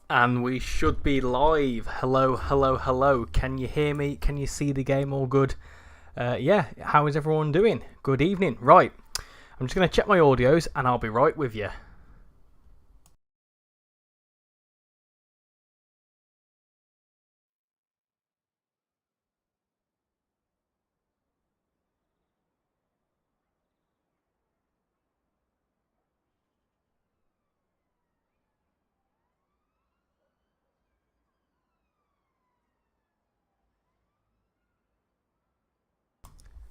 And we should be live. Hello, hello, hello. Can you hear me? Can you see the game all good? Yeah, how is everyone doing? Good evening. Right, I'm just going to check my audios and I'll be right with you.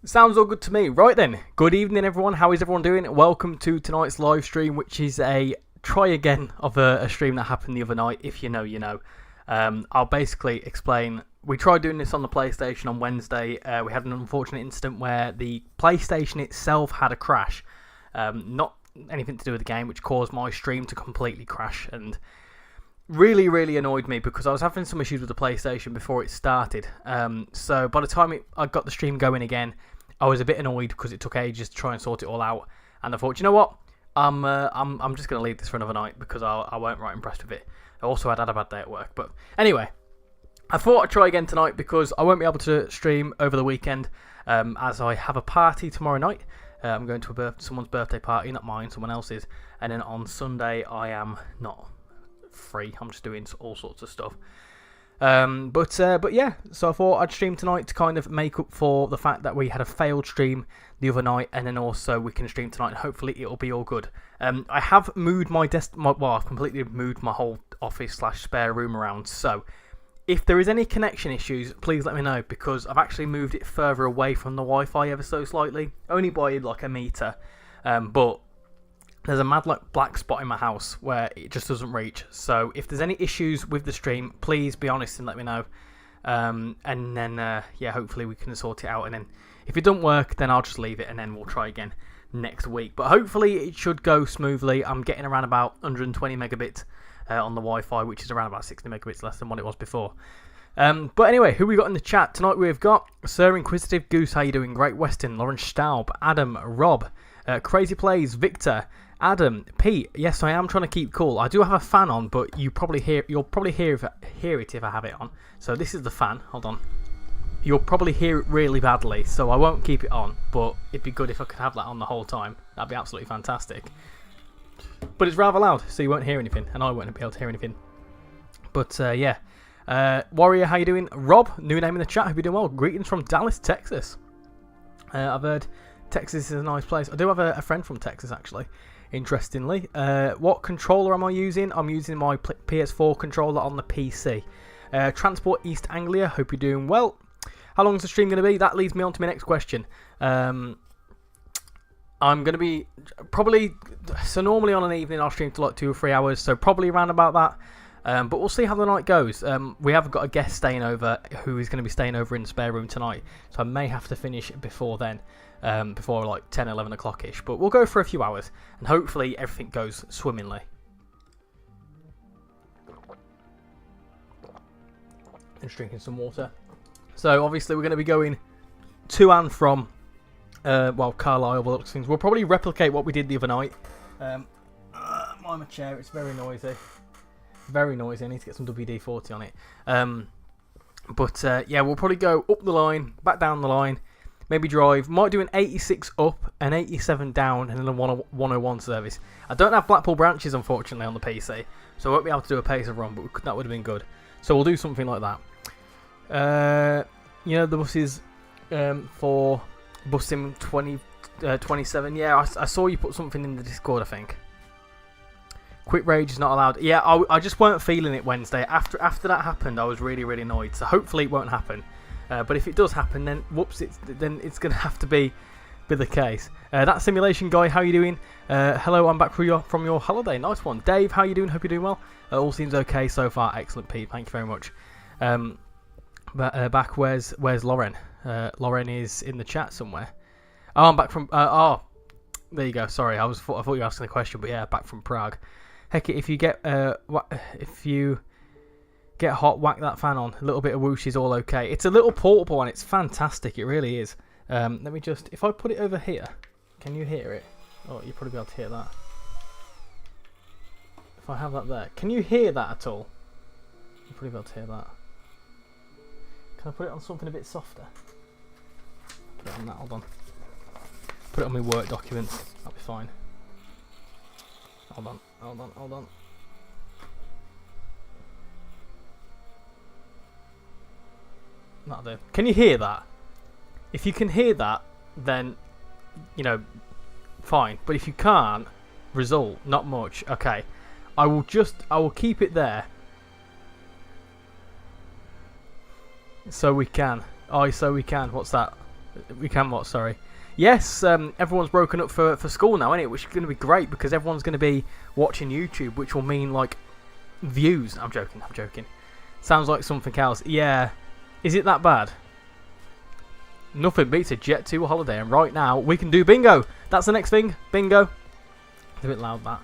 Sounds all good to me. Right then, good evening everyone. How is everyone doing? Welcome to tonight's live stream, which is a try again of a stream that happened the other night. If you know, you know. I'll basically explain. We tried doing this on the PlayStation on Wednesday. We had an unfortunate incident where the PlayStation itself had a crash. Not anything to do with the game, which caused my stream to completely crash and really annoyed me because I was having some issues with the PlayStation before it started. So by the time I got the stream going again, I was a bit annoyed because it took ages to try and sort it all out. And I thought, you know what? I'm just going to leave this for another night because I weren't right impressed with it. Also, I'd had a bad day at work. But anyway, I thought I'd try again tonight because I won't be able to stream over the weekend as I have a party tomorrow night. I'm going to someone's birthday party, not mine, someone else's. And then on Sunday, I am not free. I'm just doing all sorts of stuff. But yeah, so I thought I'd stream tonight to kind of make up for the fact that we had a failed stream the other night, and then also we can stream tonight and hopefully it'll be all good. I have moved I've completely moved my whole office / spare room around, so if there is any connection issues, please let me know, because I've actually moved it further away from the Wi-Fi ever so slightly, only by like a metre, but there's a mad black spot in my house where it just doesn't reach. So if there's any issues with the stream, please be honest and let me know. And then, yeah, hopefully we can sort it out. And then if it doesn't work, then I'll just leave it and then we'll try again next week. But hopefully it should go smoothly. I'm getting around about 120 megabits on the Wi-Fi, which is around about 60 megabits less than what it was before. But anyway, who we got in the chat? Tonight we've got Sir Inquisitive Goose, how you doing? Great Western, Lawrence Staub, Adam, Rob, Crazy Plays, Victor, Adam, Pete. Yes, I am trying to keep cool. I do have a fan on, but you'll probably hear it if I have it on. So this is the fan. Hold on. You'll probably hear it really badly, so I won't keep it on. But it'd be good if I could have that on the whole time. That'd be absolutely fantastic. But it's rather loud, so you won't hear anything, and I won't be able to hear anything. But yeah, Warrior, how you doing? Rob, new name in the chat. Hope you're doing well. Greetings from Dallas, Texas. I've heard Texas is a nice place. I do have a friend from Texas actually. Interestingly, what controller am I using? I'm using my PS4 controller on the PC. Transport East Anglia, hope you're doing well. How long is the stream going to be? That leads me on to my next question. I'm going to be probably, so normally on an evening I'll stream to like 2 or 3 hours, so probably around about that. But we'll see how the night goes. We have got a guest staying over who is going to be staying over in the spare room tonight, so I may have to finish before then. Before like 10, 11 o'clock ish, but we'll go for a few hours and hopefully everything goes swimmingly. And just drinking some water. So obviously we're going to be going to and from Carlisle, the looks things. We'll probably replicate what we did the other night. My chair, it's very noisy. Very noisy. I need to get some WD-40 on it. Yeah, we'll probably go up the line, back down the line. Maybe drive. Might do an 86 up, an 87 down, and then a 101 service. I don't have Blackpool branches, unfortunately, on the PC, so I won't be able to do a pacer run, but that would have been good. So we'll do something like that. You know, the buses for busing 27. Yeah, I saw you put something in the Discord, I think. Quick rage is not allowed. Yeah, I just weren't feeling it Wednesday. After that happened, I was really annoyed. So hopefully it won't happen. But if it does happen, then whoops, then it's going to have to be the case. That simulation guy, how you doing? Hello, I'm back from your holiday. Nice one. Dave, how you doing? Hope you're doing well. All seems okay so far. Excellent, Pete. Thank you very much. Back, where's Lauren? Lauren is in the chat somewhere. Oh, I'm back from... there you go. Sorry, I thought you were asking a question, but yeah, back from Prague. Heck, if you get hot, whack that fan on. A little bit of whoosh is all okay. It's a little portable and it's fantastic. It really is. Let me just... If I put it over here, can you hear it? Oh, you'll probably be able to hear that. If I have that there. Can you hear that at all? You'll probably be able to hear that. Can I put it on something a bit softer? Put it on that, hold on. Put it on my work documents, that'll be fine. Hold on, hold on, hold on. That'll do. Can you hear that? If you can hear that, then, you know, fine. But if you can't, result, not much. Okay. I will keep it there. So we can. Oh, so we can. What's that? We can what, sorry. Yes, everyone's broken up for school now, isn't it? Which is going to be great because everyone's going to be watching YouTube, which will mean, like, views. I'm joking, I'm joking. Sounds like something else. Yeah. Is it that bad? Nothing beats a jet to a holiday, and right now we can do bingo. That's the next thing. Bingo. It's a bit loud, that.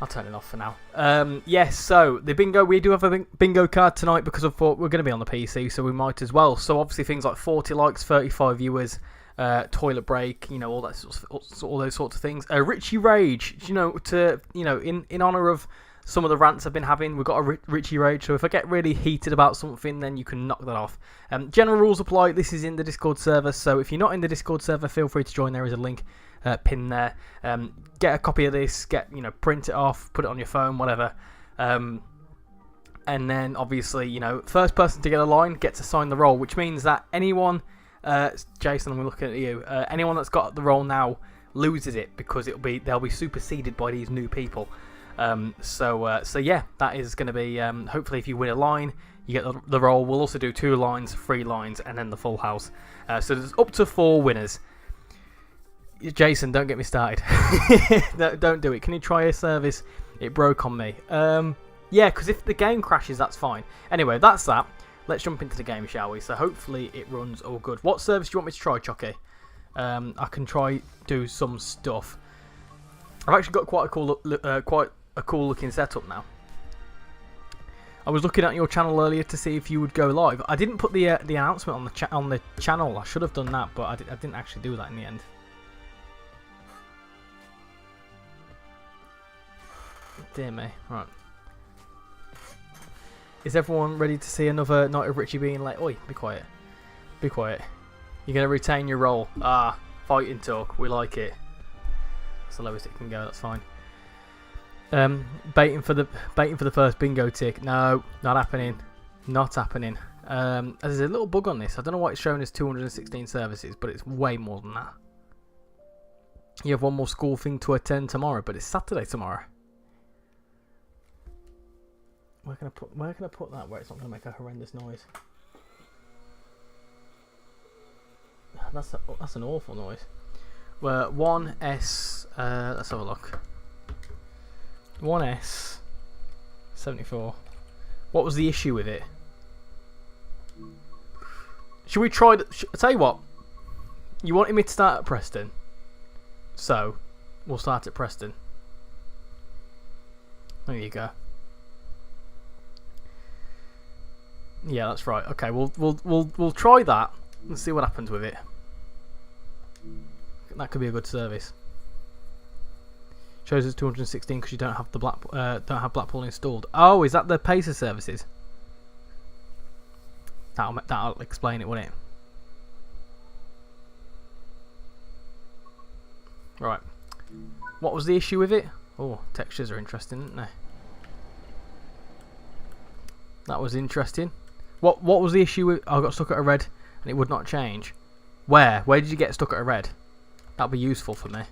I'll turn it off for now. Yes, so the bingo, we do have a bingo card tonight because I thought we're going to be on the PC, so we might as well. So obviously things like 40 likes, 35 viewers, toilet break, you know, all that all those sorts of things. Richie Rage, you know, in honor of some of the rants I've been having, we've got a Richie Rage, so if I get really heated about something, then you can knock that off. General rules apply. This is in the Discord server, so if you're not in the Discord server, feel free to join. There is a link pinned there. Get a copy of this, print it off, put it on your phone, whatever. And then, obviously, you know, first person to get a line gets assigned the role, which means that anyone, Jason, I'm looking at you, anyone that's got the role now loses it because they'll be superseded by these new people. So yeah, that is going to be, hopefully if you win a line, you get the role. We'll also do 2 lines, 3 lines, and then the full house. So there's up to 4 winners. Jason, don't get me started. Don't do it. Can you try a service? It broke on me. Yeah, because if the game crashes, that's fine. Anyway, that's that. Let's jump into the game, shall we? So hopefully it runs all good. What service do you want me to try, Chucky? I can try do some stuff. I've actually got quite a cool looking setup now. I was looking at your channel earlier to see if you would go live. I didn't put the announcement on the channel. I should have done that, but I didn't actually do that in the end. Dear me. Right. Is everyone ready to see another night of Richie being like, oi, be quiet. Be quiet. You're going to retain your role. Ah, fighting talk. We like it. That's the lowest it can go. That's fine. Baiting for the first bingo tick. No, not happening. Not happening. There's a little bug on this. I don't know why it's showing as 216 services, but it's way more than that. You have one more school thing to attend tomorrow, but it's Saturday tomorrow. Where can I put that where it's not going to make a horrendous noise? That's an awful noise. Well, 1S. Let's have a look. 1S 74. What was the issue with it? Should we try? I tell you what. You wanted me to start at Preston, so we'll start at Preston. There you go. Yeah, that's right. Okay, we'll try that and see what happens with it. That could be a good service. Shows us 216 because you don't have the Blackpool installed. Oh, is that the Pacer services? That'll explain it, won't it? Right. What was the issue with it? Oh, textures are interesting, aren't they? That was interesting. What was the issue with? I got stuck at a red and it would not change. Where did you get stuck at a red? That'll be useful for me.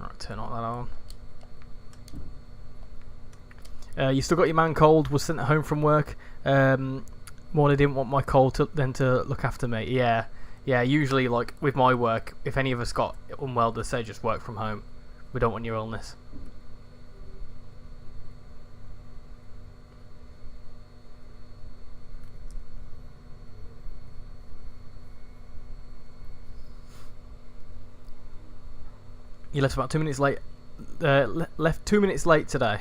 Alright, turn all that on. You still got your man cold, was sent home from work. Morley didn't want my cold to look after me. Yeah, usually, like, with my work, if any of us got unwell, they say just work from home. We don't want your illness. You left about 2 minutes late. Left 2 minutes late today.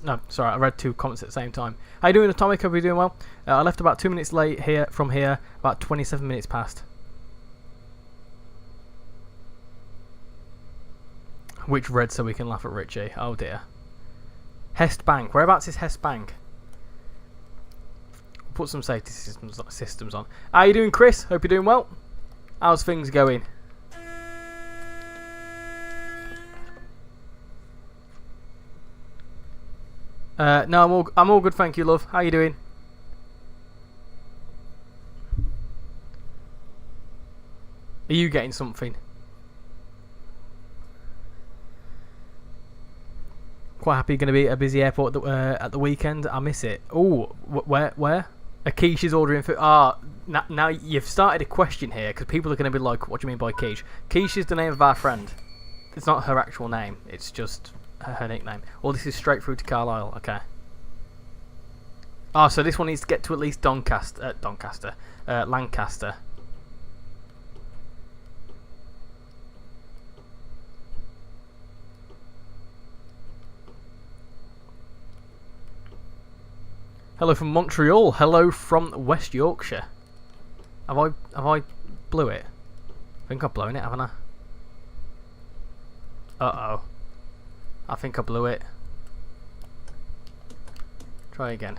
No, sorry, I read two comments at the same time. How you doing, Atomic? Hope you're doing well. I left about 2 minutes late here from here, about 27 minutes past. Which read so we can laugh at Richie. Oh dear. Hest Bank. Whereabouts is Hest Bank? Put some safety systems on. How you doing, Chris? Hope you're doing well. How's things going? No, I'm all good, thank you, love. How you doing? Are you getting something? Quite happy. Going to be at a busy airport at the weekend. I miss it. Oh, where? A quiche is ordering food. Now you've started a question here because people are going to be like, "What do you mean by quiche?" Quiche is the name of our friend. It's not her actual name. It's just her nickname. Well, this is straight through to Carlisle. Okay. So this one needs to get to at least Lancaster. Hello from Montreal. Hello from West Yorkshire. Have I blew it? I think I've blown it, haven't I? Uh-oh. I think I blew it. Try again.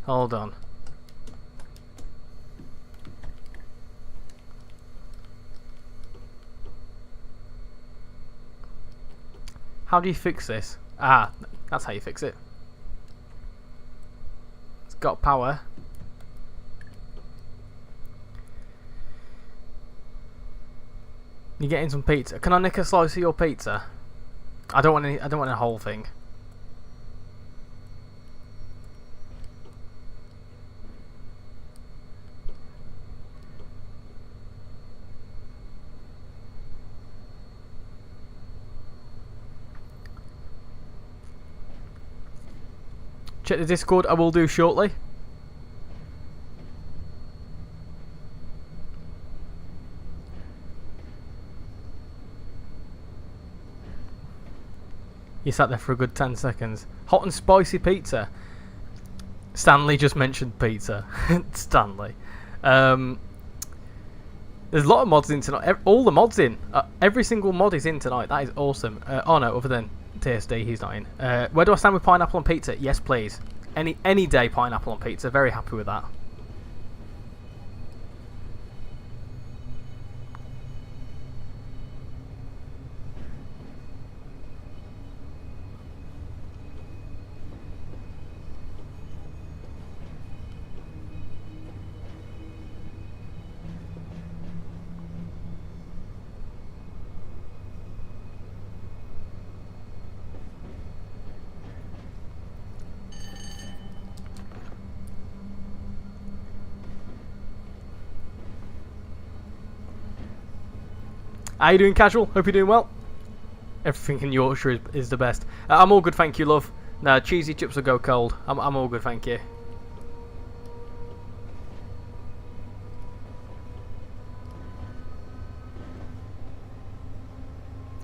Hold on. How do you fix this? That's how you fix it. It's got power. You're getting some pizza. Can I nick a slice of your pizza? I don't want a whole thing. Check the Discord, I will do shortly. You sat there for a good 10 seconds. Hot and spicy pizza. Stanley just mentioned pizza. Stanley. There's a lot of mods in tonight. All the mods in. Every single mod is in tonight. That is awesome. Oh no, other than TSD, he's not in. Where do I stand with pineapple on pizza? Yes, please. Any day pineapple on pizza. Very happy with that. How you doing, Casual? Hope you're doing well. Everything in Yorkshire is the best. I'm all good, thank you, love. No, cheesy chips will go cold. I'm all good, thank you.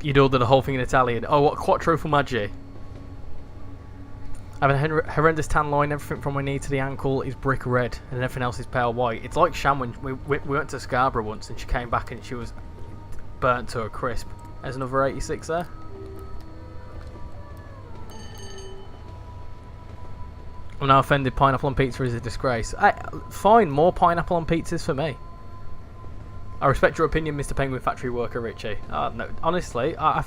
You'd order the whole thing in Italian. Oh, what quattro formaggi? I have a horrendous tan line. Everything from my knee to the ankle is brick red, and everything else is pale white. It's like Sham when we went to Scarborough once, and she came back and she was burnt to a crisp. There's another 86 there. I'm now offended. Pineapple on pizza is a disgrace. Fine, more pineapple on pizzas for me. I respect your opinion, Mr. Penguin Factory Worker Richie. No, honestly, I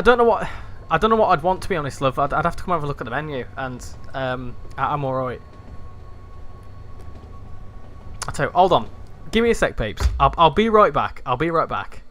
don't know what I'd want, to be honest, love. I'd have to come over and look at the menu, and I'm alright. I'll tell you, hold on. Give me a sec, peeps. I'll be right back. I'll be right back.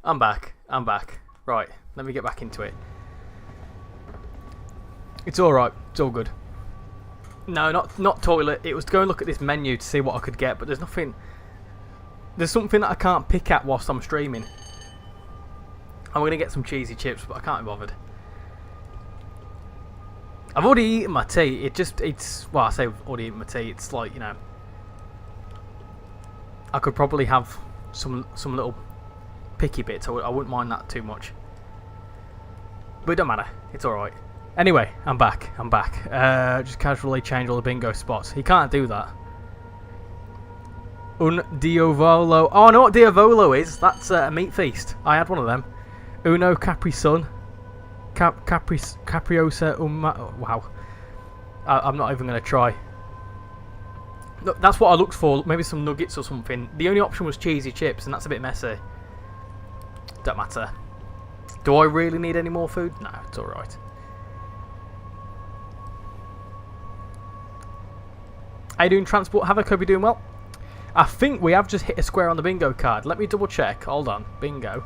I'm back. Right, let me get back into it. It's alright. It's all good. No, not toilet. It was to go and look at this menu to see what I could get, but there's nothing... There's something that I can't pick at whilst I'm streaming. I'm going to get some cheesy chips, but I can't be bothered. I've already eaten my tea. Well, I say I've already eaten my tea. It's like, you know... I could probably have some little picky bits. I wouldn't mind that too much. But it don't matter. It's alright. Anyway, I'm back. Just casually change all the bingo spots. He can't do that. Un diavolo. Oh, I know what diavolo is. That's a meat feast. I had one of them. Uno Capri Sun. Capriosa. Wow. I'm not even going to try. Look, that's what I looked for. Maybe some nuggets or something. The only option was cheesy chips, and that's a bit messy. Don't matter. Do I really need any more food? No, it's alright. How you doing, Transport Havoc? Hope you're doing well. I think we have just hit a square on the bingo card. Let me double check. Hold on. Bingo.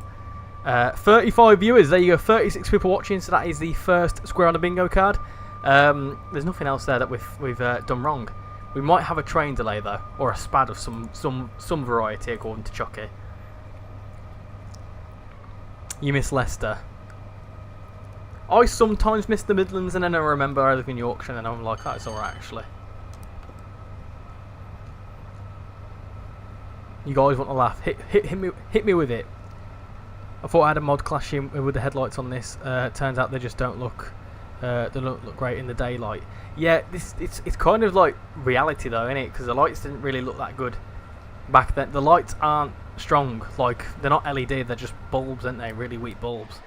35 viewers. There you go. 36 people watching. So that is the first square on the bingo card. There's nothing else there that we've done wrong. We might have a train delay though, or a spad of some variety according to Chucky. You miss Leicester. I sometimes miss the Midlands, and then I remember I live in Yorkshire, and I'm like, oh, it's alright actually. You guys want to laugh? Hit me with it. I thought I had a mod clashing with the headlights on this. Turns out they just don't look. They don't look great in the daylight. Yeah, it's kind of like reality though, isn't it? Because the lights didn't really look that good back then. The lights aren't strong. Like they're not LED. They're just bulbs, aren't they? Really weak bulbs.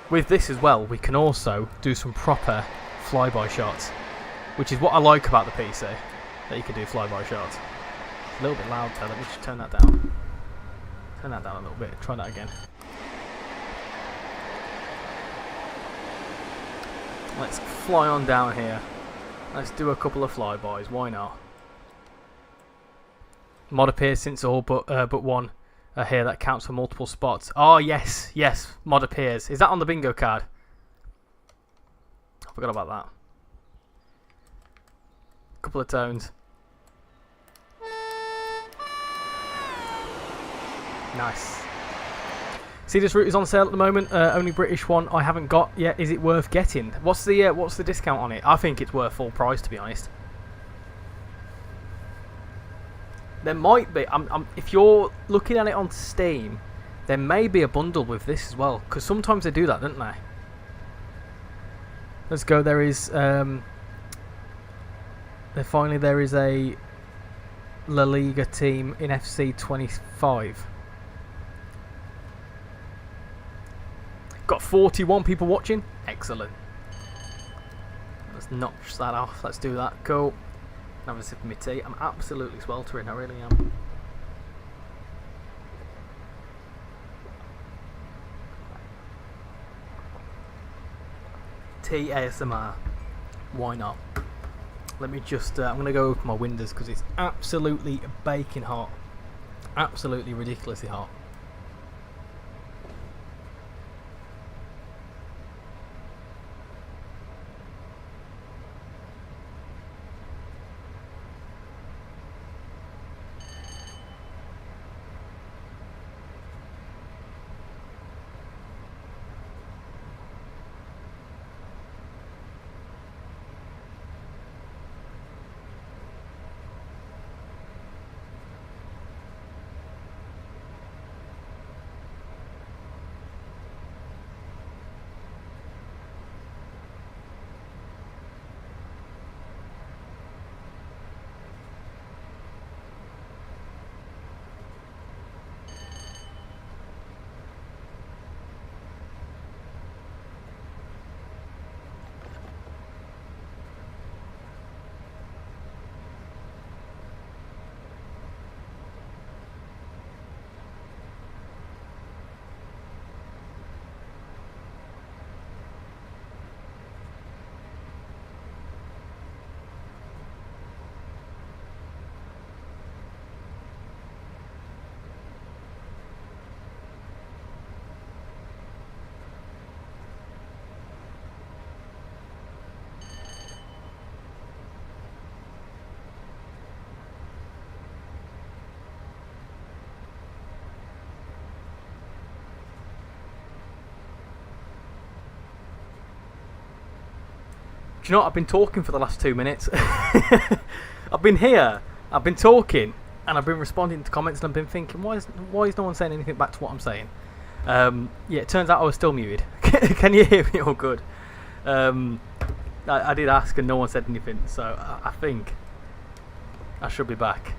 With this as well, we can also do some proper flyby shots, which is what I like about the PC. That you can do flyby shots. It's a little bit loud there. Let me just turn that down. Turn that down a little bit. Try that again. Let's fly on down here. Let's do a couple of flybys. Why not? Mod appears since all but one are here. That counts for multiple spots. Oh yes, yes. Mod appears. Is that on the bingo card? I forgot about that. Couple of tones. Nice. See, this route is on sale at the moment. Only British one I haven't got yet. Is it worth getting? What's the discount on it? I think it's worth full price, to be honest. There might be. If you're looking at it on Steam, there may be a bundle with this as well. Because sometimes they do that, don't they? Let's go. There is. Finally, there is a La Liga team in FC 25. Got 41 people watching. Excellent. Let's notch that off. Let's do that. Cool. Have a sip of my tea. I'm absolutely sweltering. I really am. Tea ASMR. Why not? Let me just... I'm going to go open my windows because it's absolutely baking hot. Absolutely ridiculously hot. you know what? I've been talking for the last 2 minutes. I've been here, I've been talking, and I've been responding to comments, and I've been thinking, why is no one saying anything back to what I'm saying? Yeah, it turns out I was still muted. Can you hear me all good? I did ask and no one said anything, so I think I should be back.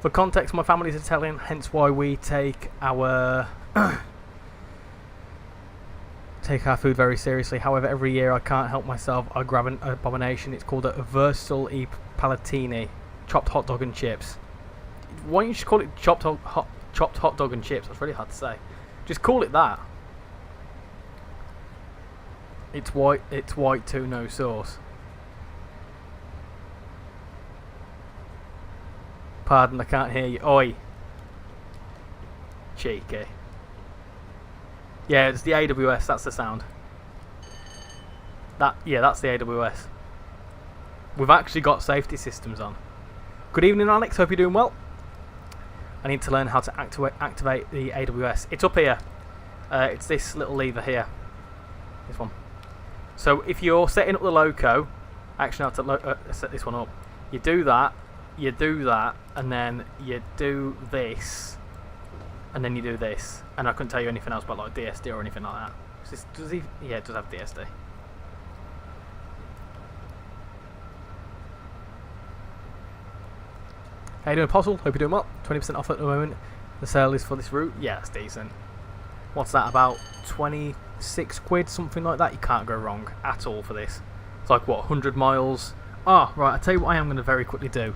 For context, my family is Italian, hence why we take our food very seriously. However, every year I can't help myself. I grab an abomination. It's called a Versal e Palatini, chopped hot dog and chips. Why don't you just call it chopped hot dog and chips? That's really hard to say. Just call it that. It's white too, no sauce. Pardon, I can't hear you. Oi. Cheeky. Yeah, it's the AWS, that's the sound. Yeah, that's the AWS. We've actually got safety systems on. Good evening, Alex, hope you're doing well. I need to learn how to activate the AWS. It's up here. It's this little lever here. This one. So if you're setting up the loco, actually I have to set this one up. You do that, and then you do this, and then you do this. And I couldn't tell you anything else about like DSD or anything like that. Yeah, it does have DSD. How you doing, Apostle? Hope you're doing well. 20% off at the moment. The sale is for this route. Yeah, it's decent. What's that, about 26 quid, something like that? You can't go wrong at all for this. It's like, what, 100 miles? Ah, right, I'll tell you what I am going to very quickly do,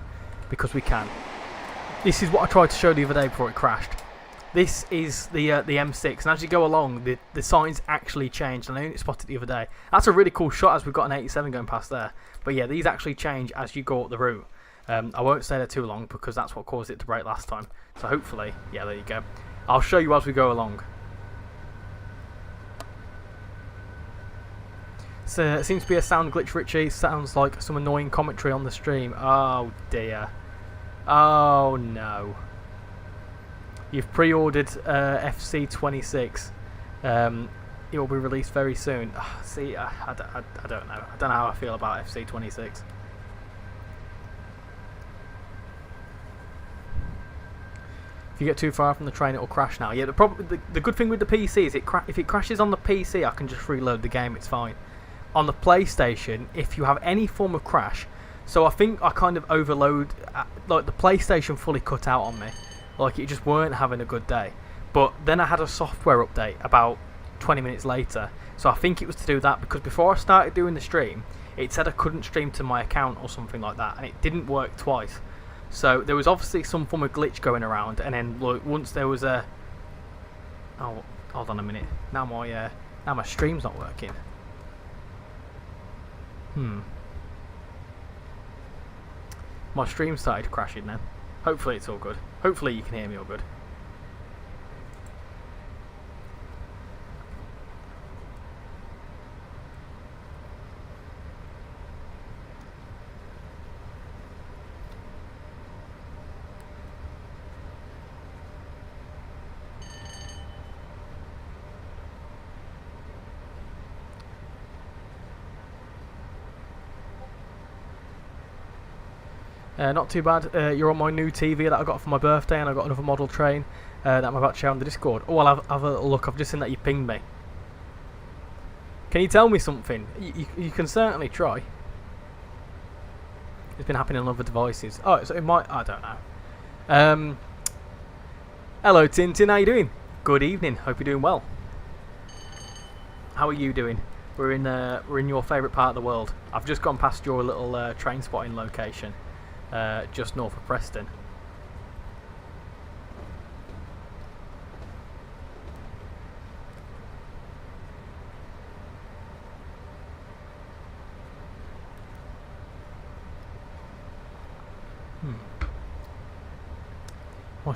because we can. This is what I tried to show the other day before it crashed. This is the M6, and as you go along, the signs actually change, and I only spotted it the other day. That's a really cool shot, as we've got an 87 going past there. But yeah, these actually change as you go up the route. I won't stay there too long, because that's what caused it to break last time. So hopefully, yeah, there you go. I'll show you as we go along. So it seems to be a sound glitch, Richie. Sounds like some annoying commentary on the stream. Oh dear. Oh no. You've pre-ordered FC26. It will be released very soon. See, I don't know. I don't know how I feel about FC26. If you get too far from the train, it will crash now. Yeah, the good thing with the PC is if it crashes on the PC, I can just reload the game. It's fine. On the PlayStation, if you have any form of crash, so I think I kind of overload, like the PlayStation fully cut out on me, like it just weren't having a good day. But then I had a software update about 20 minutes later, so I think it was to do that, because before I started doing the stream, it said I couldn't stream to my account or something like that, and it didn't work twice. So there was obviously some form of glitch going around, and then look, once there was a, oh, hold on a minute, now my stream's not working. My stream started crashing then. Hopefully it's all good. Hopefully you can hear me all good. Not too bad. You're on my new TV that I got for my birthday, and I got another model train that I'm about to share on the Discord. Oh, I'll have a look. I've just seen that you pinged me. Can you tell me something? You can certainly try. It's been happening on other devices. Oh, so it might. I don't know. Hello, Tintin. How you doing? Good evening. Hope you're doing well. How are you doing? We're in your favourite part of the world. I've just gone past your little train spotting location. Just north of Preston. My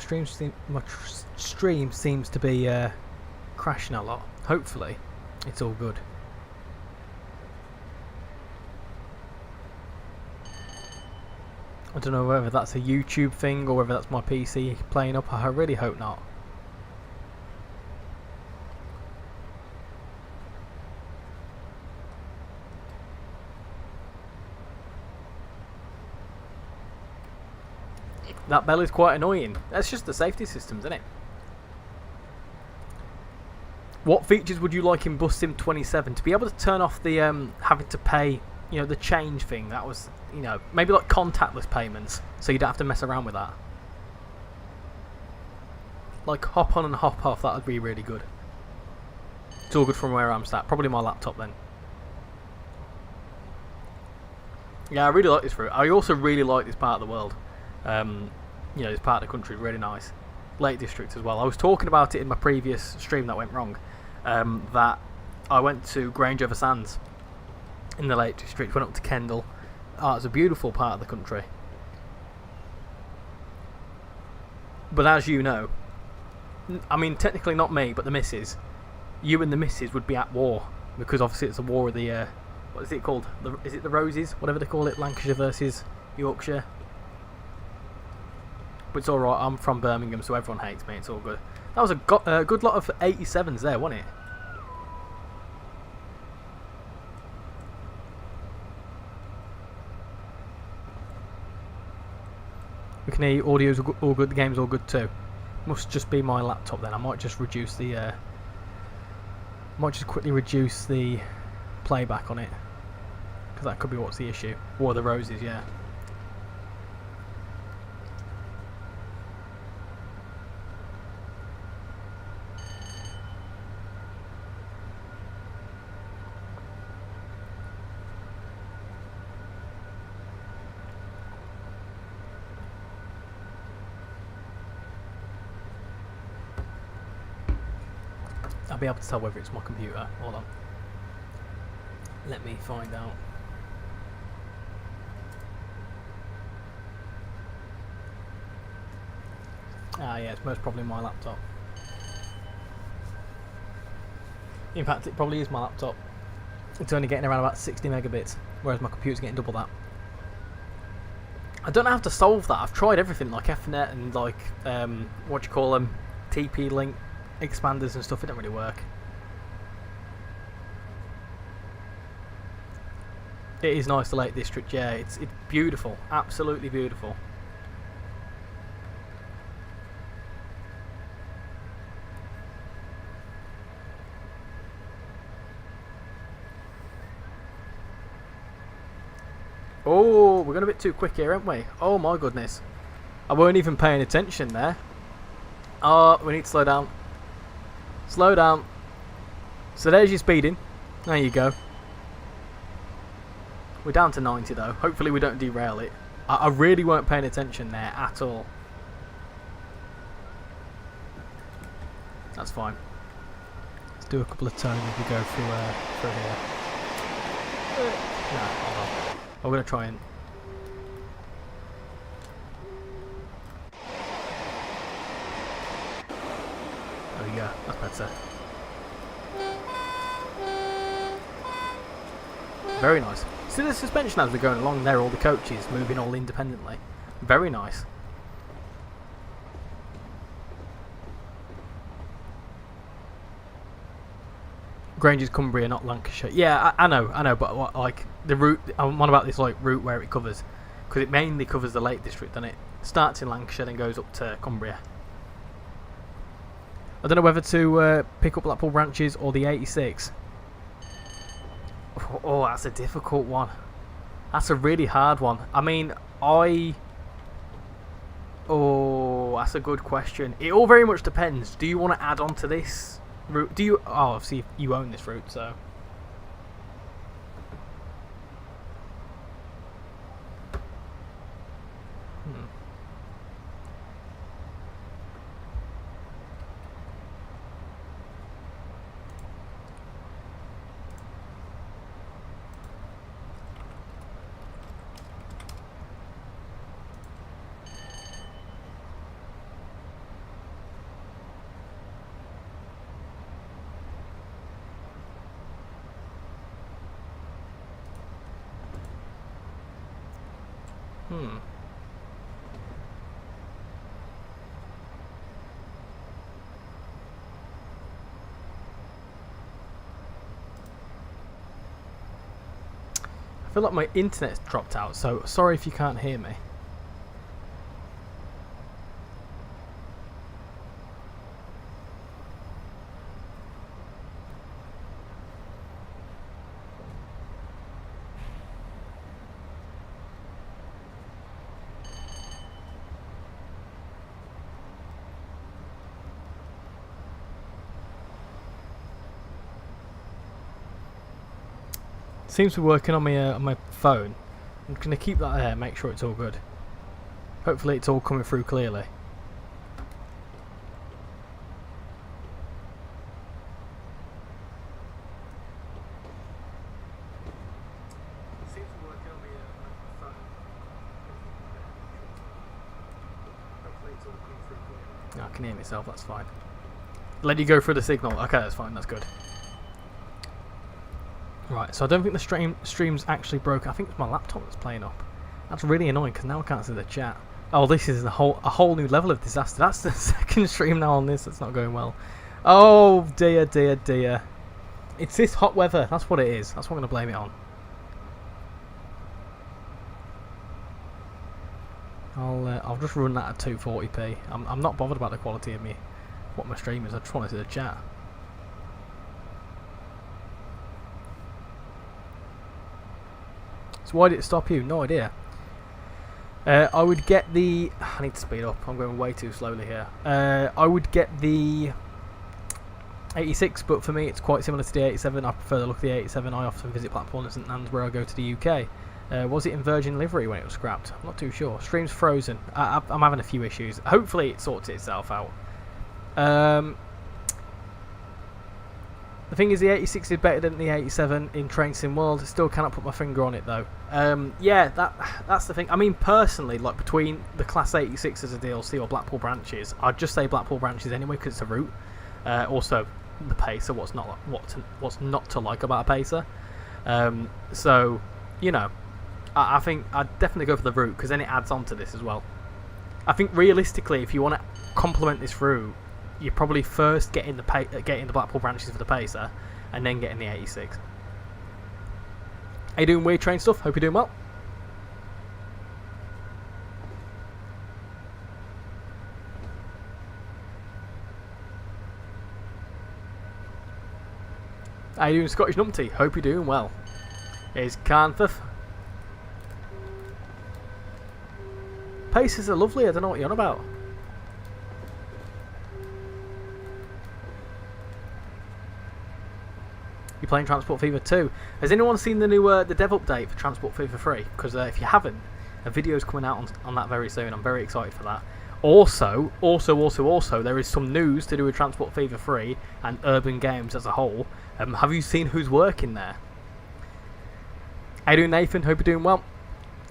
stream seems to be crashing a lot. Hopefully, it's all good. I don't know whether that's a YouTube thing or whether that's my PC playing up. I really hope not. That bell is quite annoying. That's just the safety systems, isn't it? What features would you like in Bus Sim 27? To be able to turn off the having to pay, you know, the change thing. That was, you know, maybe like contactless payments, so you don't have to mess around with that. Like hop on and hop off, that would be really good. It's all good from where I'm sat. Probably my laptop then. Yeah, I really like this route. I also really like this part of the world. You know, this part of the country is really nice. Lake District as well. I was talking about it in my previous stream that went wrong. That I went to Grange-over-Sands in the Lake District, went up to Kendal. Oh, it's a beautiful part of the country. But as you know, I mean, technically not me, but the missus. You and the missus would be at war, because obviously it's a war of the, what is it called? Is it the Roses? Whatever they call it, Lancashire versus Yorkshire. But it's alright, I'm from Birmingham, so everyone hates me, it's all good. That was a good lot of 87s there, wasn't it? We can hear audio's all good, the game's all good too. Must just be my laptop then. I might just reduce the might just quickly reduce the playback on it, because that could be what's the issue. War of the Roses, yeah. I'll be able to tell whether it's my computer. Hold on. Let me find out. Ah, yeah, it's most probably my laptop. In fact, it probably is my laptop. It's only getting around about 60 megabits, whereas my computer's getting double that. I don't know how to solve that. I've tried everything, like Ethernet and like, what do you call them? TP-Link expanders and stuff. It don't really work. It is nice, the Lake District, yeah. It's beautiful, absolutely beautiful. Oh, we're going a bit too quick here, aren't we? Oh my goodness. I weren't even paying attention there. Oh, we need to slow down. Slow down. So there's your speeding. There you go. We're down to 90 though. Hopefully we don't derail it. I really weren't paying attention there at all. That's fine. Let's do a couple of turns as we go through here. No, hold on. I'm going to try and... There we go. That's better. Very nice. See the suspension as we're going along there, all the coaches moving all independently. Very nice. Grange is Cumbria, not Lancashire. Yeah, I know, but what, like the route, I'm on about this like route where it covers, because it mainly covers the Lake District, doesn't it? Starts in Lancashire, then goes up to Cumbria. I don't know whether to pick up Blackpool branches or the 86. Oh, that's a difficult one. That's a really hard one. I mean, oh, that's a good question. It all very much depends. Do you want to add on to this route? Do you... Oh, obviously you own this route, so... I feel like my internet's dropped out, so sorry if you can't hear me. Seems to be working on my phone. I'm going to keep that there, make sure it's all good. Hopefully it's all coming through clearly. I can hear myself, that's fine. Let you go through the signal. Okay, that's fine, that's good. Right, so I don't think the stream's actually broken. I think it's my laptop that's playing up. That's really annoying because now I can't see the chat. Oh, this is a whole new level of disaster. That's the second stream now on this that's not going well. Oh dear, dear, dear. It's this hot weather. That's what it is. That's what I'm going to blame it on. I'll just run that at 240p. I'm not bothered about the quality of what my stream is. I just want to see the chat. So why did it stop you? No idea. I would get the... I need to speed up. I'm going way too slowly here. I would get the 86, but for me it's quite similar to the 87. I prefer the look of the 87. I often visit Blackpool and St Anne's where I go to the UK. Was it in Virgin livery when it was scrapped? I'm not too sure. Stream's frozen. I'm having a few issues. Hopefully it sorts itself out. The thing is, the 86 is better than the 87 in Train Sim World. Still cannot put my finger on it though. Yeah, that's the thing. I mean, personally, like between the Class 86 as a DLC or Blackpool branches, I'd just say Blackpool branches anyway because it's a route. Also, the pacer. What's not to like about a pacer? So, you know, I think I'd definitely go for the route because then it adds on to this as well. I think realistically, if you want to complement this route, you're probably first getting the Blackpool branches for the pacer, and then getting the 86. Are you doing weird train stuff? Hope you're doing well. How you doing, Scottish Numpty? Hope you're doing well. Here's Cantheth. Pacers are lovely. I don't know what you're on about. You're playing Transport Fever 2. Has anyone seen the new the dev update for Transport Fever 3? Because if you haven't, a video's coming out on that very soon. I'm very excited for that. Also, there is some news to do with Transport Fever 3 and Urban Games as a whole. Have you seen who's working there? How you doing, Nathan? Hope you're doing well.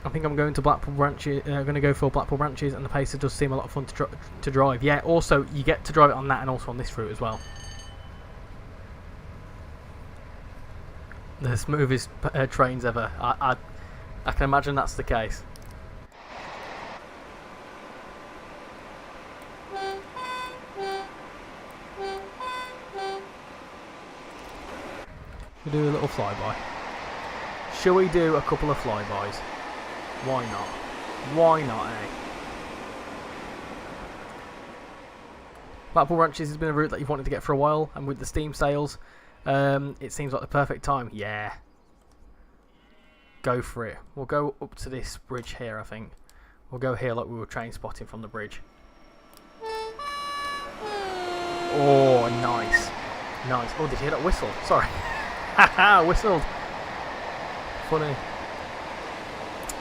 I think I'm going to Blackpool branches. I'm going to go for Blackpool branches, and the pacer does seem a lot of fun to drive. Yeah. Also, you get to drive it on that and also on this route as well. The smoothest trains ever. I can imagine that's the case. We do a little flyby. Shall we do a couple of flybys? Why not? Why not, eh? Blackpool Ranches has been a route that you've wanted to get for a while, and with the Steam sales, it seems like the perfect time. Yeah. Go for it. We'll go up to this bridge here, I think. We'll go here like we were train spotting from the bridge. Oh, nice. Nice. Oh, did you hear that whistle? Sorry. Haha, whistled. Funny.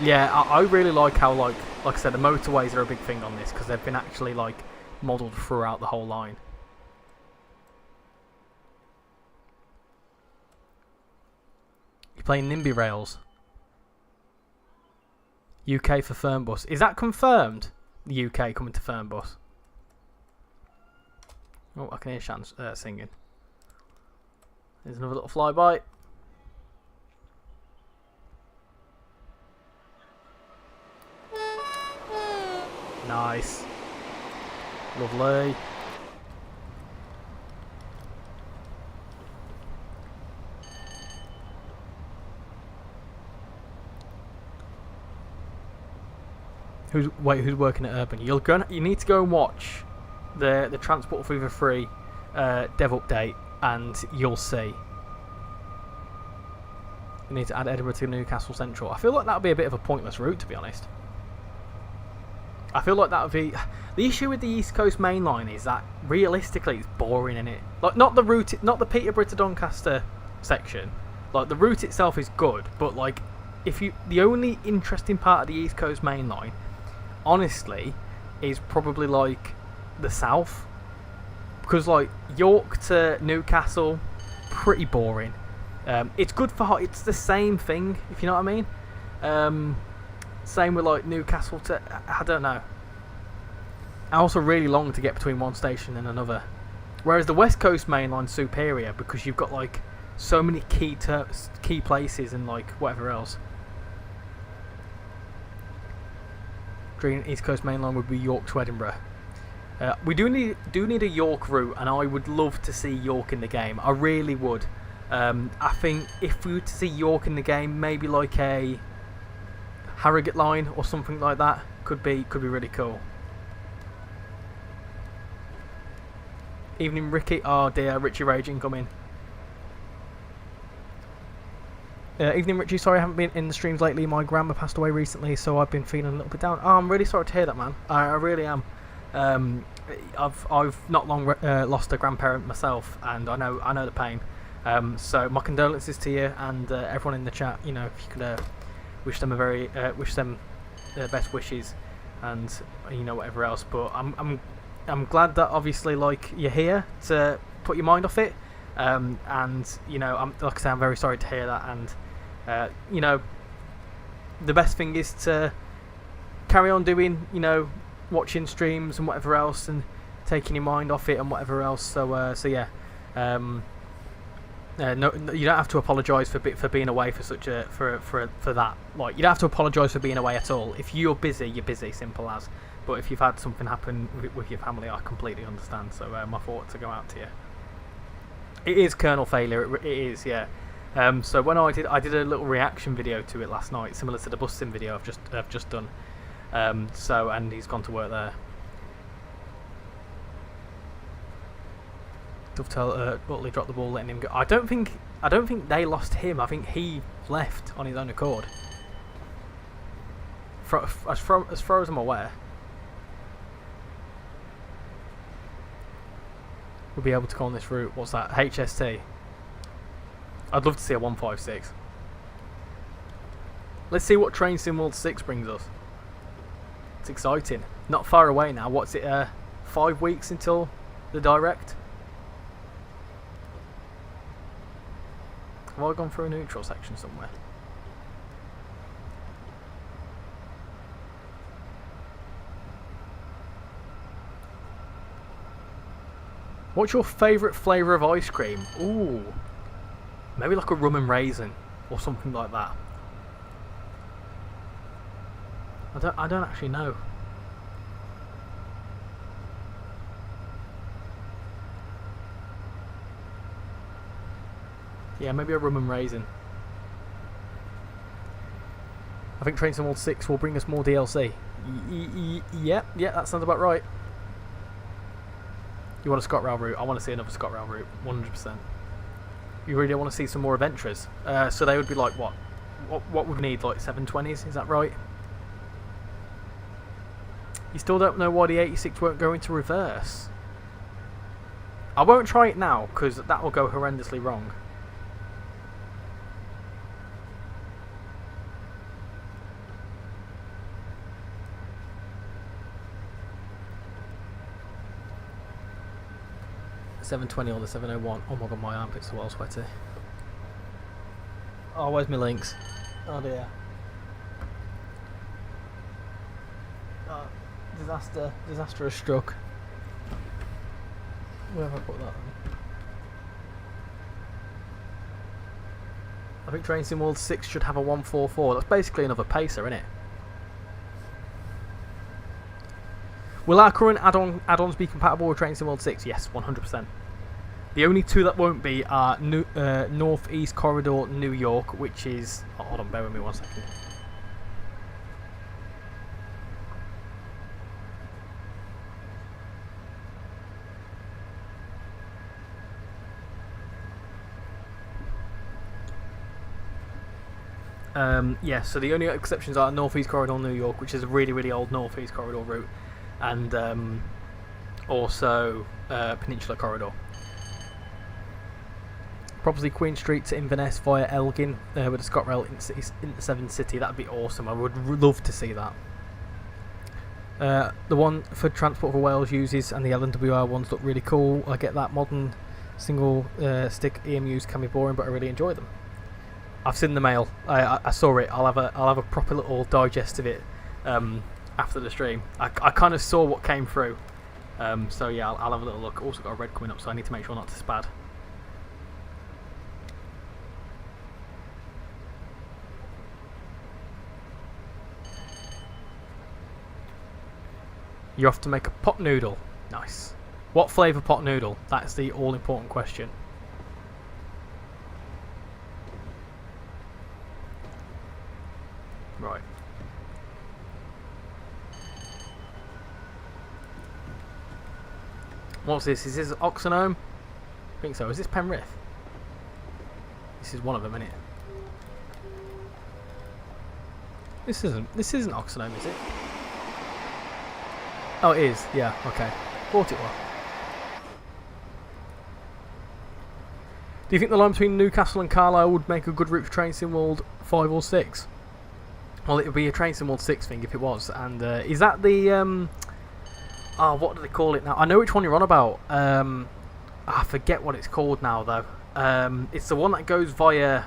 Yeah, I really like how, like I said, the motorways are a big thing on this because they've been actually, like, modelled throughout the whole line. You're playing NIMBY Rails. UK for Fernbus. Is that confirmed? The UK coming to Fernbus. Oh, I can hear Shan singing. There's another little flyby. Nice. Lovely. Who's working at Urban? You need to go and watch the Transport Fever 3 dev update, and you'll see. You need to add Edinburgh to Newcastle Central. I feel like that would be a bit of a pointless route, to be honest. I feel like that would be... The issue with the East Coast Main Line is that, realistically, it's boring, innit? Like, not the route, not the Peterborough to Doncaster section, Like the route itself is good, but like the only interesting part of the East Coast Main Line, honestly, is probably like the south, because like York to Newcastle, pretty boring. It's good for it's the same thing, if you know what I mean. Same with like Newcastle to I don't know. Also really long to get between one station and another. Whereas the West Coast Main Line's superior because you've got like so many key places and like whatever else. Green East Coast Main Line would be York to Edinburgh. We do need a York route, and I would love to see York in the game. I really would. I think if we were to see York in the game, maybe like a Harrogate line or something like that could be really cool. Evening, Ricky. Oh dear, RichyRail incoming. Evening, Richie. Sorry I haven't been in the streams lately. My grandma passed away recently, so I've been feeling a little bit down. Oh, I'm really sorry to hear that, man. I really am. I've not long lost a grandparent myself, and I know the pain. So my condolences to you and everyone in the chat. You know, if you could wish them best wishes, and you know whatever else. But I'm glad that obviously like you're here to put your mind off it. And you know, like I say, I'm very sorry to hear that. And you know, the best thing is to carry on doing, you know, watching streams and whatever else, and taking your mind off it and whatever else. So yeah, no, you don't have to apologise for being away for such a for that. Like, you don't have to apologise for being away at all. If you're busy, you're busy. Simple as. But if you've had something happen with your family, I completely understand. So my thoughts go out to you. It is kernel failure. It is, yeah. So when I did a little reaction video to it last night, similar to the bus sim video I've just done. So, and he's gone to work there. Dovetail Utley dropped the ball, letting him go. I don't think they lost him. I think he left on his own accord. As far as I'm aware, we'll be able to go on this route. What's that? HST. I'd love to see a 156. Let's see what Train Sim World 6 brings us. It's exciting. Not far away now. What's it? 5 weeks until the direct. Have I gone through a neutral section somewhere? What's your favourite flavour of ice cream? Ooh, maybe like a rum and raisin or something like that. I don't actually know. Yeah, maybe a rum and raisin. I think Train Sim World 6 will bring us more DLC. Yeah, that sounds about right. You want a ScotRail route? I want to see another ScotRail route, 100%. You really want to see some more adventures. So they would be like what would we need, like 720s? Is that right? You still don't know why the 86 won't go into reverse. I won't try it now because that will go horrendously wrong. $720 or the 701. Oh my god, my armpits are well sweaty. Oh, where's my links? Oh dear. Disaster has struck. Where have I put that on? I think Train Sim World 6 should have a 144. That's basically another pacer, isn't it? Will our current add-ons be compatible with Train Sim World 6? Yes, 100%. The only two that won't be are North East Corridor New York, which is... Oh, hold on, bear with me 1 second. Yeah, so the only exceptions are North East Corridor New York, which is a really, really old North East Corridor route, and also Peninsula Corridor. Probably Queen Street to Inverness via Elgin with a ScotRail into Severn City. That'd be awesome. I would love to see that. The one for Transport for Wales uses and the LNWR ones look really cool. I get that modern single stick EMUs can be boring, but I really enjoy them. I've seen the mail. I saw it. I'll have a proper little digest of it after the stream. I kind of saw what came through. So yeah, I'll have a little look. Also got a red coming up, so I need to make sure not to spad. You have to make a pot noodle. Nice. What flavour pot noodle? That's the all-important question. Right. What's this? Is this Oxenholme? I think so. Is this Penrith? This is one of them, isn't it? This isn't Oxenholme, is it? Oh, it is. Yeah, okay. Thought it was. Do you think the line between Newcastle and Carlisle would make a good route for Train Sim World 5 or 6? Well, it would be a Train Sim World 6 thing if it was. And is that the... Oh, what do they call it now? I know which one you're on about. I forget what it's called now, though. It's the one that goes via...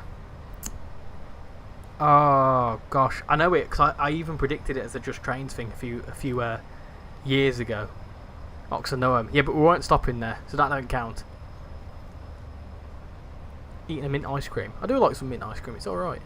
Oh, gosh. I know it, because I even predicted it as a Just Trains thing a few years ago. Oxenholme. Yeah, but we weren't stopping there, so that don't count. Eating a mint ice cream. I do like some mint ice cream, it's alright.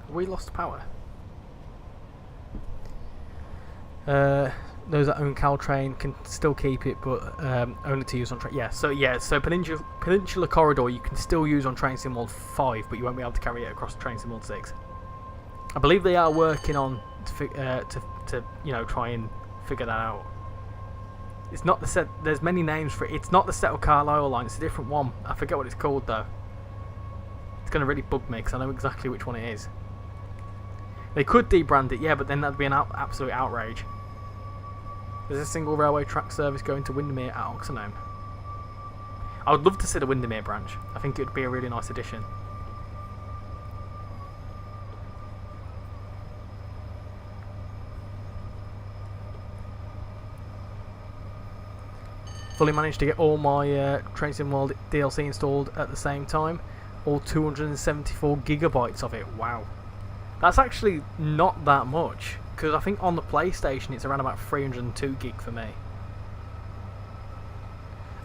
We lost power. Those that own Caltrain can still keep it, but only to use on train. Yeah, so Peninsula Corridor you can still use on Train Sim World 5, but you won't be able to carry it across Train Sim World 6. I believe they are working on to try and figure that out. It's not the set. There's many names for it. It's not the Settle Carlisle line. It's a different one. I forget what it's called though. It's going to really bug me because I know exactly which one it is. They could debrand it, yeah, but then that'd be an absolute outrage. There's a single railway track service going to Windermere at Oxenholme. I would love to see the Windermere branch. I think it would be a really nice addition. Fully managed to get all my Train Sim World DLC installed at the same time. All 274 gigabytes of it. Wow. That's actually not that much, because I think on the PlayStation it's around about 302 gig for me.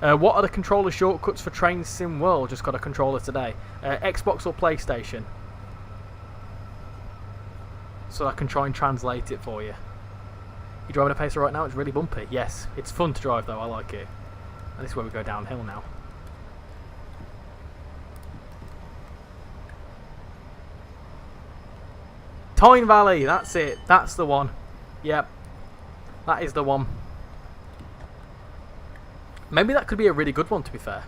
What are the controller shortcuts for Train Sim World? Just got a controller today. Xbox or PlayStation? So I can try and translate it for you. You driving a pacer right now? It's really bumpy. Yes, it's fun to drive though, I like it. And this is where we go downhill now. Tyne Valley, that's it. That's the one. Yep. That is the one. Maybe that could be a really good one, to be fair.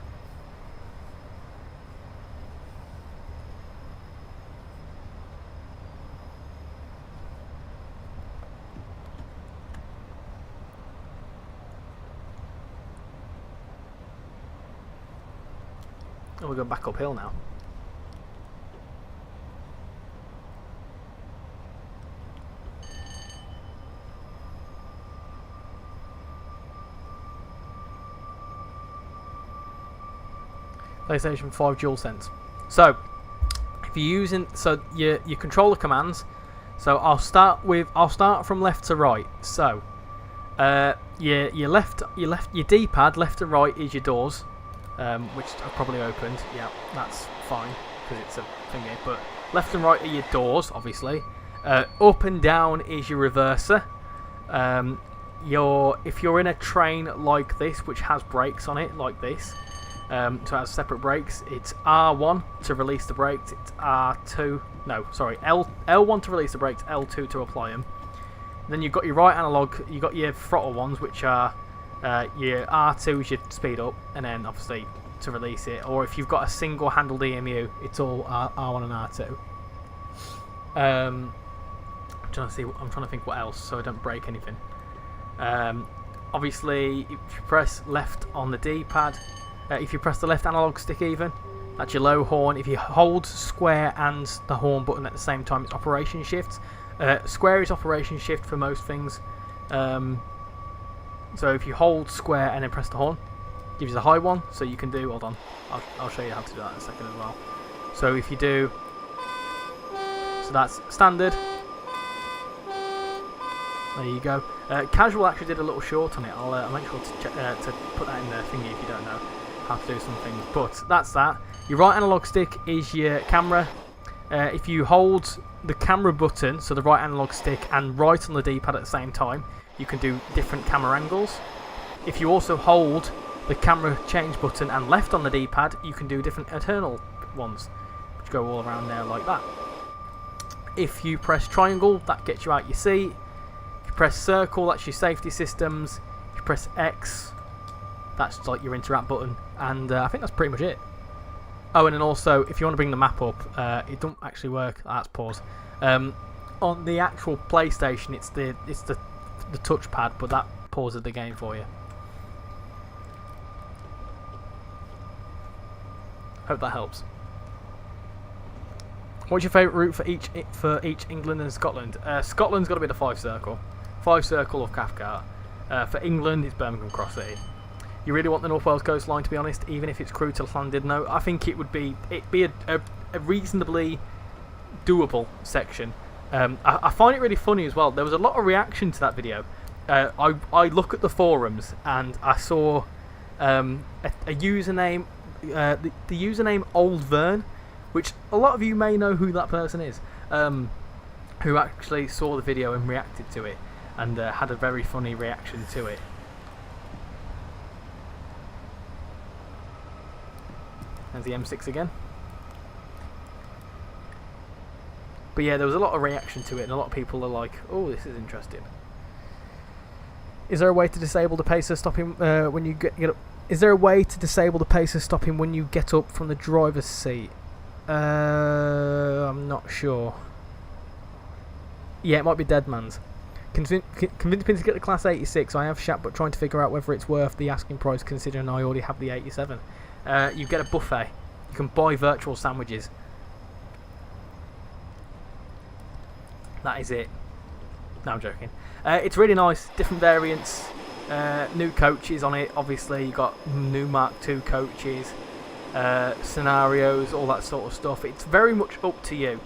Oh, we're going back uphill now. PlayStation 5 DualSense. So, if you're using your controller commands, so I'll start from left to right. So, your D-pad left to right is your doors, which are probably opened. Yeah, that's fine because it's a thingy. But left and right are your doors, obviously. Up and down is your reverser. If you're in a train like this, which has brakes on it, like this. So it has separate brakes. It's R1 to release the brakes. It's R2. No, sorry, L1 to release the brakes. L2 to apply them. Then you've got your right analog. You've got your throttle ones, which are your R2 is your speed up, and then obviously to release it. Or if you've got a single-handled EMU, it's all R1 and R2. I'm trying to think what else, so I don't break anything. Obviously, if you press left on the D-pad, if you press the left analog stick even, that's your low horn. If you hold square and the horn button at the same time, it's operation shift. Square is operation shift for most things. So if you hold square and then press the horn, it gives you the high one, so you can do, hold on, I'll show you how to do that in a second as well. So if you do, so that's standard. There you go. Casual actually did a little short on it. I'll make sure to put that in the thingy if you don't know how to do some things. But that's that. Your right analog stick is your camera. If you hold the camera button, so the right analog stick, and right on the D-pad at the same time, you can do different camera angles. If you also hold the camera change button and left on the D-pad, you can do different internal ones, which go all around there like that. If you press triangle, that gets you out your seat. Press circle, that's your safety systems. If you press X, that's like your interact button, and I think that's pretty much it. Oh, and then also if you want to bring the map up, it don't actually work. That's pause. On the actual PlayStation, it's the touchpad, but that pauses the game for you. Hope that helps. What's your favourite route for each England and Scotland? Scotland's got to be the 5 circle. 5 circle of Cathcart. For England, it's Birmingham Cross City. You really want the North Wales coastline, to be honest, even if it's Crewe to Llandudno. I think it'd be a reasonably doable section. I find it really funny as well. There was a lot of reaction to that video. I look at the forums and I saw a username, the username Old Vern, which a lot of you may know who that person is, who actually saw the video and reacted to it, and had a very funny reaction to it. There's the M6 again. But yeah, there was a lot of reaction to it, and a lot of people are like, oh, this is interesting. Is there a way to disable the pacer stopping when you get up? Is there a way to disable the pacer stopping when you get up from the driver's seat? I'm not sure. Yeah, it might be Deadman's. Convinced me to get the Class 86. I have Shap, but trying to figure out whether it's worth the asking price considering I already have the 87. You get a buffet. You can buy virtual sandwiches. That is it. No, I'm joking. It's really nice. Different variants. New coaches on it. Obviously, you got new Mark II coaches. Scenarios, all that sort of stuff. It's very much up to you.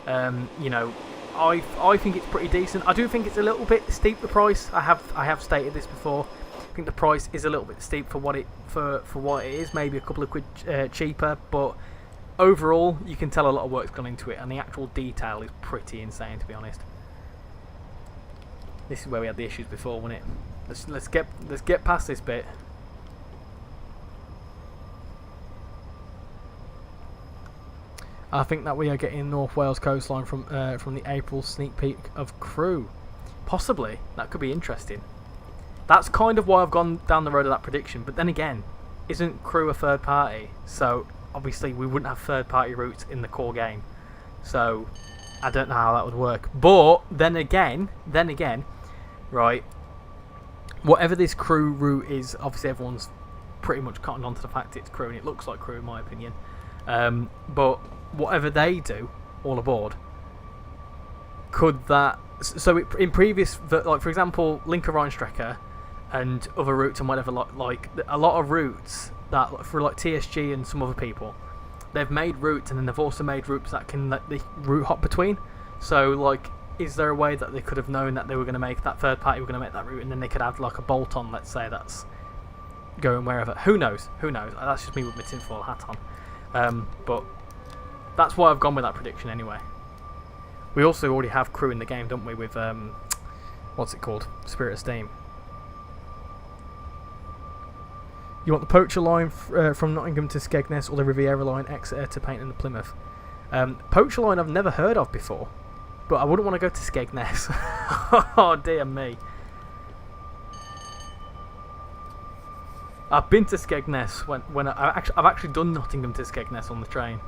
You know, I think it's pretty decent. I do think it's a little bit steep, the price. I have stated this before. I think the price is a little bit steep for what it is. Maybe a couple of quid cheaper, but overall you can tell a lot of work's gone into it, and the actual detail is pretty insane, to be honest. This is where we had the issues before, wasn't it? Let's get past this bit. I think that we are getting North Wales coastline from the April sneak peek of Crewe. Possibly. That could be interesting. That's kind of why I've gone down the road of that prediction. But then again, isn't Crewe a third party? So obviously we wouldn't have third party routes in the core game. So I don't know how that would work. But then again, right, whatever this Crewe route is, obviously everyone's pretty much cottoned onto the fact it's Crewe, and it looks like Crewe in my opinion. But whatever they do, all aboard, could that... So in previous, like for example, Lincoln Rhinestrecker and other routes and whatever, like a lot of routes that for like TSG and some other people, they've made routes, and then they've also made routes that can let the route hop between. So like, is there a way that they could have known that they were going to make that third party were going to make that route, and then they could have like a bolt on, let's say, that's going wherever? Who knows? That's just me with my tinfoil hat on. But that's why I've gone with that prediction anyway. We also already have Crewe in the game, don't we, with what's it called? Spirit of Steam. You want the Poacher line from Nottingham to Skegness, or the Riviera line Exeter to Paynton and Plymouth. Poacher line I've never heard of before, but I wouldn't want to go to Skegness. Oh dear me. I've been to Skegness when I've actually done Nottingham to Skegness on the train.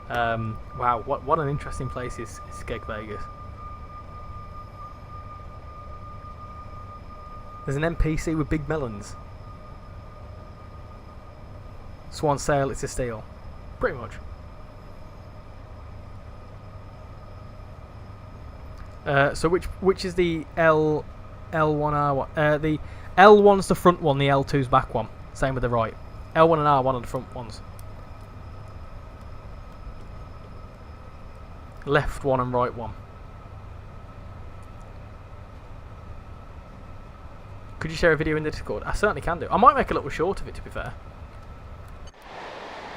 Wow, what an interesting place is Skeg Vegas. There's an NPC with big melons. Swan sail, it's a steal. Pretty much. So which is the L1R? The L1's the front one, the L2's back one. Same with the right. L1 and R1 are the front ones. Left one and right one. Could you share a video in the Discord? I certainly can do. I might make a little short of it, to be fair.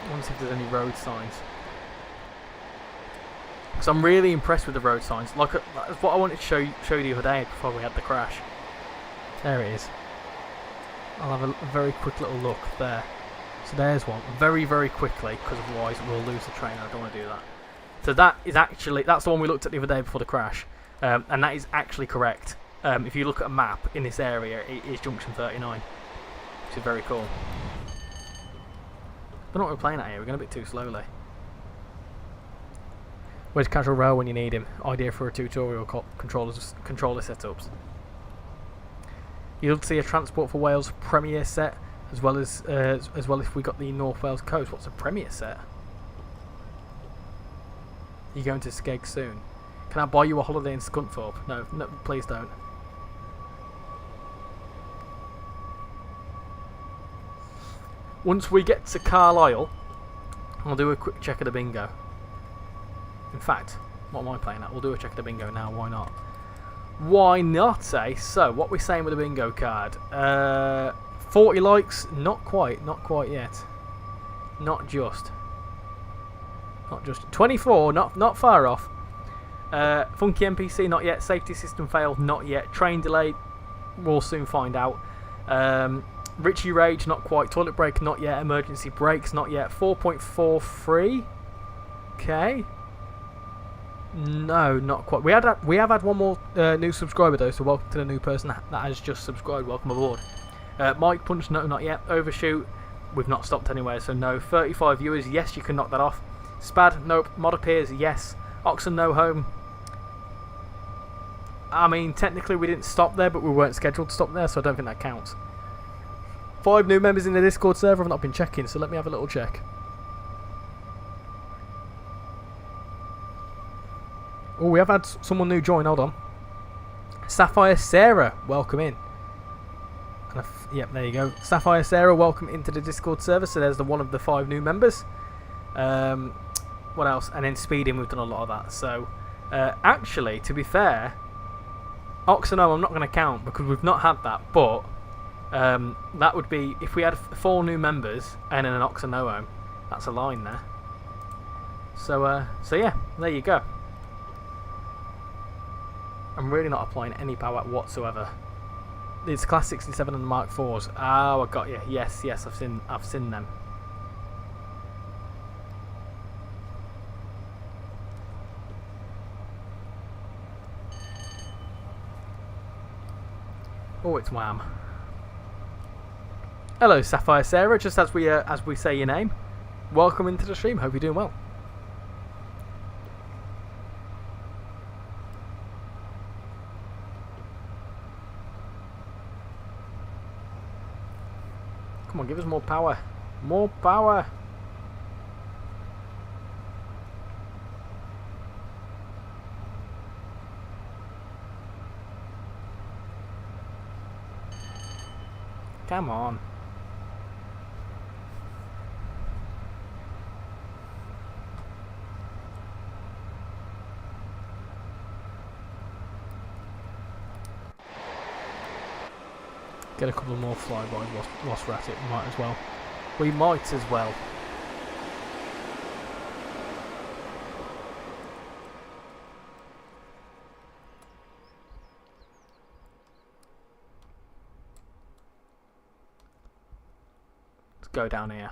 I want to see if there's any road signs. Because I'm really impressed with the road signs. That's what I wanted to show you the other day before we had the crash. There it is. I'll have a very quick little look there. So there's one. Very, very quickly, because otherwise we'll lose the train. I don't want to do that. So that's the one we looked at the other day before the crash. And that is actually correct. If you look at a map in this area, it is junction 39. Which is very cool. I don't know what we're playing at here. We're going a bit too slowly. Where's Casual Rail when you need him? Idea for a tutorial controller setups. You'd love to see a Transport for Wales Premier set, as well if we got the North Wales Coast. What's a Premier set? You going to Skeg soon? Can I buy you a holiday in Scunthorpe? No, please don't. Once we get to Carlisle, I'll do a quick check of the bingo. In fact, what am I playing at? We'll do a check of the bingo now, why not? Why not, eh? So, what are we saying with the bingo card? 40 likes? Not quite yet. Not just. 24, not far off. Funky NPC, not yet. Safety system failed, not yet. Train delayed, we'll soon find out. Richie Rage, not quite. Toilet break, not yet. Emergency brakes, not yet. 4.43. Okay. No, not quite. We have had one more new subscriber though, so welcome to the new person that has just subscribed. Welcome aboard. Mike Punch, no, not yet. Overshoot, we've not stopped anywhere, so no. 35 viewers, yes, you can knock that off. Spad, nope. Mod appears, yes. Oxen, no home. I mean, technically we didn't stop there, but we weren't scheduled to stop there, so I don't think that counts. 5 new members in the Discord server. I've not been checking, so let me have a little check. Oh, we have had someone new join. Hold on. Sapphire Sarah, welcome in. And yep, there you go. Sapphire Sarah, welcome into the Discord server. So there's one of the 5 new members. What else? And then speeding, we've done a lot of that. So actually, to be fair, Oxenome I'm not going to count because we've not had that. But that would be if we had 4 new members and then an Oxenome. That's a line there. So yeah, there you go. I'm really not applying any power whatsoever. It's Class 67 and the Mark 4s. Oh, I got you. Yes, I've seen them. Oh, it's Wham. Hello, Sapphire Sarah. Just as we say your name, welcome into the stream. Hope you're doing well. Come on, give us more power. More power. Come on. Get a couple more flybys whilst we're at it. Might as well. We might as well. Let's go down here.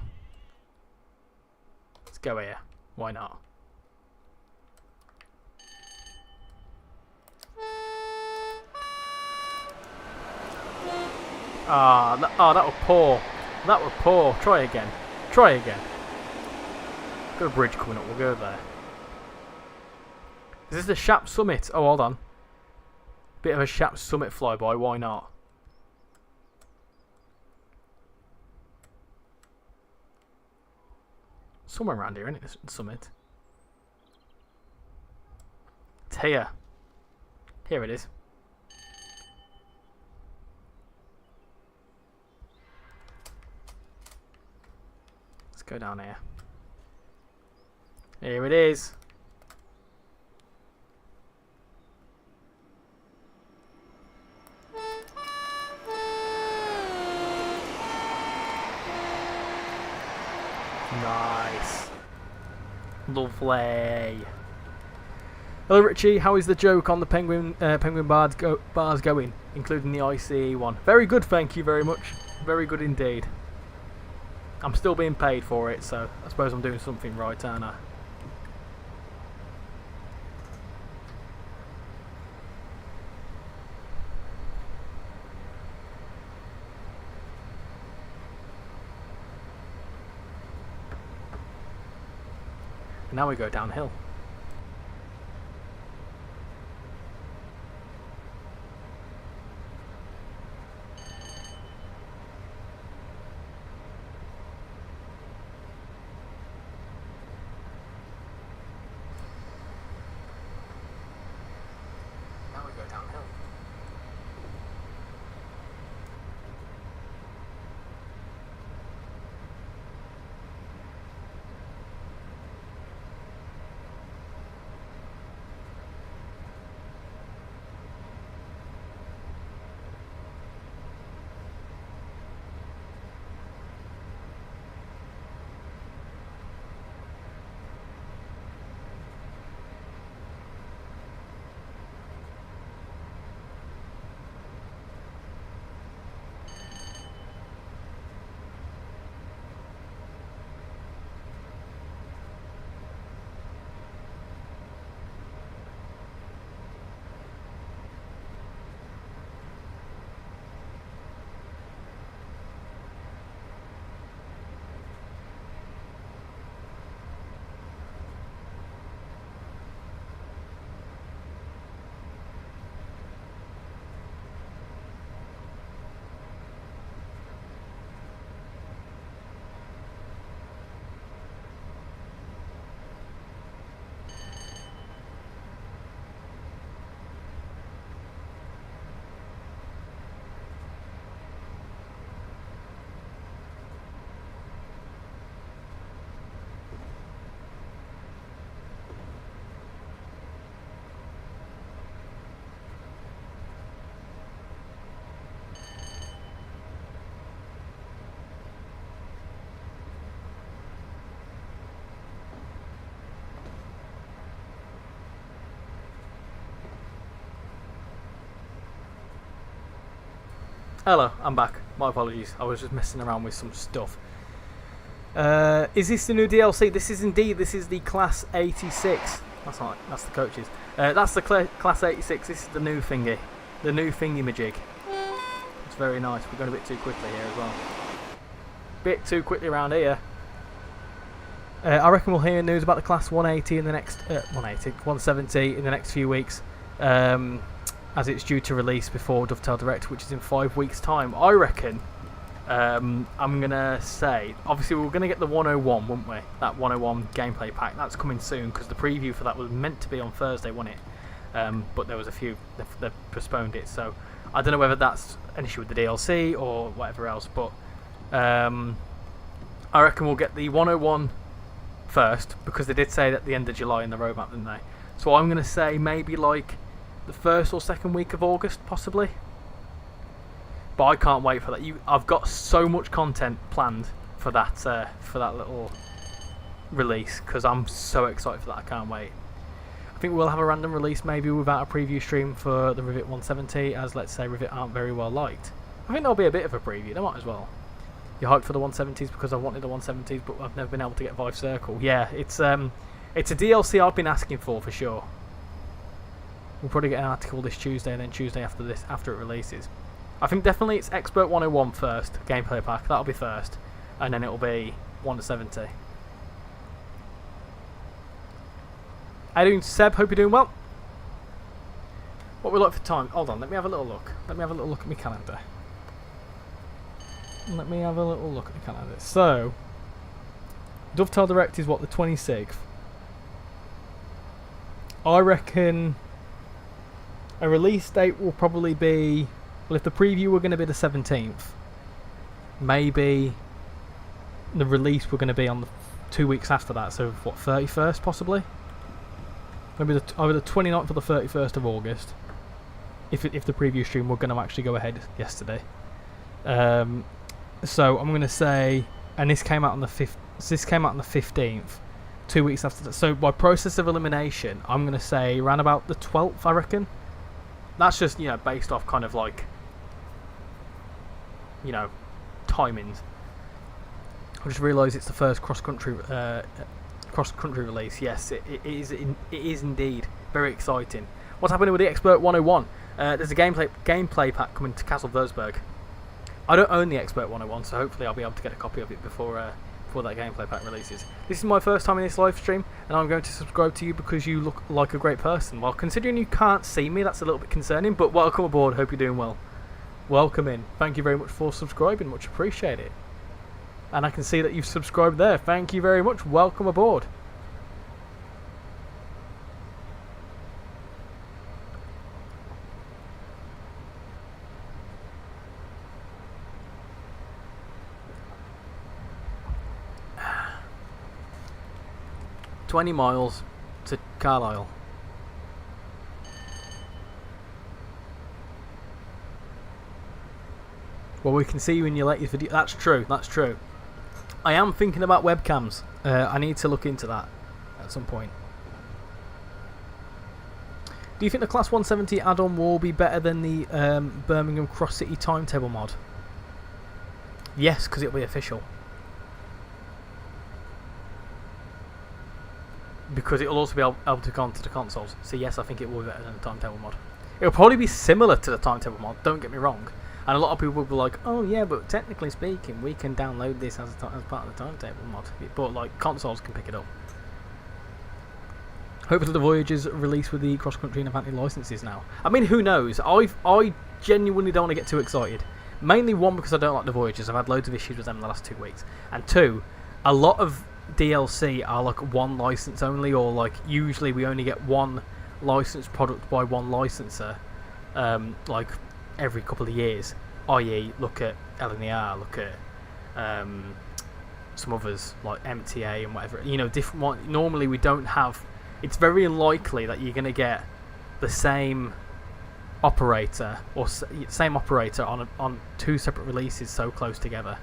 Let's go here. Why not? That was poor. That was poor. Try again. Try again. Got a bridge coming up. We'll go there. Is this the Shap Summit? Oh, hold on. Bit of a Shap Summit flyby. Why not? Somewhere around here, isn't it? This summit. It's here. Here it is. Let's go down here. Here it is. Nice. Lovely. Hello Richie, how is the joke on the penguin bars going, including the ICE one? Very good, thank you very much. Very good indeed. I'm still being paid for it, so I suppose I'm doing something right, aren't I? And now we go downhill. Hello, I'm back. My apologies. I was just messing around with some stuff. Is this the new DLC? This is indeed. This is the Class 86. That's not. That's the coaches. That's the Class 86. This is the new thingy. The new thingy-majig. It's very nice. We're going a bit too quickly here as well. Bit too quickly around here. I reckon we'll hear news about the Class 180 in the next 170 in the next few weeks. As it's due to release before Dovetail Direct, which is in 5 weeks' time. I reckon, I'm going to say, obviously we're going to get the 101, won't we? That 101 gameplay pack, that's coming soon, because the preview for that was meant to be on Thursday, wasn't it? But there was a few, they've postponed it, so I don't know whether that's an issue with the DLC or whatever else, but I reckon we'll get the 101 first, because they did say that at the end of July in the roadmap, didn't they? So I'm going to say maybe like the first or second week of August, possibly. But I can't wait for that. I've got so much content planned for that little release, because I'm so excited for that. I can't wait. I think we'll have a random release, maybe without a preview stream for the Rivet 170, as let's say Rivet aren't very well liked. I think there'll be a bit of a preview. They might as well. You're hyped for the 170s because I wanted the 170s, but I've never been able to get Vive Circle. Yeah, it's a DLC I've been asking for sure. We'll probably get an article this Tuesday, and then Tuesday after it releases. I think definitely it's Expert 101 first, gameplay pack. That'll be first, and then it'll be 1 to 70. How you doing, Seb? Hope you're doing well. What we like for time? Hold on, let me have a little look. Let me have a little look at my calendar. Let me have a little look at the calendar. So, Dovetail Direct is what, the 26th? I reckon a release date will probably be, well, if the preview were going to be the 17th, maybe the release were going to be on the 2 weeks after that, so what, 31st possibly? Maybe either the 29th or the 31st of August, if the preview stream were going to actually go ahead yesterday. So I'm going to say, and this came out on the 15th, 2 weeks after that. So by process of elimination, I'm going to say around about the 12th, I reckon. That's just, you know, based off kind of like, you know, timings. I just realised it's the first cross-country release. Yes, it is indeed very exciting. What's happening with the Expert 101? There's a gameplay pack coming to Castle Würzburg. I don't own the Expert 101, so hopefully I'll be able to get a copy of it before that gameplay pack releases. This is my first time in this live stream, and I'm going to subscribe to you because you look like a great person. Well, considering you can't see me, that's a little bit concerning, but welcome aboard. Hope you're doing well. Welcome in. Thank you very much for subscribing. Much appreciated. And I can see that you've subscribed there. Thank you very much. Welcome aboard. $20 miles to Carlisle. Well, we can see you in your latest video. That's true. That's true. I am thinking about webcams. I need to look into that at some point. Do you think the Class 170 add-on will be better than the Birmingham Cross City timetable mod? Yes, because it'll be official. Because it'll also be able to go onto the consoles. So yes, I think it will be better than the timetable mod. It'll probably be similar to the timetable mod, don't get me wrong. And a lot of people will be like, oh yeah, but technically speaking, we can download this as part of the timetable mod. But like, consoles can pick it up. Hopefully the Voyager's released with the cross-country and Avanti licenses now. I mean, who knows? I genuinely don't want to get too excited. Mainly one, because I don't like the Voyagers. I've had loads of issues with them in the last 2 weeks. And two, a lot of DLC are like one license only, or like usually we only get one licensed product by one licenser, like every couple of years. I.e., look at LNER, look at some others like MTA and whatever. You know, different one. Normally we don't have. It's very unlikely that you're going to get the same operator or same operator on two separate releases so close together.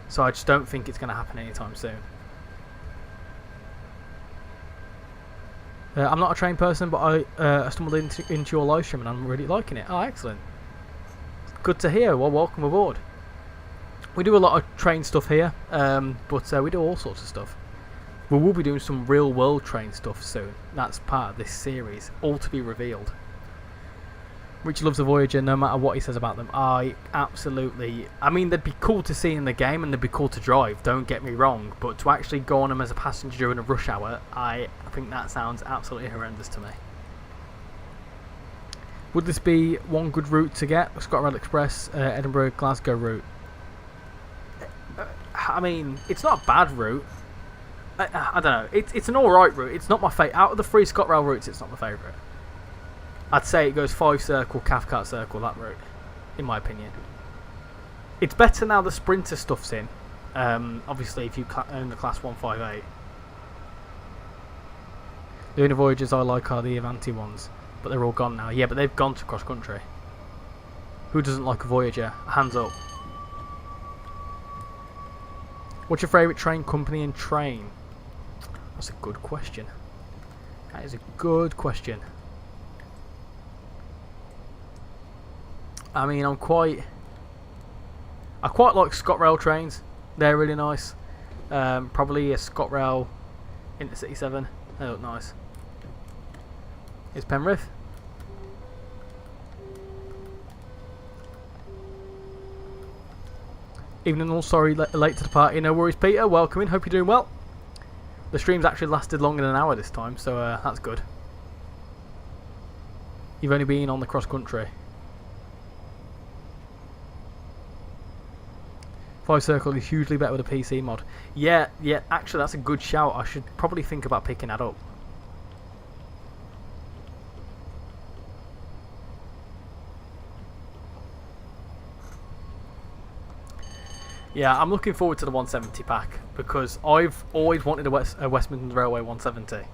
So I just don't think it's going to happen anytime soon. I'm not a train person, but I stumbled into your live stream and I'm really liking it. Oh, excellent. Good to hear. Well, welcome aboard. We do a lot of train stuff here, but we do all sorts of stuff. We will be doing some real-world train stuff soon. That's part of this series, all to be revealed. Rich loves a Voyager no matter what he says about them. I mean, they'd be cool to see in the game and they'd be cool to drive, don't get me wrong, but to actually go on them as a passenger during a rush hour, I think that sounds absolutely horrendous to me. Would this be one good route to get? ScotRail Express, Edinburgh, Glasgow route. I mean, it's not a bad route. I don't know. It's an alright route. It's not my favourite. Out of the three ScotRail routes, it's not my favourite. I'd say it goes 5 Circle, Cathcart Circle, that route, in my opinion. It's better now the Sprinter stuff's in. Obviously, if you own the Class 158. The only Voyagers I like are the Avanti ones, but they're all gone now. Yeah, but they've gone to cross country. Who doesn't like a Voyager? Hands up. What's your favourite train company and train? That's a good question. That is a good question. I mean, I quite like ScotRail trains. They're really nice. Probably a ScotRail Intercity 7. They look nice. It's Penrith. Evening all, sorry late to the party. No worries, Peter. Welcome in. Hope you're doing well. The stream's actually lasted longer than an hour this time, so that's good. You've only been on the cross country. 5 Circle is hugely better with a PC mod. Yeah, actually that's a good shout. I should probably think about picking that up. Yeah, I'm looking forward to the 170 pack because I've always wanted a West Midlands Railway 170.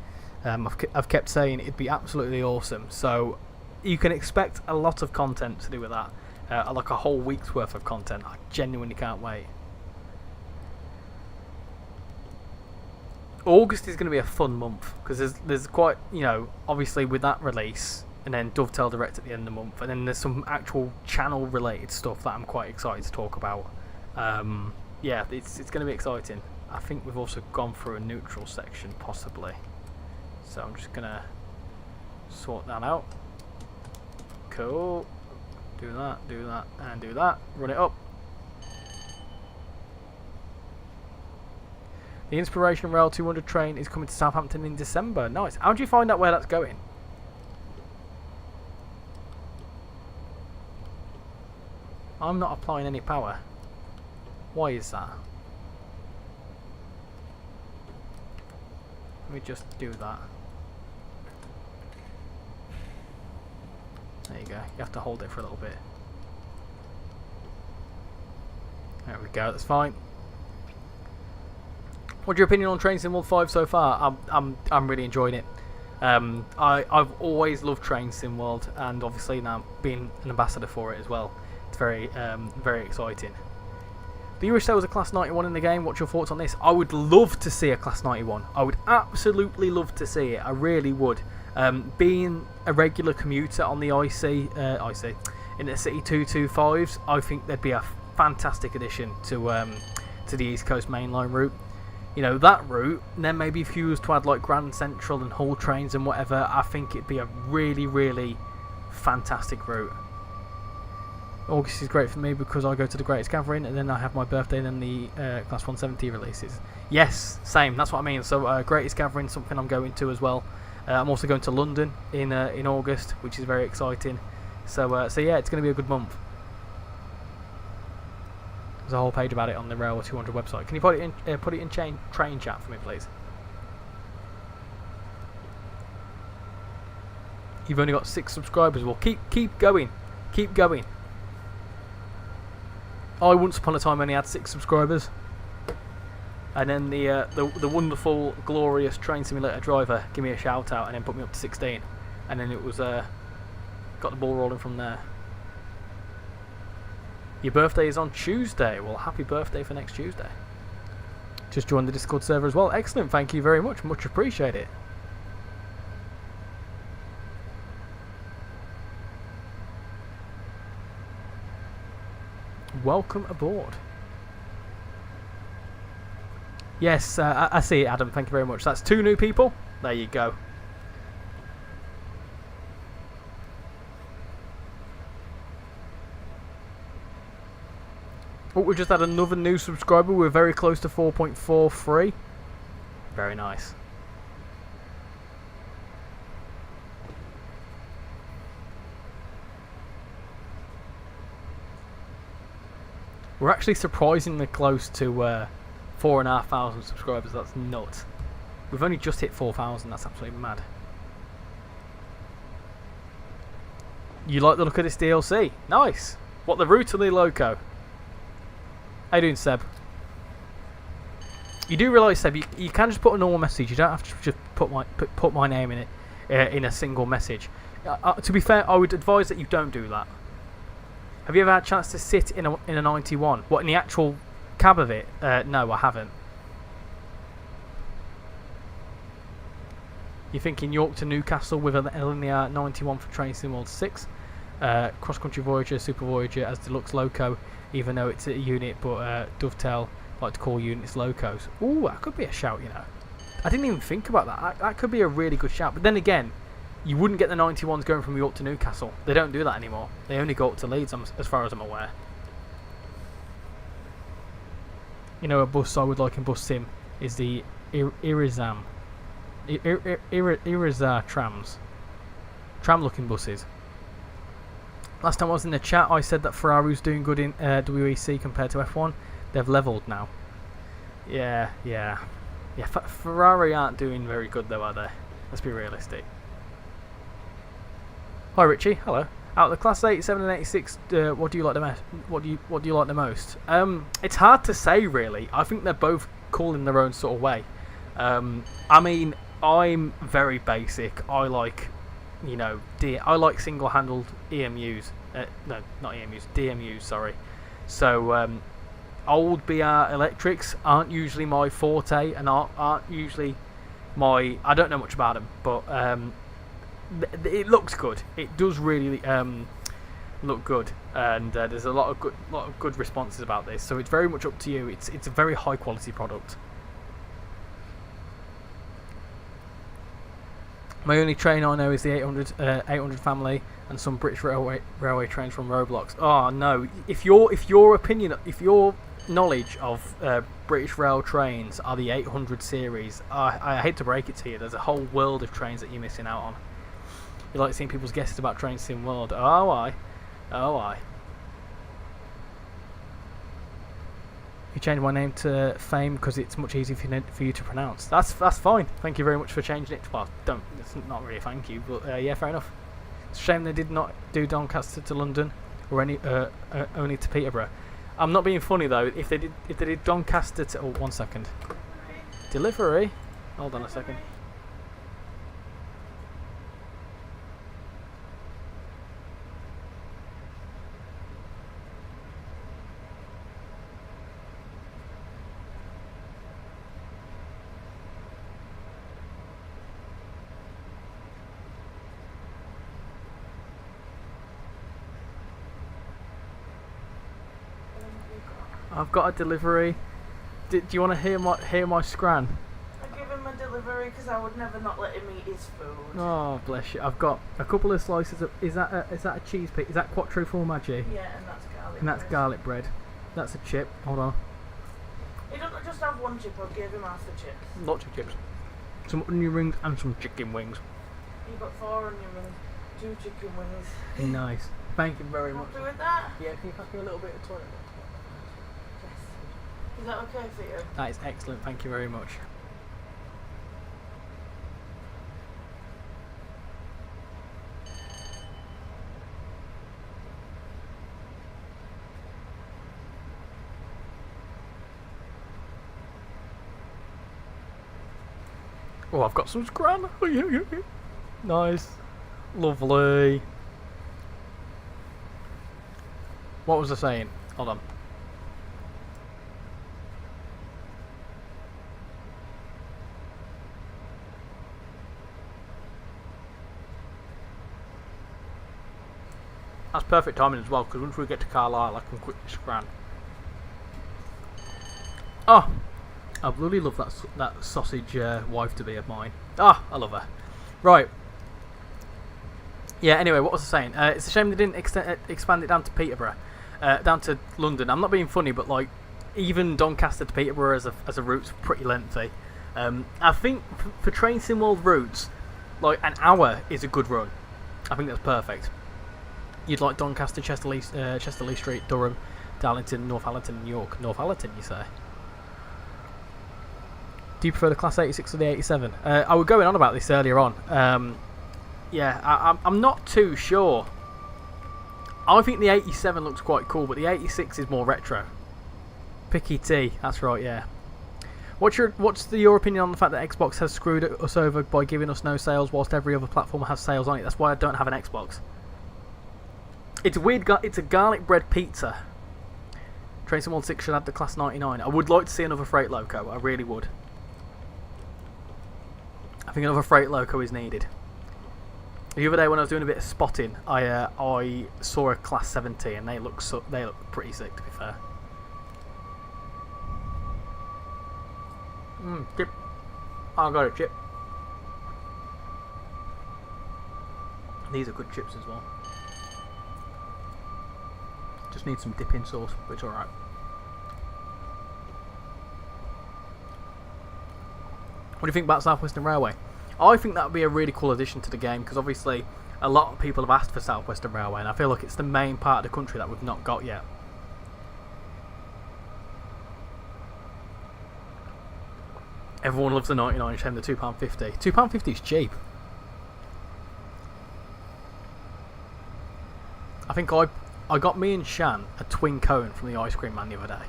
I've kept saying it'd be absolutely awesome. So you can expect a lot of content to do with that. Like a whole week's worth of content. I genuinely can't wait. August is going to be a fun month because there's quite, you know, obviously with that release and then Dovetail Direct at the end of the month, and then there's some actual channel related stuff that I'm quite excited to talk about. Yeah, it's going to be exciting. I think we've also gone through a neutral section possibly, so I'm just going to sort that out. Cool. Do that, and do that. Run it up. The Inspiration Rail 200 train is coming to Southampton in December. Nice. How do you find out where that's going? I'm not applying any power. Why is that? Let me just do that. There you go. You have to hold it for a little bit. There we go. That's fine. What's your opinion on Train Sim World 5 so far? I'm really enjoying it. I've always loved Train Sim World, and obviously now being an ambassador for it as well. It's very exciting. Do you wish there was a Class 91 in the game? What's your thoughts on this? I would love to see a Class 91. I would absolutely love to see it. I really would. Being a regular commuter on the IC in the City 225s, I think they'd be a fantastic addition to the East Coast mainline route. You know, that route, and then maybe if you was to add like Grand Central and Hull trains and whatever, I think it'd be a really fantastic route. August is great for me because I go to the Greatest Gathering and then I have my birthday and then the Class 170 releases. Yes, same, that's what I mean. So Greatest Gathering is something I'm going to as well. I'm also going to London in August, which is very exciting. So yeah, it's going to be a good month. There's a whole page about it on the Railway 200 website. Can you put it in train chat for me, please? You've only got 6 subscribers. Well, keep going, keep going. I once upon a time only had 6 subscribers, and then the wonderful, glorious Train Simulator driver gave me a shout out and then put me up to 16, and then it was got the ball rolling from there. Your birthday is on Tuesday. Well, happy birthday for next Tuesday. Just joined the Discord server as well. Excellent, thank you very much. Much appreciate it. Welcome aboard. Yes, I see it, Adam. Thank you very much. That's 2 new people. There you go. Oh, we just had another new subscriber. We're very close to 4.43. Very nice. We're actually surprisingly close to 4,500 subscribers. That's nuts. We've only just hit 4,000. That's absolutely mad. You like the look of this DLC? Nice. What, the route or the loco? How you doing, Seb? You do realise, Seb, you can just put a normal message. You don't have to just put my name in it in a single message. To be fair, I would advise that you don't do that. Have you ever had a chance to sit in a 91? What, in the actual cab of it? No, I haven't. You're thinking York to Newcastle with an linear 91 for Train Sim World 6. Cross Country Voyager, Super Voyager as Deluxe Loco, even though it's a unit, but Dovetail like to call units locos. Ooh, that could be a shout, you know. I didn't even think about that. That could be a really good shout. But then again, you wouldn't get the 91s going from York to Newcastle. They don't do that anymore. They only go up to Leeds, as far as I'm aware. You know, a bus I would like in Bus Sim is the Irizar trams. Tram-looking buses. Last time I was in the chat, I said that Ferrari was doing good in WEC compared to F1. They've levelled now. Yeah. Ferrari aren't doing very good though, are they? Let's be realistic. Hi Richie, hello. Out of the Class 87 and 86, what do you like the most? What do you like the most? It's hard to say really. I think they're both cool in their own sort of way. I mean, I'm very basic. I like, you know, I like single-handled EMUs. No, not EMUs. DMUs. Sorry. So old BR electrics aren't usually my forte, and aren't usually my. I don't know much about them, but it looks good. It does really look good, and there's a lot of good responses about this. So it's very much up to you. It's a very high quality product. My only train I know is the 800 family and some British railway trains from Roblox. Oh no! If your knowledge of British rail trains are the 800 series, I hate to break it to you. There's a whole world of trains that you're missing out on. You like seeing people's guesses about Train Sim World? Oh I. You changed my name to Fame because it's much easier for you to pronounce. That's fine. Thank you very much for changing it. Well, it's not really a thank you, but yeah, fair enough. It's a shame they did not do Doncaster to London or only to Peterborough. I'm not being funny though. If they did Doncaster to 1 second. Delivery. Hold on a second. I've got a delivery. Do you want to hear my scran? I give him a delivery because I would never not let him eat his food. Oh bless you! I've got a couple of slices of. Is that a cheese pick? Is that quattro formaggi? Yeah, and that's garlic. And that's bread. Garlic bread. That's a chip. Hold on. He doesn't just have one chip. I'll give him half the chips. Lots of chips. Some onion rings and some chicken wings. You got 4 onion rings, 2 chicken wings. Nice. Thank you very much. Happy with that? Yeah. Can you pass me a little bit of toilet? Is that okay for you? That is excellent. Thank you very much. Oh, I've got some scran. Nice. Lovely. What was I saying? Hold on. That's perfect timing as well, because once we get to Carlisle I can quickly scran. Oh! I bloody love that sausage wife-to-be of mine. Ah, I love her. Right. Yeah, anyway, what was I saying? It's a shame they didn't expand it down to Peterborough. Down to London. I'm not being funny, but like, even Doncaster to Peterborough as a route's pretty lengthy. I think for Train Sim World routes, like an hour is a good run. I think that's perfect. You'd like Doncaster, Chesterley Street, Durham, Darlington, Northallerton, and York. Northallerton, you say? Do you prefer the Class 86 or the 87? I was going on about this earlier on. Yeah, I'm not too sure. I think the 87 looks quite cool, but the 86 is more retro. Picky T, that's right, yeah. What's your opinion on the fact that Xbox has screwed us over by giving us no sales whilst every other platform has sales on it? That's why I don't have an Xbox. It's weird. It's a garlic bread pizza. Train Sim World 6 should add the Class 99. I would like to see another freight loco. I really would. I think another freight loco is needed. The other day when I was doing a bit of spotting, I saw a Class 70 and they look pretty sick, to be fair. Chip. I got a chip. These are good chips as well. Just need some dipping sauce, but it's alright. What do you think about South Western Railway? I think that would be a really cool addition to the game, because obviously a lot of people have asked for South Western Railway, and I feel like it's the main part of the country that we've not got yet. Everyone loves the 99 shame the £2.50. £2.50 is cheap. I think I got me and Shan a twin cone from the ice cream man the other day,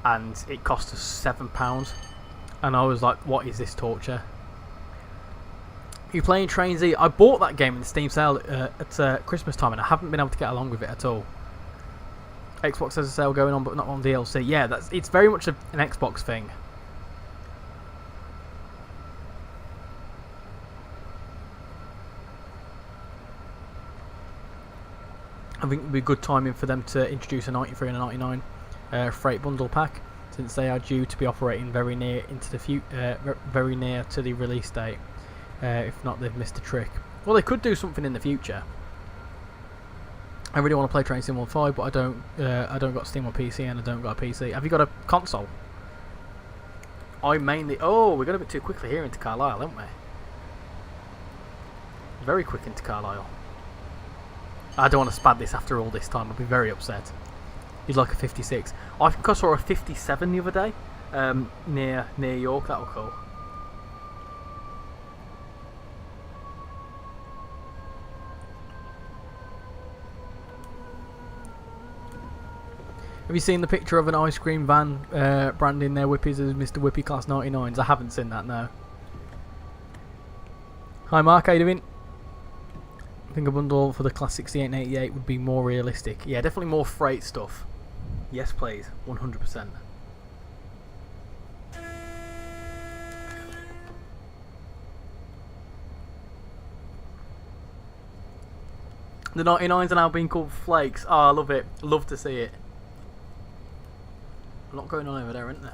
and it cost us £7. And I was like, what is this torture? You playing Train Z? I bought that game in the Steam sale at Christmas time, and I haven't been able to get along with it at all. Xbox has a sale going on, but not on DLC. Yeah, it's very much an Xbox thing. I think it would be good timing for them to introduce a 93 and a 99 freight bundle pack, since they are due to be operating very near very near to the release date. If not, they've missed a trick. Well, they could do something in the future. I really want to play Train Sim 15, but I don't got Steam or PC, and I don't got a PC. Have you got a console? I mainly... Oh, we're going a bit too quickly here into Carlisle, aren't we? Very quick into Carlisle. I don't want to spad this after all this time. I'll be very upset. He's like a 56. I think I saw a 57 the other day, near York. That was cool. Have you seen the picture of an ice cream van branding their whippies as Mr. Whippy Class 99s? I haven't seen that, no. Hi Mark, how you doing? I think a bundle for the Class 68 and 88 would be more realistic. Yeah, definitely more freight stuff. Yes please, 100%. The 99s are now being called flakes. Oh, I love it. Love to see it. A lot going on over there, isn't there?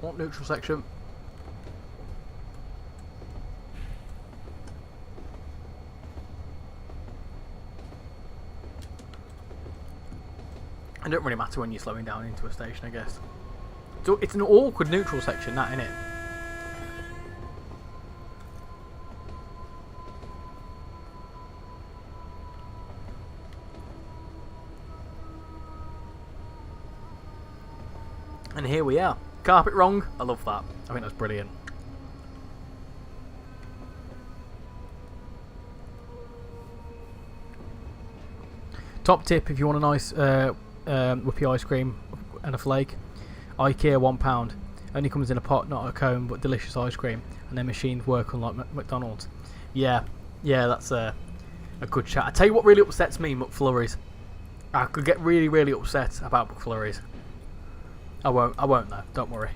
What neutral section? It don't really matter when you're slowing down into a station, I guess. So it's an awkward neutral section, that, innit? And here we are. Carpet wrong. I love that. I think that's brilliant. Top tip if you want a nice whippy ice cream and a flake. IKEA £1. Only comes in a pot, not a cone, but delicious ice cream. And their machines work unlike McDonald's. Yeah, that's a good chat. I tell you what really upsets me, McFlurries. I could get really, really upset about McFlurries. I won't though, don't worry.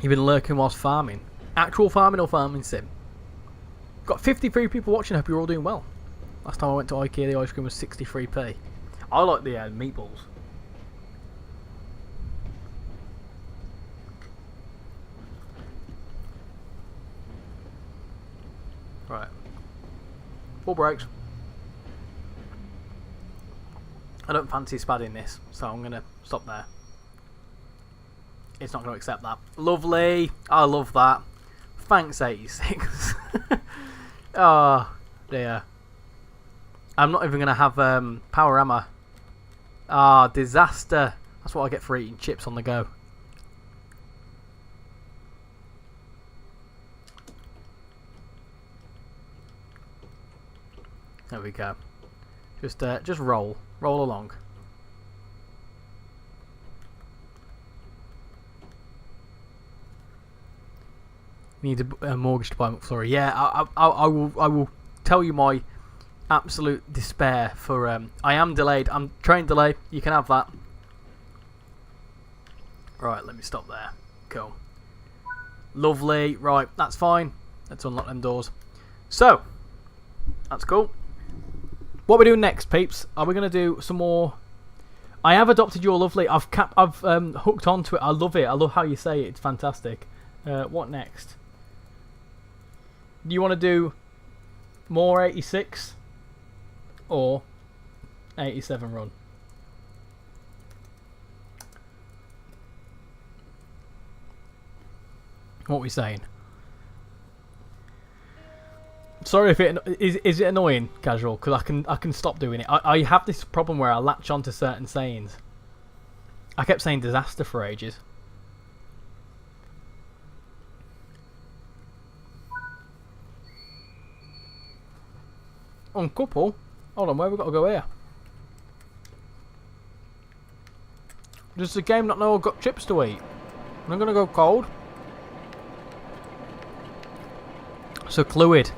You've been lurking whilst farming. Actual farming or farming sim? Got 53 people watching, hope you're all doing well. Last time I went to IKEA the ice cream was 63p. I like the meatballs. Right. Full brakes. I don't fancy spadding this, so I'm going to stop there. It's not going to accept that. Lovely. I love that. Thanks, 86. Oh, dear. I'm not even going to have power, am I? Ah, disaster. That's what I get for eating chips on the go. There we go. Just roll along. You need a mortgage to buy McFlurry. Yeah, I will tell you my absolute despair for... I am delayed. I'm train delay. You can have that. Right, let me stop there. Cool. Lovely. Right, that's fine. Let's unlock them doors. So, that's cool. What are we doing next, peeps? Are we going to do some more... I have adopted your lovely. I've hooked onto it. I love it. I love how you say it. It's fantastic. What next? Do you want to do more 86 or 87 run? What are we saying? Sorry if it is it annoying, casual, because I can stop doing it. I have this problem where I latch on to certain sayings. I kept saying disaster for ages. On couple? Hold on, where have we got to go here? Does the game not know I've got chips to eat? I'm gonna go cold. So fluid.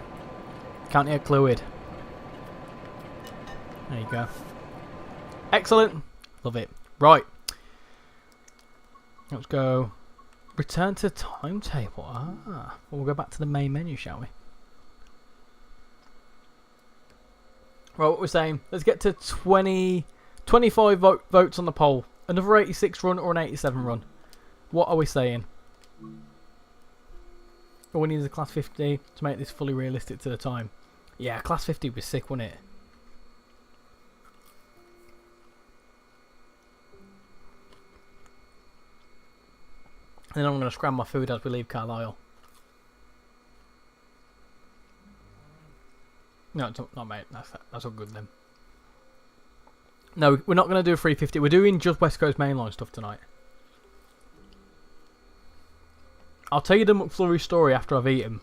Can't hear fluid. There you go. Excellent. Love it. Right. Let's go. Return to timetable. Ah. Well, we'll go back to the main menu, shall we? Right, what we're saying. Let's get to 25 votes on the poll. Another 86 run or an 87 run. What are we saying? All we need is a class 50 to make this fully realistic to the time. Yeah, class 50 would be sick, wouldn't it? And then I'm going to scram my food as we leave Carlisle. No, it's not, mate. That's all good then. No, we're not going to do a 350. We're doing just West Coast mainline stuff tonight. I'll tell you the McFlurry story after I've eaten.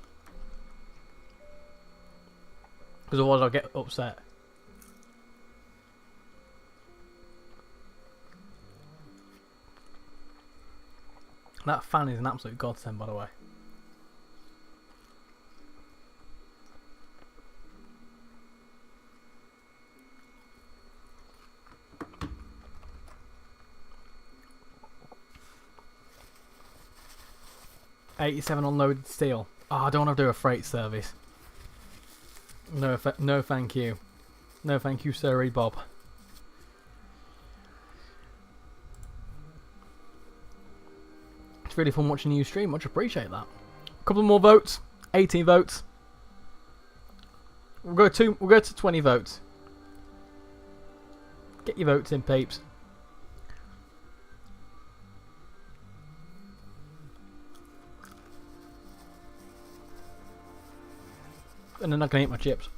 Because otherwise I'll get upset. That fan is an absolute godsend, by the way. $87 unloaded steel. Oh, I don't want to do a freight service. No, no, thank you. No, thank you, Sir Bob. It's really fun watching you stream. Much appreciate that. A couple more votes. 18 votes. We'll go to 20 votes. Get your votes in, peeps. And then I can eat my chips.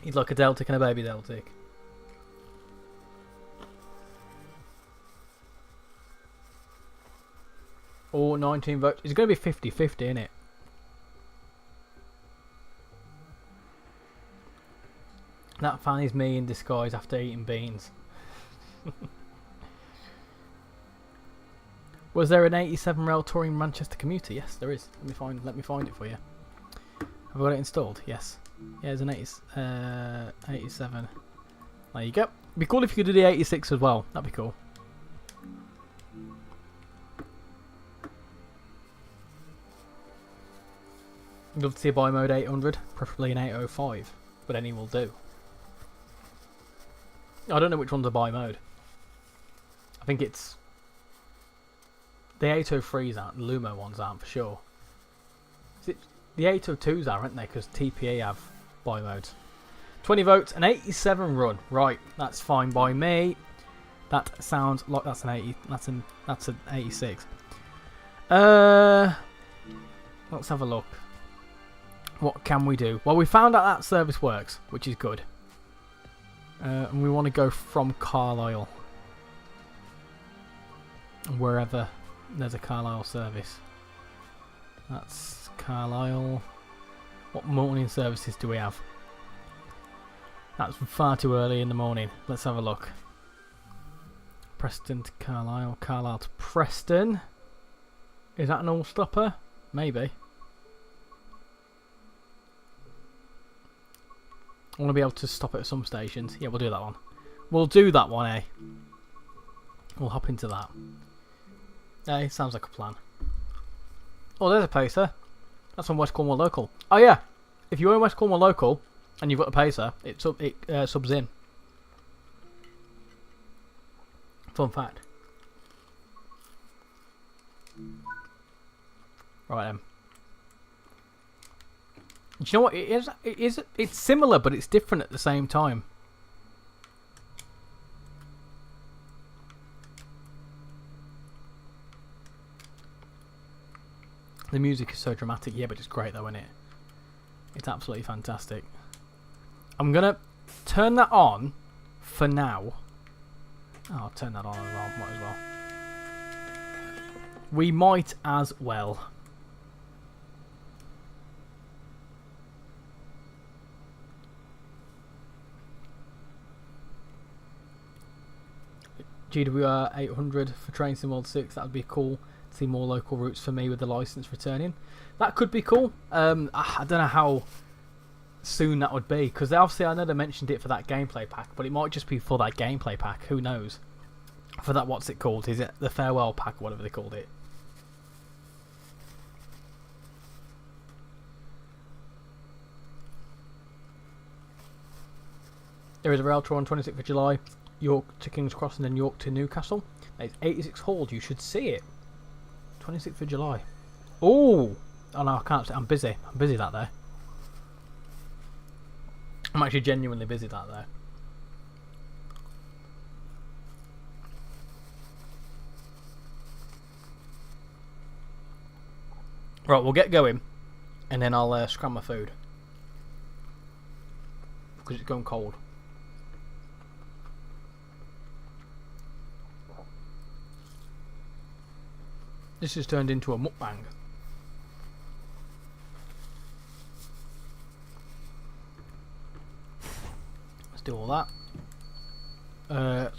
He'd like a Deltic and a baby Deltic. Or 19 votes. It's going to be 50-50, isn't it? That fan is me in disguise after eating beans. Was there an 87 rail touring Manchester commuter? Yes, there is. Let me find it for you. Have I got it installed? Yes. Yeah, there's an 87. There you go. It'd be cool if you could do the 86 as well. That'd be cool. I'd love to see a buy mode 800, preferably an 805, but any will do. I don't know which one's a buy mode. I think it's... The 803s aren't, the Lumo ones aren't for sure. The 802s are, aren't they? Because TPA have buy modes. 20 votes, an 87 run. Right, that's fine by me. That sounds like that's an 80. That's an 86. Let's have a look. What can we do? Well, we found out that service works, which is good. And we want to go from Carlisle. Wherever there's a Carlisle service. That's Carlisle. What morning services do we have? That's far too early in the morning. Let's have a look. Preston to Carlisle. Carlisle to Preston. Is that an all-stopper? Maybe. I want to be able to stop at some stations. Yeah, we'll do that one. We'll do that one, eh? We'll hop into that. Eh, sounds like a plan. Oh, there's a pacer. That's on West Cornwall Local. Oh yeah, if you're in West Cornwall Local and you've got a pacer, it subs in. Fun fact. Right then. Do you know what? It's similar, but it's different at the same time. The music is so dramatic, yeah, but it's great though, isn't it? It's absolutely fantastic. I'm gonna turn that on for now. Oh, I'll turn that on as well. Might as well. We might as well. GWR 800 for Train Sim World 6. That would be cool. See more local routes for me with the license returning. That could be cool. I don't know how soon that would be, because obviously I know they mentioned it for that gameplay pack, but it might just be for that gameplay pack. Who knows? For that, what's it called? Is it the farewell pack or whatever they called it? There is a rail tour on 26th of July, York to King's Cross and then York to Newcastle. It's 86 hold. You should see it. 26th of July. Oh no, I can't. I'm busy. I'm busy that day. I'm actually genuinely busy that day. Right, we'll get going, and then I'll scram my food because it's going cold. This has turned into a mukbang. Let's do all that.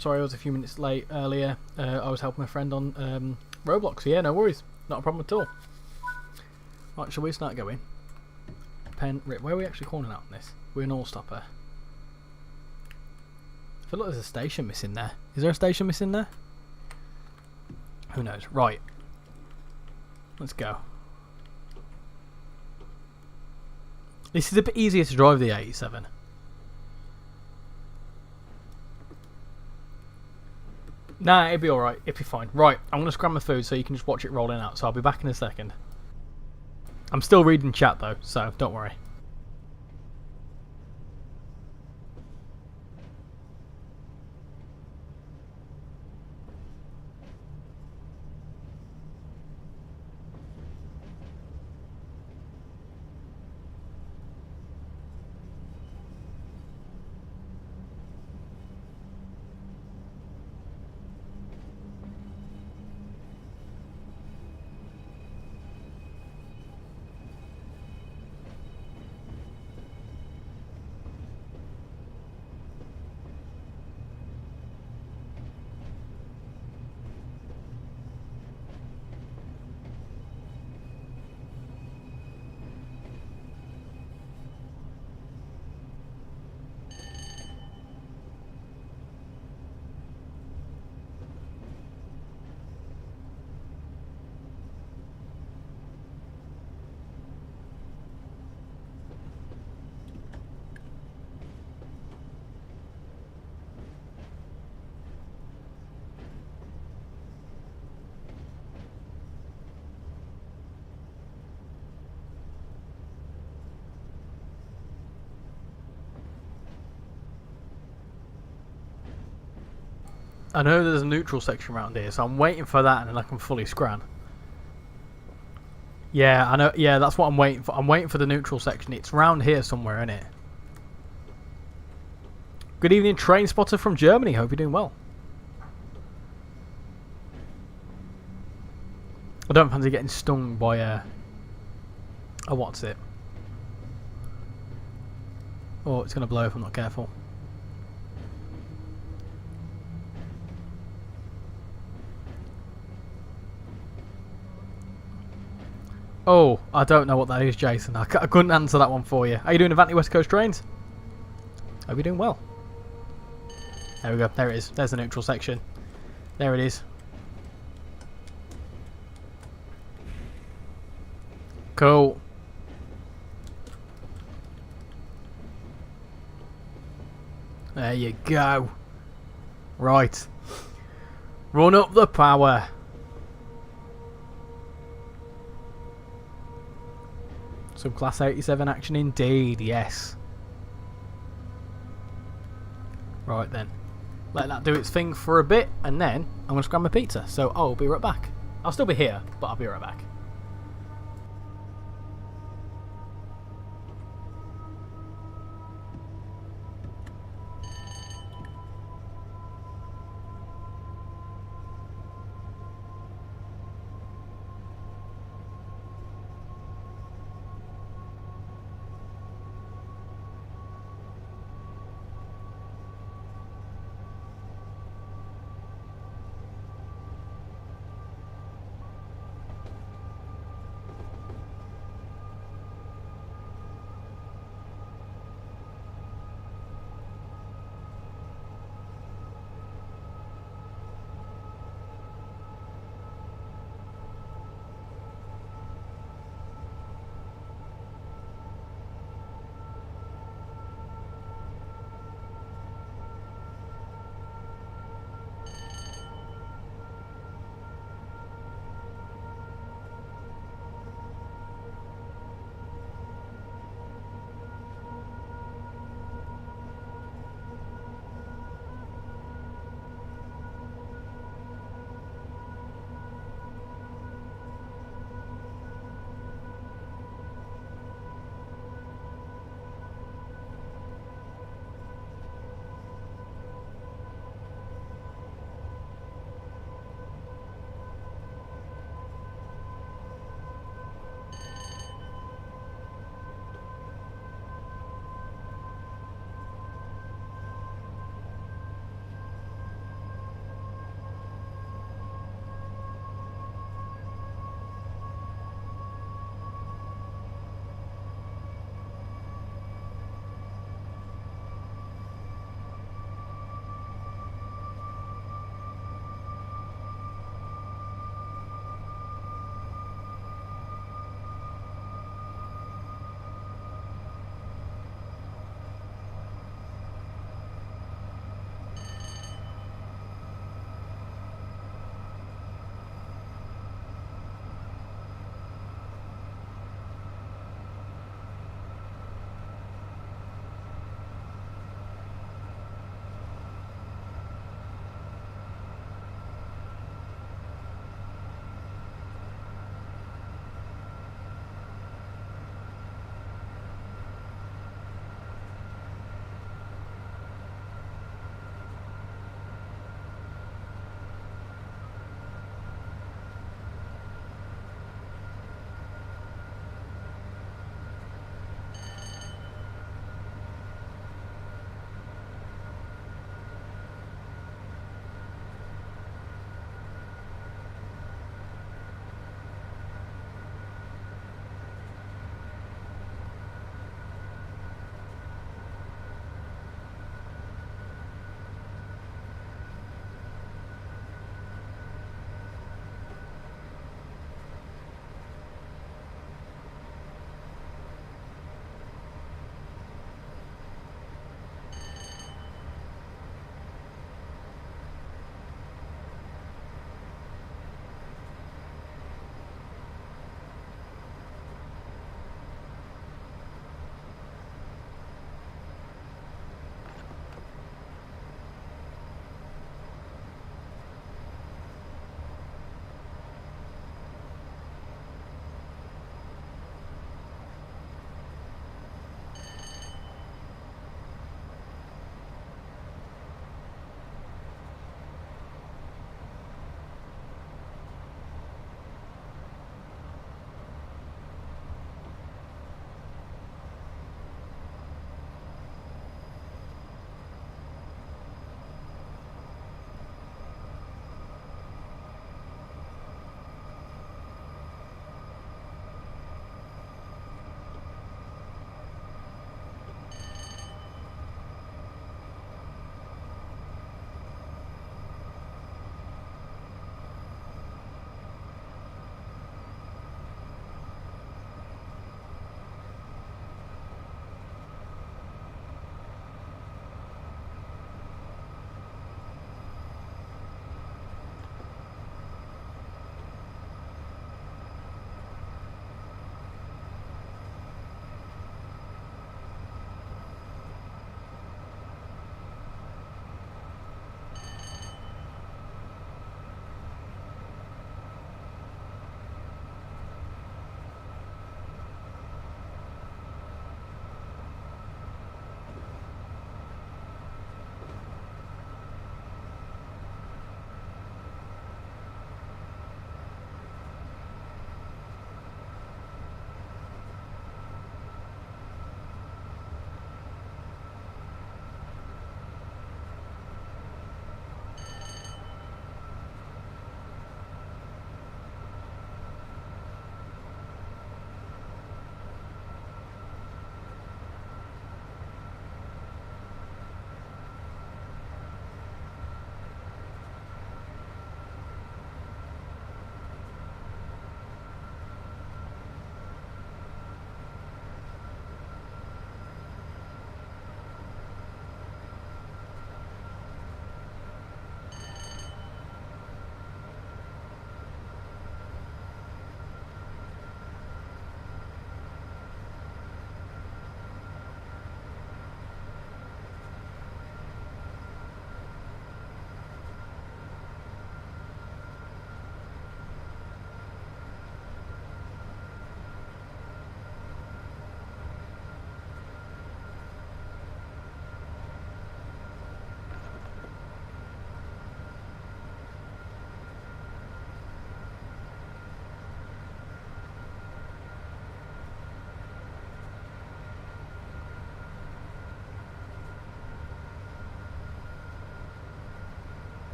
Sorry I was a few minutes late earlier. I was helping my friend on Roblox. So yeah, no worries. Not a problem at all. Right, shall we start going? Penrith. Where are we actually calling out on this? We're an all-stopper. I feel like there's a station missing there. Is there a station missing there? Who knows? Right. Let's go. This is a bit easier to drive the 87. Nah, it'll be alright. It'll be fine. Right, I'm going to scram my food so you can just watch it rolling out. So I'll be back in a second. I'm still reading chat though, so don't worry. I know there's a neutral section around here, so I'm waiting for that and then I can fully scran. Yeah, I know. Yeah, that's what I'm waiting for. I'm waiting for the neutral section. It's round here somewhere, isn't it? Good evening, train spotter from Germany. Hope you're doing well. I don't fancy getting stung by a what's it? Oh, it's going to blow if I'm not careful. Oh, I don't know what that is, Jason. I couldn't answer that one for you. Are you doing Avanti West Coast trains? Hope you're doing well. There we go. There it is. There's the neutral section. There it is. Cool. There you go. Right. Run up the power. Some Class 87 action indeed, yes. Right then. Let that do its thing for a bit, and then I'm going to grab my pizza. So I'll be right back. I'll still be here, but I'll be right back.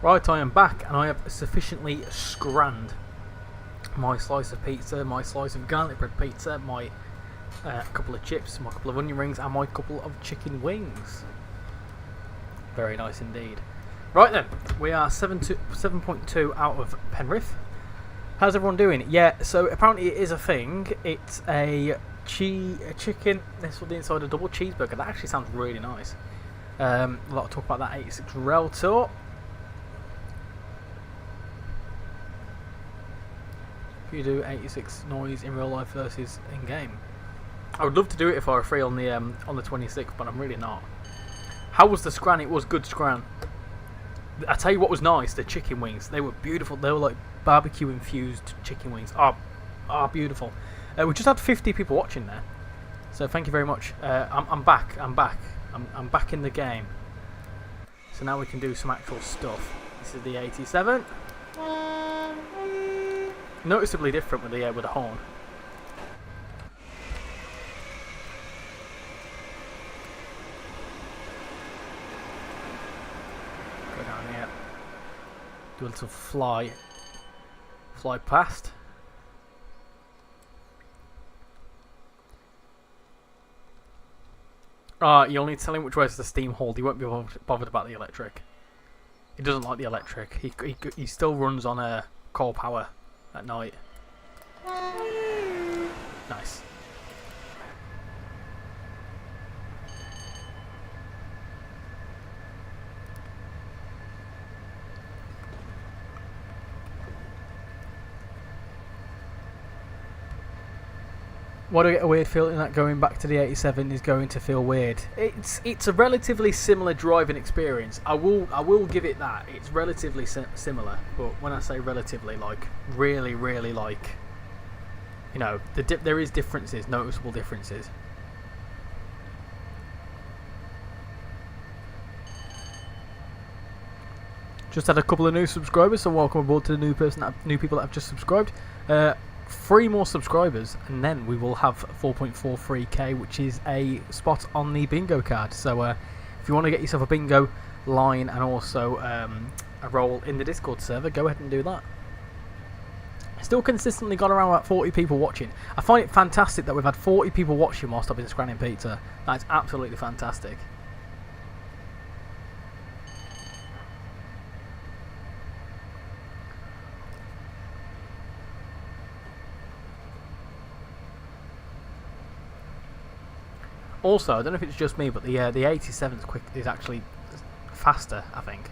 Right, I am back and I have sufficiently scranned my slice of pizza, my slice of garlic bread pizza, my couple of chips, my couple of onion rings and my couple of chicken wings. Very nice indeed. Right then, we are 7.2 out of Penrith. How's everyone doing? Yeah, so apparently it is a thing. It's a chicken nestled inside a double cheeseburger. That actually sounds really nice. A lot of talk about that 86 rail tour. If you do 86 noise in real life versus in game, I would love to do it if I were free on the 26th, but I'm really not. How was the scran? It was good scran. I tell you what was nice, the chicken wings. They were beautiful. They were like barbecue infused chicken wings. Oh, beautiful. We just had 50 people watching there, so thank you very much. I'm back. I'm back in the game. So now we can do some actual stuff. This is the 87. Noticeably different with the horn. Go down here. Do a little fly past. You'll need to tell him which way is the steam hauled. He won't be bothered about the electric. He doesn't like the electric. He still runs on coal power at night. Nice. Why do I get a weird feeling that going back to the 87 is going to feel weird? It's a relatively similar driving experience. I will give it that. It's relatively similar, but when I say relatively, like really like, you know, there is differences, noticeable differences. Just had a couple of new subscribers, so welcome aboard to the new people that have just subscribed. 3 more subscribers and then we will have 4.43k, which is a spot on the bingo card. So if you want to get yourself a bingo line and also a role in the Discord server, go ahead and do that. Still consistently got around about 40 people watching. I find it fantastic that we've had 40 people watching whilst I've been scranning pizza. That's absolutely fantastic. Also, I don't know if it's just me, but the 87's is actually faster, I think.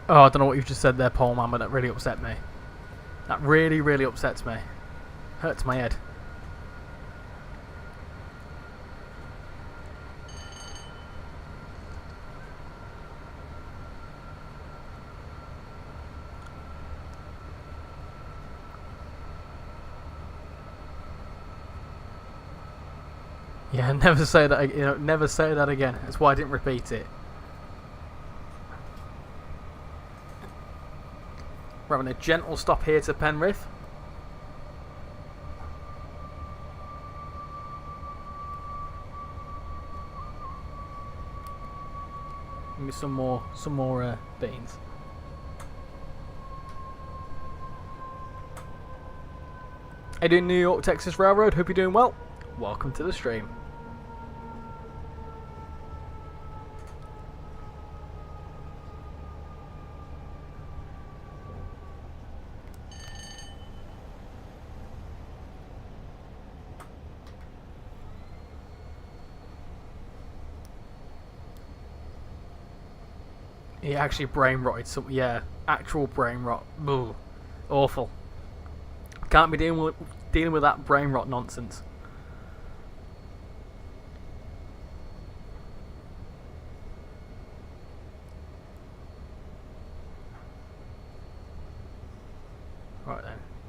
Oh, I don't know what you've just said there, Paul, man, but that really upset me. That really upsets me. Hurts my head. Yeah, never say that. You know, never say that again. That's why I didn't repeat it. We're having a gentle stop here to Penrith. Give me some more beans. How you doing, New York Texas Railroad? Hope you're doing well. Welcome to the stream. He actually brain rotted some, yeah, actual brain rot. Ugh. Awful. Can't be dealing with that brain rot nonsense.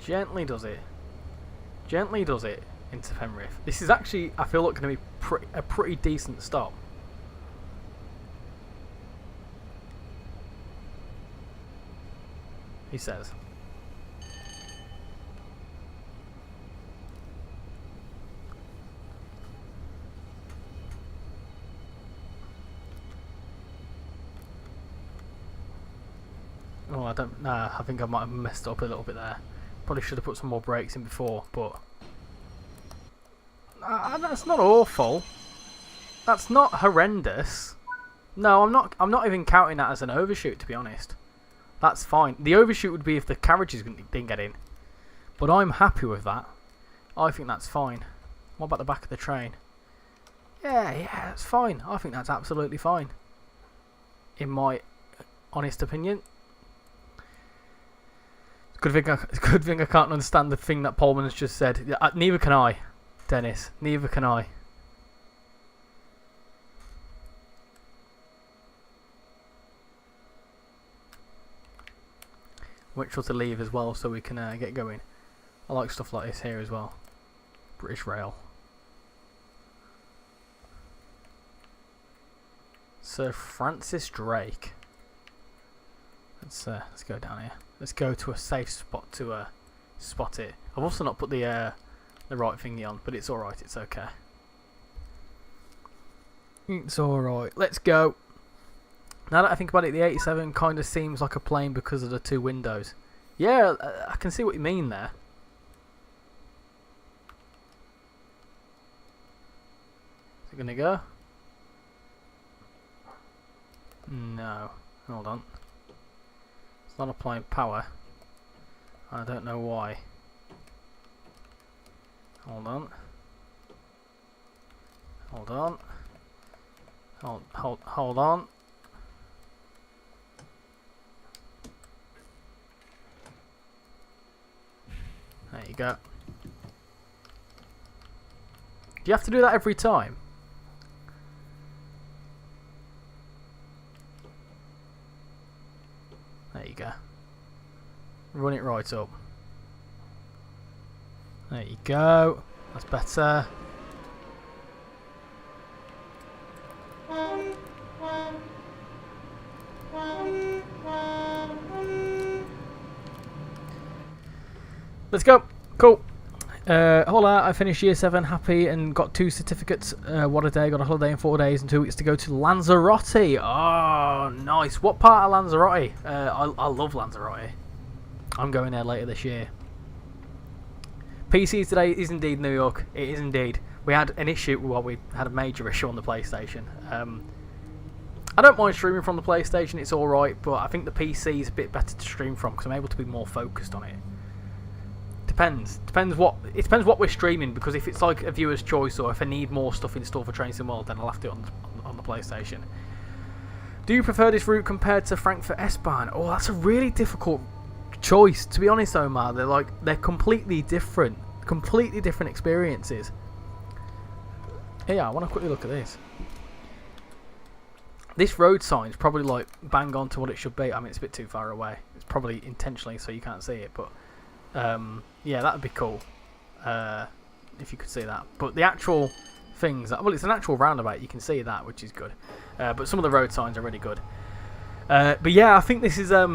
Gently does it. Gently does it into Penrith. This is actually, I feel like, going to be a pretty decent stop. He says. Oh, I don't. Nah, I think I might have messed up a little bit there. Probably should have put some more brakes in before, but that's not awful. That's not horrendous. No, I'm not. I'm not even counting that as an overshoot, to be honest. That's fine. The overshoot would be if the carriages didn't get in, but I'm happy with that. I think that's fine. What about the back of the train? Yeah, that's fine. I think that's absolutely fine. In my honest opinion. Good thing I can't understand the thing that Pullman has just said. Neither can I, Dennis. Neither can I. Which was to leave as well, so we can get going. I like stuff like this here as well. RichyRail. Sir Francis Drake. Let's go down here. Let's go to a safe spot to spot it. I've also not put the right thingy on, but it's alright, it's okay. It's alright. Let's go. Now that I think about it, the 87 kind of seems like a plane because of the two windows. Yeah, I can see what you mean there. Is it going to go? No. Hold on. It's not applying power. I don't know why. Hold on. Hold on. Hold on. There you go. Do you have to do that every time? There you go. Run it right up. There you go. That's better. Let's go. Cool. Hola, I finished year 7 happy and got 2 certificates. What a day. Got a holiday in 4 days and 2 weeks to go to Lanzarote. Oh, nice. What part of Lanzarote? I love Lanzarote. I'm going there later this year. PC today is indeed New York. It is indeed. We had an issue. Well, we had a major issue on the PlayStation. I don't mind streaming from the PlayStation. It's alright, but I think the PC is a bit better to stream from because I'm able to be more focused on it. Depends what we're streaming, because if it's like a viewer's choice or if I need more stuff installed for Train Sim World, then I'll have to do it on the PlayStation. Do you prefer this route compared to Frankfurt S-Bahn? Oh, that's a really difficult choice, to be honest, Omar. They're completely different experiences. Yeah, I want to quickly look at this. This road sign's probably like bang on to what it should be. I mean, it's a bit too far away. It's probably intentionally so you can't see it, but yeah, that would be cool if you could see that. But the actual things, well, it's an actual roundabout, you can see that, which is good. But some of the road signs are really good. But yeah, I think this is a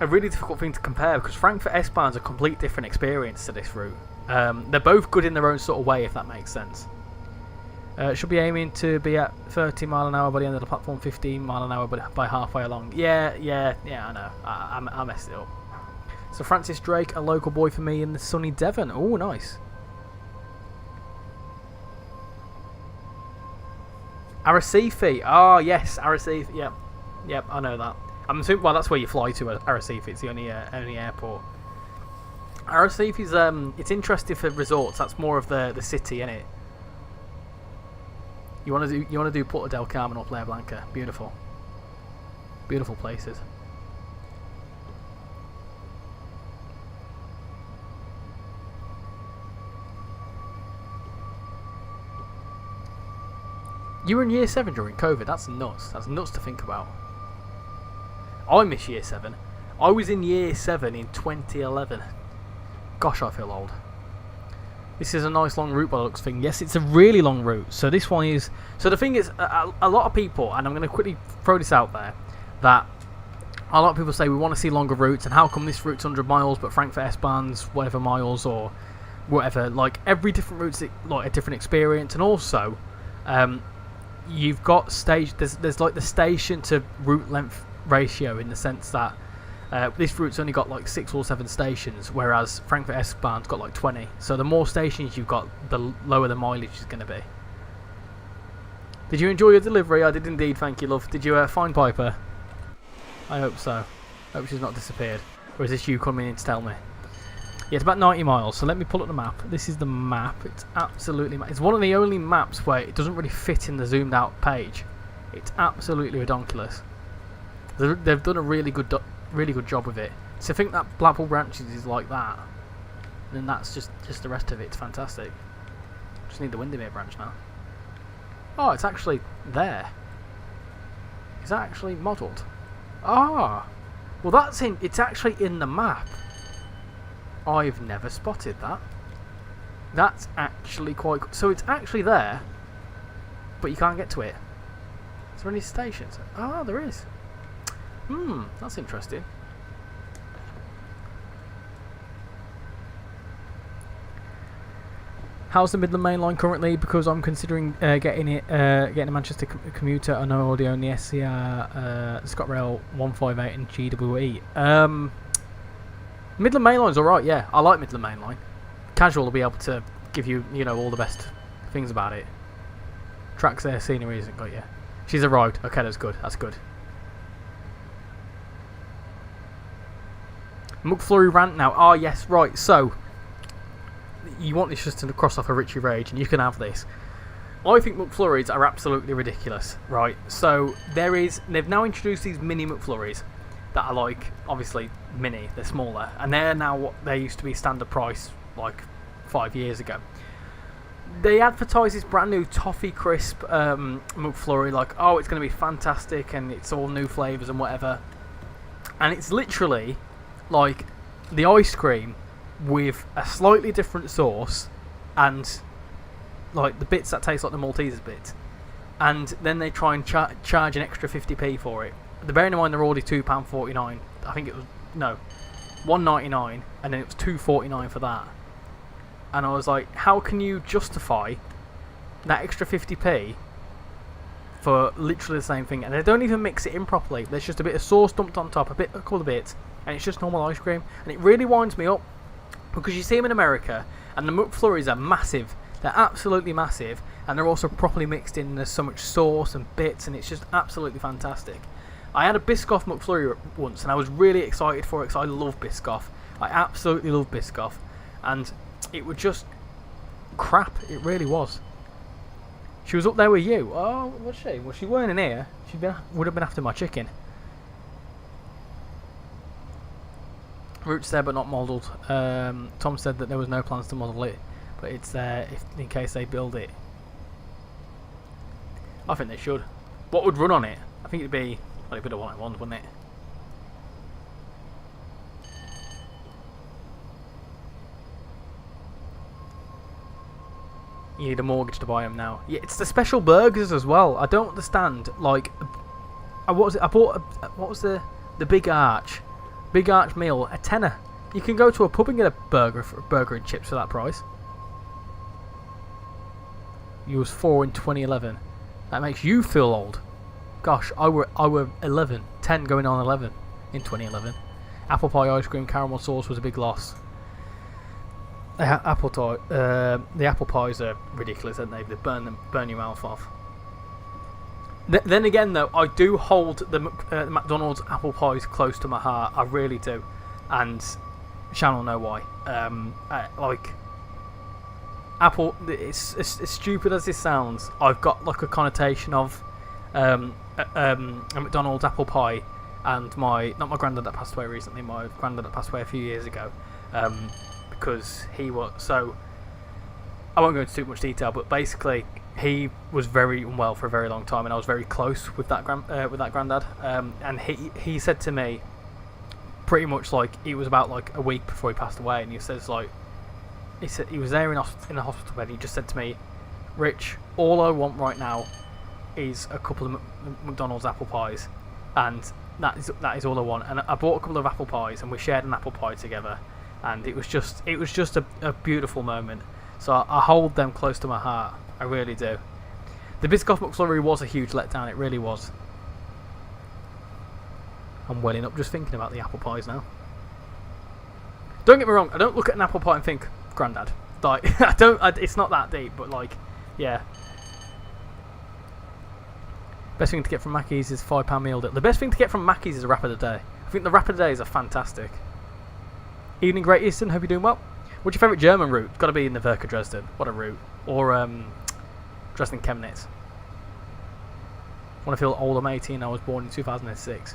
really difficult thing to compare because Frankfurt S-Bahn's a complete different experience to this route. They're both good in their own sort of way, if that makes sense. Should be aiming to be at 30 mile an hour by the end of the platform, 15 mile an hour by halfway along. Yeah, I know. I messed it up. So Francis Drake, a local boy for me in the sunny Devon. Oh, nice. Arrecife. Oh, yes, Arrecife. Yep, I know that. I'm assuming, well, that's where you fly to, Arrecife. It's the only airport. Arrecife is it's interesting for resorts. That's more of the city, innit? You want to do Porto del Carmen or Playa Blanca. Beautiful places. You were in year 7 during COVID. That's nuts. That's nuts to think about. I miss year 7. I was in year 7 in 2011. Gosh, I feel old. This is a nice long route by the looks of things. Yes, it's a really long route. So this one is... So the thing is, a lot of people, and I'm going to quickly throw this out there, that a lot of people say we want to see longer routes, and how come this route's 100 miles, but Frankfurt S-Bahn's whatever miles or whatever. Like, every different route's like a different experience, and also you've got stage... There's like the station to route length ratio, in the sense that this route's only got like 6 or 7 stations, whereas Frankfurt S-Bahn's got like 20. So the more stations you've got, the lower the mileage is going to be. Did you enjoy your delivery? I did indeed, thank you, love. Did you find Piper? I hope so. Hope she's not disappeared. Or is this you coming in to tell me? Yeah, it's about 90 miles, so let me pull up the map. This is the map. It's absolutely... It's one of the only maps where it doesn't really fit in the zoomed out page. It's absolutely redonkulous. They've done a really good job with it. So I think that Blackpool branches is like that, and then that's just the rest of it. It's fantastic. Just need the Windermere branch now. Oh, it's actually there. Is that actually modelled? Ah, well that's in. It's actually in the map. I've never spotted that. That's actually quite. So it's actually there, but you can't get to it. Is there any stations? Ah, there is. That's interesting. How's the Midland Main Line currently? Because I'm considering getting a Manchester commuter. I know I already own the SCR, ScotRail 158 and GWE. Midland Main Line's alright, yeah. I like Midland Main Line. Casual will be able to give you, all the best things about it. Tracks there, scenery isn't got you. She's arrived. Okay, that's good. That's good. McFlurry rant now. Ah, yes, right. So, you want this just to cross off a Richie Rage, and you can have this. I think McFlurries are absolutely ridiculous, right? So, they've now introduced these mini McFlurries that are like, obviously, mini, they're smaller, and they're now what they used to be standard price like 5 years ago. They advertise this brand new toffee crisp McFlurry, like, oh, it's going to be fantastic, and it's all new flavours and whatever. And it's literally like the ice cream with a slightly different sauce and like the bits that taste like the Maltesers bits, and then they try and charge an extra 50p for it. Bearing in mind they're already £2.49. I think it was £1.99, and then it was £2.49 for that. And I was like, how can you justify that extra 50p for literally the same thing? And they don't even mix it in properly. There's just a bit of sauce dumped on top, a couple of bits, and it's just normal ice cream. And it really winds me up, because you see them in America, and the McFlurries are massive. They're absolutely massive, and they're also properly mixed in. There's so much sauce and bits, and it's just absolutely fantastic. I had a Biscoff McFlurry once, and I was really excited for it because I love Biscoff. I absolutely love Biscoff, and it was just crap. It really was. She was up there with you. Oh, was she? Well, she weren't in here. She would have been after my chicken. Routes there, but not modelled. Tom said that there was no plans to model it, but it's there in case they build it. I think they should. What would run on it? I think it'd be... Well, it'd be the one I want, wouldn't it? You need a mortgage to buy them now. Yeah, it's the special burgers as well. I don't understand. Like, what was it? I bought what was the Big Arch meal, a tenner. You can go to a pub and get a burger and chips for that price. You was 4 in 2011. That makes you feel old. Gosh, I were 11, 10 going on 11 in 2011. Apple pie ice cream caramel sauce was a big loss. The apple pies are ridiculous, aren't they? They burn your mouth off. Then again, though, I do hold the McDonald's apple pies close to my heart. I really do, and Shan will know why. Like apple, it's as stupid as this sounds. I've got like a connotation of a McDonald's apple pie, and not my granddad that passed away recently. My granddad that passed away a few years ago. Because he was so... I won't go into too much detail, but basically he was very unwell for a very long time, and I was very close with that granddad. And he said to me, pretty much like it was about like a week before he passed away, and he says like he said he was there in a hospital bed. He just said to me, "Rich, all I want right now is a couple of McDonald's apple pies, and that is all I want." And I bought a couple of apple pies, and we shared an apple pie together, and it was just a beautiful moment. So I hold them close to my heart. I really do. The Biscoff McFlurry was a huge letdown. It really was. I'm welling up just thinking about the apple pies now. Don't get me wrong. I don't look at an apple pie and think, "Grandad." Like it's not that deep, but like, yeah. Best thing to get from Mackey's is £5 meal deal. The best thing to get from Mackey's is a wrap of the day. I think the wrap of the days are fantastic. Evening, Great Eastern. Hope you're doing well. What's your favourite German route? Got to be in the Werke Dresden. What a route. Or Dresden Chemnitz. Want to feel old? I'm 18. I was born in 2006.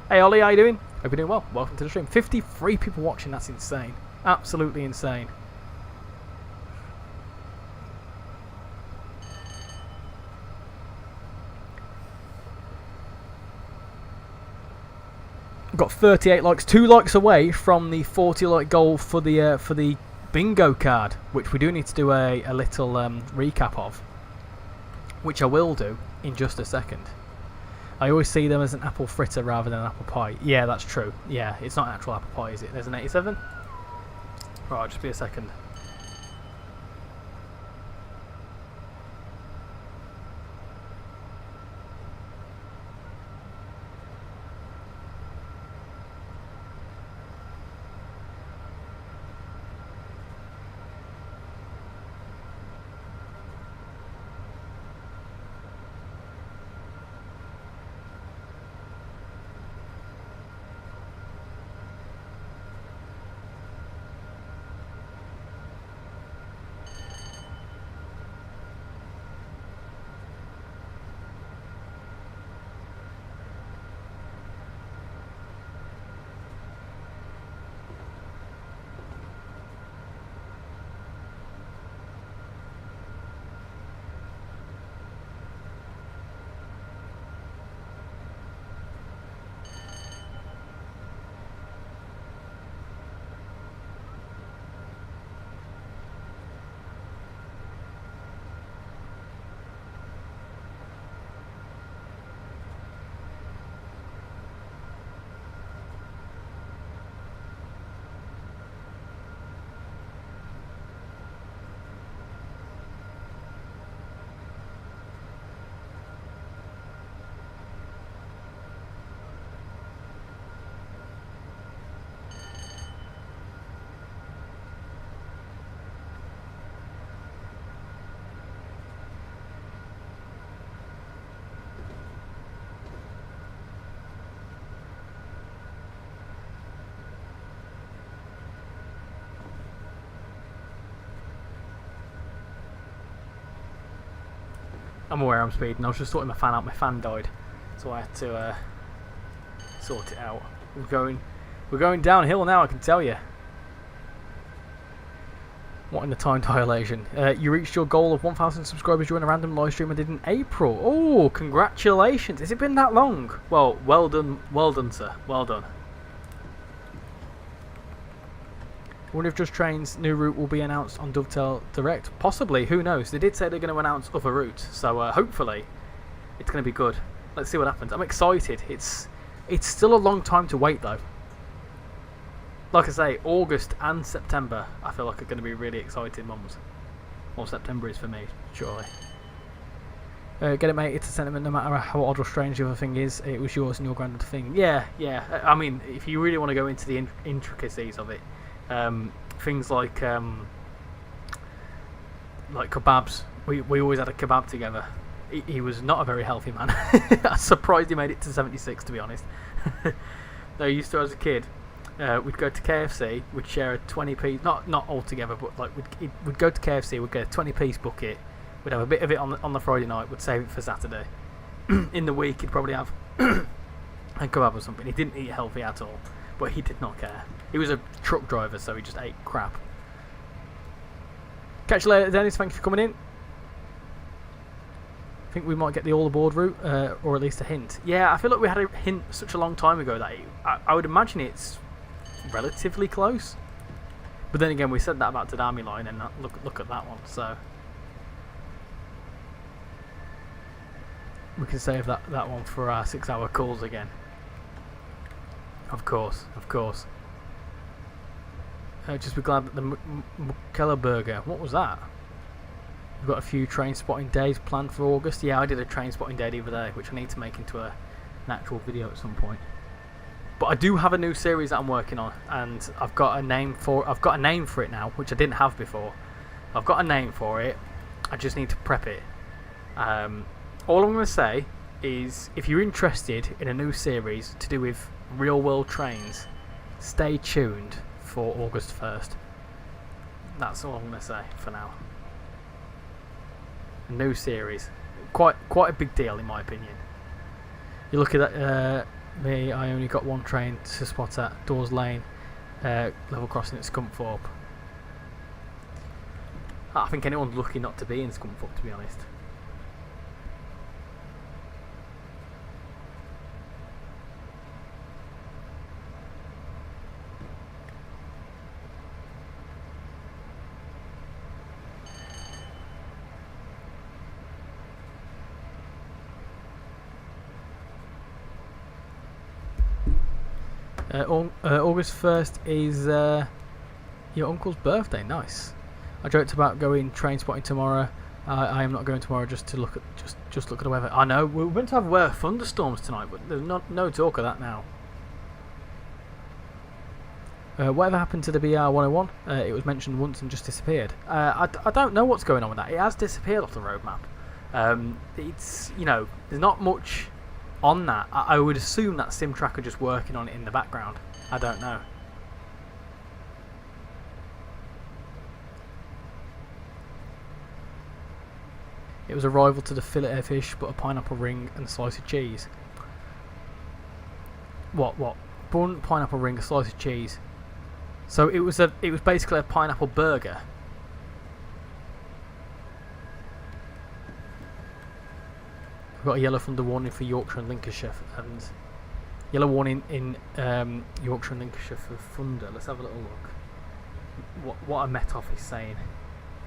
Hey Ollie, how you doing? Hope you're doing well. Welcome to the stream. 53 people watching. That's insane. Absolutely insane. Got 38 likes, 2 likes away from the 40 like goal for the bingo card, which we do need to do a little recap of, which I will do in just a second. I always see them as an apple fritter rather than an apple pie. Yeah, that's true. Yeah, it's not an actual apple pie, is it? There's an 87. Right, just be a second. I'm aware I'm speeding. I was just sorting my fan out. My fan died, so I had to sort it out. We're going downhill now, I can tell you. What in the time dilation? You reached your goal of 1,000 subscribers during a random live stream I did in April. Oh, congratulations! Has it been that long? Well, well done, sir. Well done. I wonder if Just Train's new route will be announced on Dovetail Direct. Possibly, who knows? They did say they're going to announce other routes, so hopefully it's going to be good. Let's see what happens. I'm excited. It's still a long time to wait though. Like I say, August and September I feel like are going to be really exciting months. Well, September is for me, surely. Get it, mate? It's a sentiment no matter how odd or strange the other thing is. It was yours and your granddad thing. Yeah. I mean, if you really want to go into the intricacies of it, things like kebabs. We always had a kebab together. He was not a very healthy man. I'm surprised he made it to 76, to be honest. No, I used to as a kid. We'd go to KFC. We'd share a 20p. Not all together, but like we'd go to KFC. We'd get a 20-piece bucket. We'd have a bit of it on the Friday night. We'd save it for Saturday. In the week, he'd probably have a kebab or something. He didn't eat healthy at all, but he did not care. He was a truck driver, so he just ate crap. Catch you later, Dennis. Thank you for coming in. I think we might get the all aboard route, or at least a hint. Yeah, I feel like we had a hint such a long time ago that I would imagine it's relatively close. But then again, we said that about Tadami Line, and look at that one. So we can save that one for our 6-hour calls again. Of course, of course. Just be glad that the Keller Burger. What was that? We've got a few train spotting days planned for August. Yeah, I did a train spotting day the other day, which I need to make into an actual video at some point. But I do have a new series that I'm working on, and I've got a name for it now, which I didn't have before. I've got a name for it. I just need to prep it. All I'm going to say is, if you're interested in a new series to do with real-world trains, stay tuned for August 1st. That's all I'm going to say for now. A new series, quite a big deal in my opinion. You look at that, me, I only got one train to spot at Dawes Lane, level crossing at Scunthorpe. I think anyone's lucky not to be in Scunthorpe, to be honest. August 1st is your uncle's birthday. Nice. I joked about going train spotting tomorrow. I am not going tomorrow just to look at just look at the weather. I know we were meant to have thunderstorms tonight, but there's no talk of that now. Whatever happened to the BR 101? It was mentioned once and just disappeared. I don't know what's going on with that. It has disappeared off the road map. It's, you know, there's not much on that. I would assume that Sim Tracker just working on it in the background. I don't know. It was a rival to the fillet fish, but a pineapple ring and a slice of cheese. What? Bun, pineapple ring, a slice of cheese. So it was basically a pineapple burger. We've got a yellow thunder warning for Yorkshire and Lincolnshire, and yellow warning in Yorkshire and Lincolnshire for thunder. Let's have a little look. What a Met Office saying.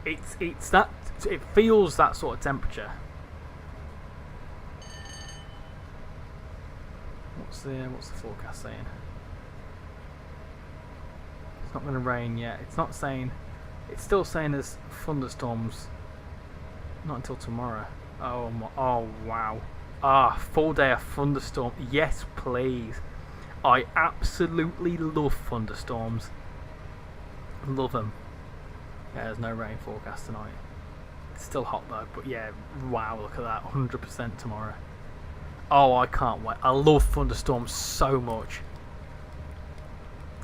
It's that, it feels that sort of temperature. What's the forecast saying? It's not going to rain yet. It's not saying. It's still saying there's thunderstorms. Not until tomorrow. Oh wow. Full day of thunderstorm. Yes, please. I absolutely love thunderstorms. Love them. Yeah, there's no rain forecast tonight. It's still hot though, but yeah, wow, look at that. 100% tomorrow. Oh, I can't wait. I love thunderstorms so much.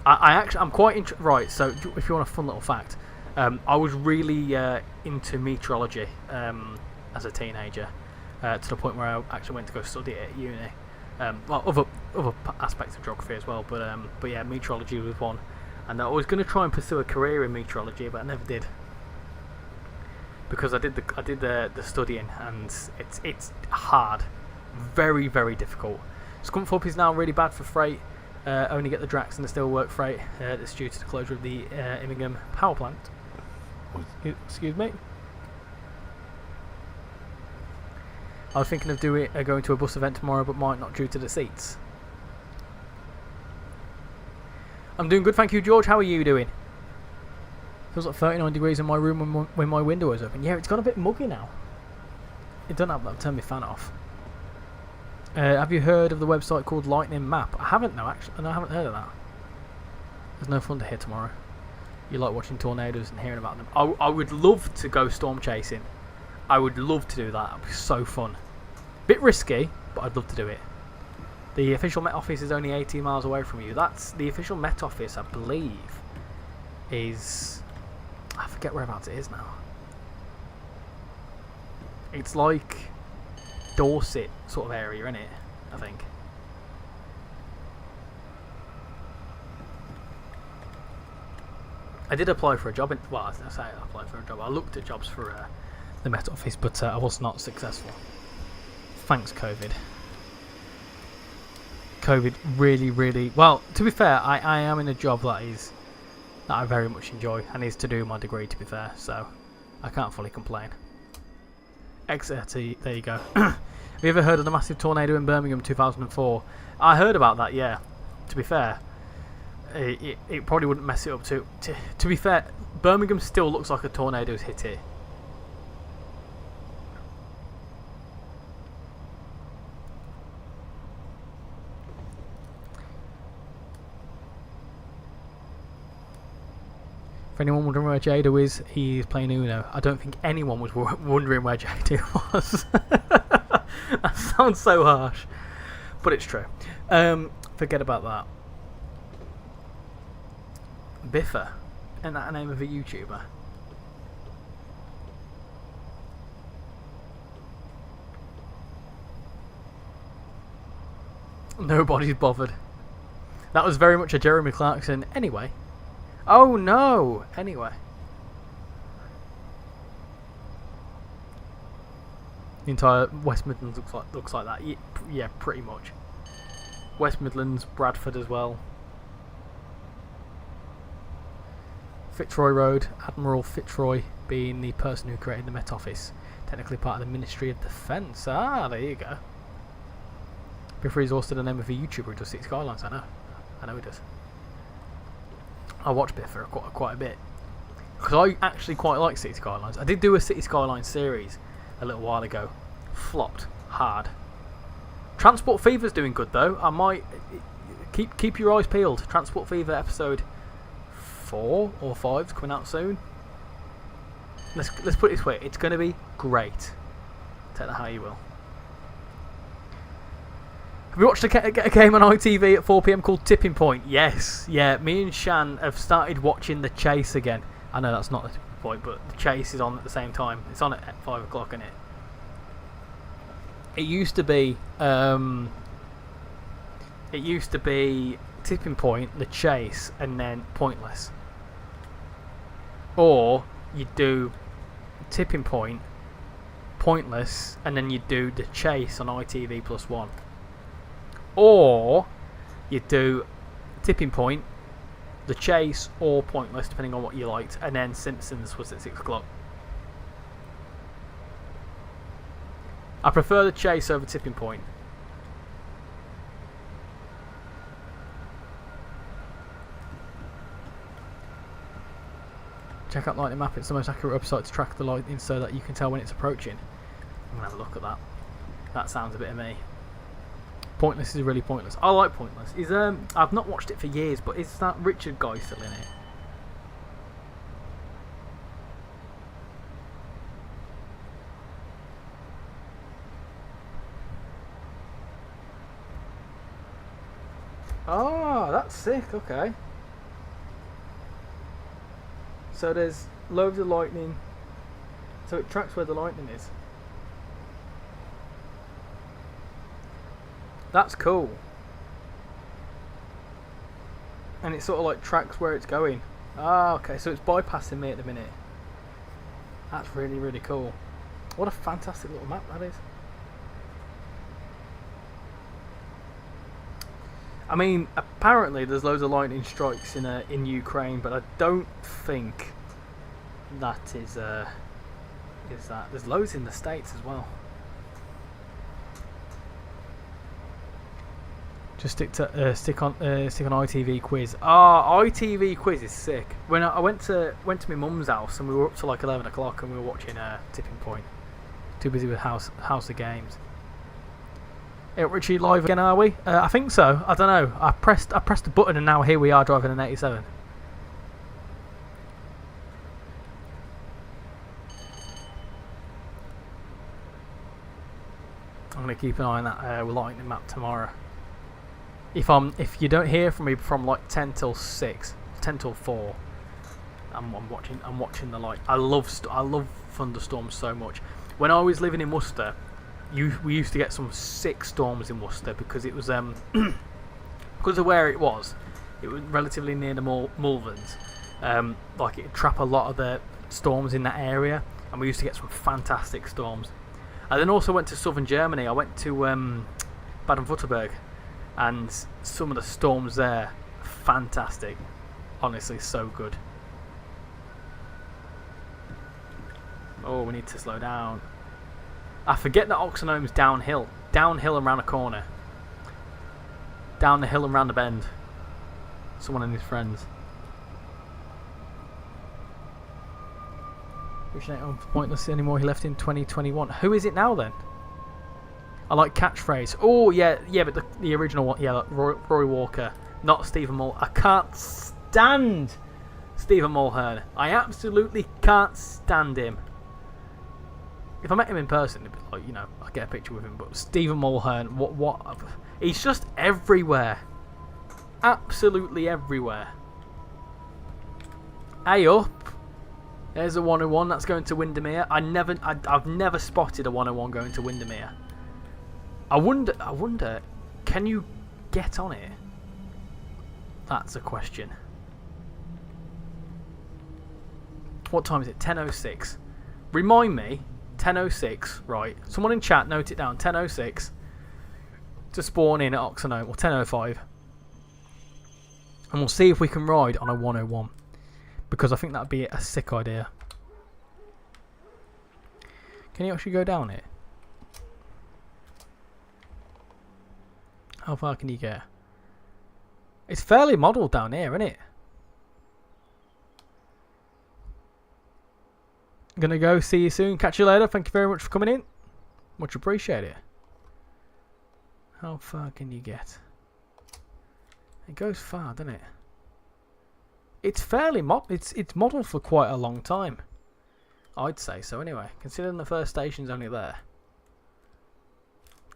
I'm quite right, so if you want a fun little fact, I was really into meteorology as a teenager, to the point where I actually went to go study it at uni. Well, other aspects of geography as well, but yeah, meteorology was one. And I was going to try and pursue a career in meteorology, but I never did, because I did the studying, and it's hard, very very difficult. Scunthorpe is now really bad for freight. Only get the Drax and the Steelwork freight. That's due to the closure of the Immingham power plant. Excuse me. I was thinking of going to a bus event tomorrow, but might not due to the seats. I'm doing good, thank you, George. How are you doing? Feels like 39 degrees in my room when my window is open. Yeah, it's got a bit muggy now. It doesn't have that. Turn my fan off. Have you heard of the website called Lightning Map? I haven't, no, actually. No, I haven't heard of that. There's no thunder here tomorrow. You like watching tornadoes and hearing about them. I would love to go storm chasing. I would love to do that. It'd be so fun. Bit risky, but I'd love to do it. The official Met Office is only 18 miles away from you. That's the official Met Office, I believe, is... I forget whereabouts it is now. It's like Dorset sort of area, isn't it? I think. I did apply for a job. I say I applied for a job. I looked at jobs for the Met Office, but I was not successful. Thanks, COVID. COVID really... Well, to be fair, I am in a job that I very much enjoy and is to do with my degree, to be fair, so I can't fully complain. Exeter, there you go. Have you ever heard of the massive tornado in Birmingham 2004? I heard about that, yeah. To be fair, it probably wouldn't mess it up too. To be fair, Birmingham still looks like a tornado's hit it. For anyone wondering where Jada is, he's playing Uno. I don't think anyone was wondering where Jada was. That sounds so harsh, but it's true. Forget about that. Biffa, isn't that the name of a YouTuber? Nobody's bothered. That was very much a Jeremy Clarkson. Anyway. Oh no! Anyway. The entire West Midlands looks like that. Yeah, pretty much. West Midlands, Bradford as well. Fitzroy Road, Admiral Fitzroy being the person who created the Met Office. Technically part of the Ministry of Defence. Ah, there you go. Before he's also the name of a YouTuber who does City Skylines, I know he does. I watch Biffa quite a bit. Because I actually quite like City Skylines. I did do a City Skylines series a little while ago. Flopped hard. Transport Fever's doing good though. I might keep your eyes peeled. Transport Fever episode 4 or 5 is coming out soon. Let's put it this way. It's going to be great. Take that how you will. Have you watched a game on ITV at 4 PM called Tipping Point? Yes. Yeah, me and Shan have started watching The Chase again. I know that's not the tipping point, but The Chase is on at the same time. It's on at 5 o'clock, isn't it? It used to be Tipping Point, The Chase, and then Pointless. Or you do Tipping Point, Pointless, and then you do The Chase on ITV+1. Or you do Tipping Point, The Chase, or Pointless, depending on what you liked, and then Simpsons was at 6 o'clock. I prefer The Chase over Tipping Point. Check out Lightning Map, it's the most accurate website to track the lightning so that you can tell when it's approaching. I'm going to have a look at that. That sounds a bit of me. Pointless is really pointless. I like Pointless. I've not watched it for years, but is that Richard guy still in it? Oh, that's sick, okay. So there's loads of lightning. So it tracks where the lightning is. That's cool. And it sort of like tracks where it's going. Ah, okay, so it's bypassing me at the minute. That's really, really cool. What a fantastic little map that is. I mean, apparently there's loads of lightning strikes in Ukraine, but I don't think that is that. There's loads in the States as well. Just stick on ITV quiz. ITV quiz is sick. When I went to my mum's house and we were up to like 11 o'clock and we were watching Tipping Point. Too busy with House of Games. Richie live again, are we? I think so. I don't know. I pressed a button and now here we are driving an 87. I'm gonna keep an eye on that lightning map tomorrow. If you don't hear from me from like 10 till 6, 10 till 4, I'm watching the light. I love thunderstorms so much. When I was living in Worcester, we used to get some sick storms in Worcester because it was because of where it was relatively near the Malverns. Like it'd trap a lot of the storms in that area, and we used to get some fantastic storms. I then also went to southern Germany. I went to Baden-Württemberg, and some of the storms there, fantastic. Honestly, so good. Oh, we need to slow down. I forget that Oxenholme's downhill. Downhill and round a corner. Down the hill and round the bend. Someone and his friends. Which ain't pointless anymore. He left in 2021. Who is it now then? I like catchphrase. Oh yeah, but the original one, yeah, like Roy Walker, not Stephen Mulhern. I can't stand Stephen Mulhern. I absolutely can't stand him. If I met him in person, it'd be like, you know, I'd get a picture with him. But Stephen Mulhern, what? He's just everywhere. Absolutely everywhere. Hey up. There's a 101 that's going to Windermere. I've never spotted a 101 going to Windermere. I wonder, can you get on it? That's a question. What time is it? 10:06. Remind me, 10:06, right? Someone in chat, note it down. 10:06 to spawn in at Oxenholme, or 10:05. And we'll see if we can ride on a 101. Because I think that'd be a sick idea. Can you actually go down it? How far can you get? It's fairly modelled down here, isn't it? Gonna go. See you soon. Catch you later. Thank you very much for coming in. Much appreciated. How far can you get? It goes far, doesn't it? It's fairly it's modelled for quite a long time. I'd say so anyway, considering the first station's only there.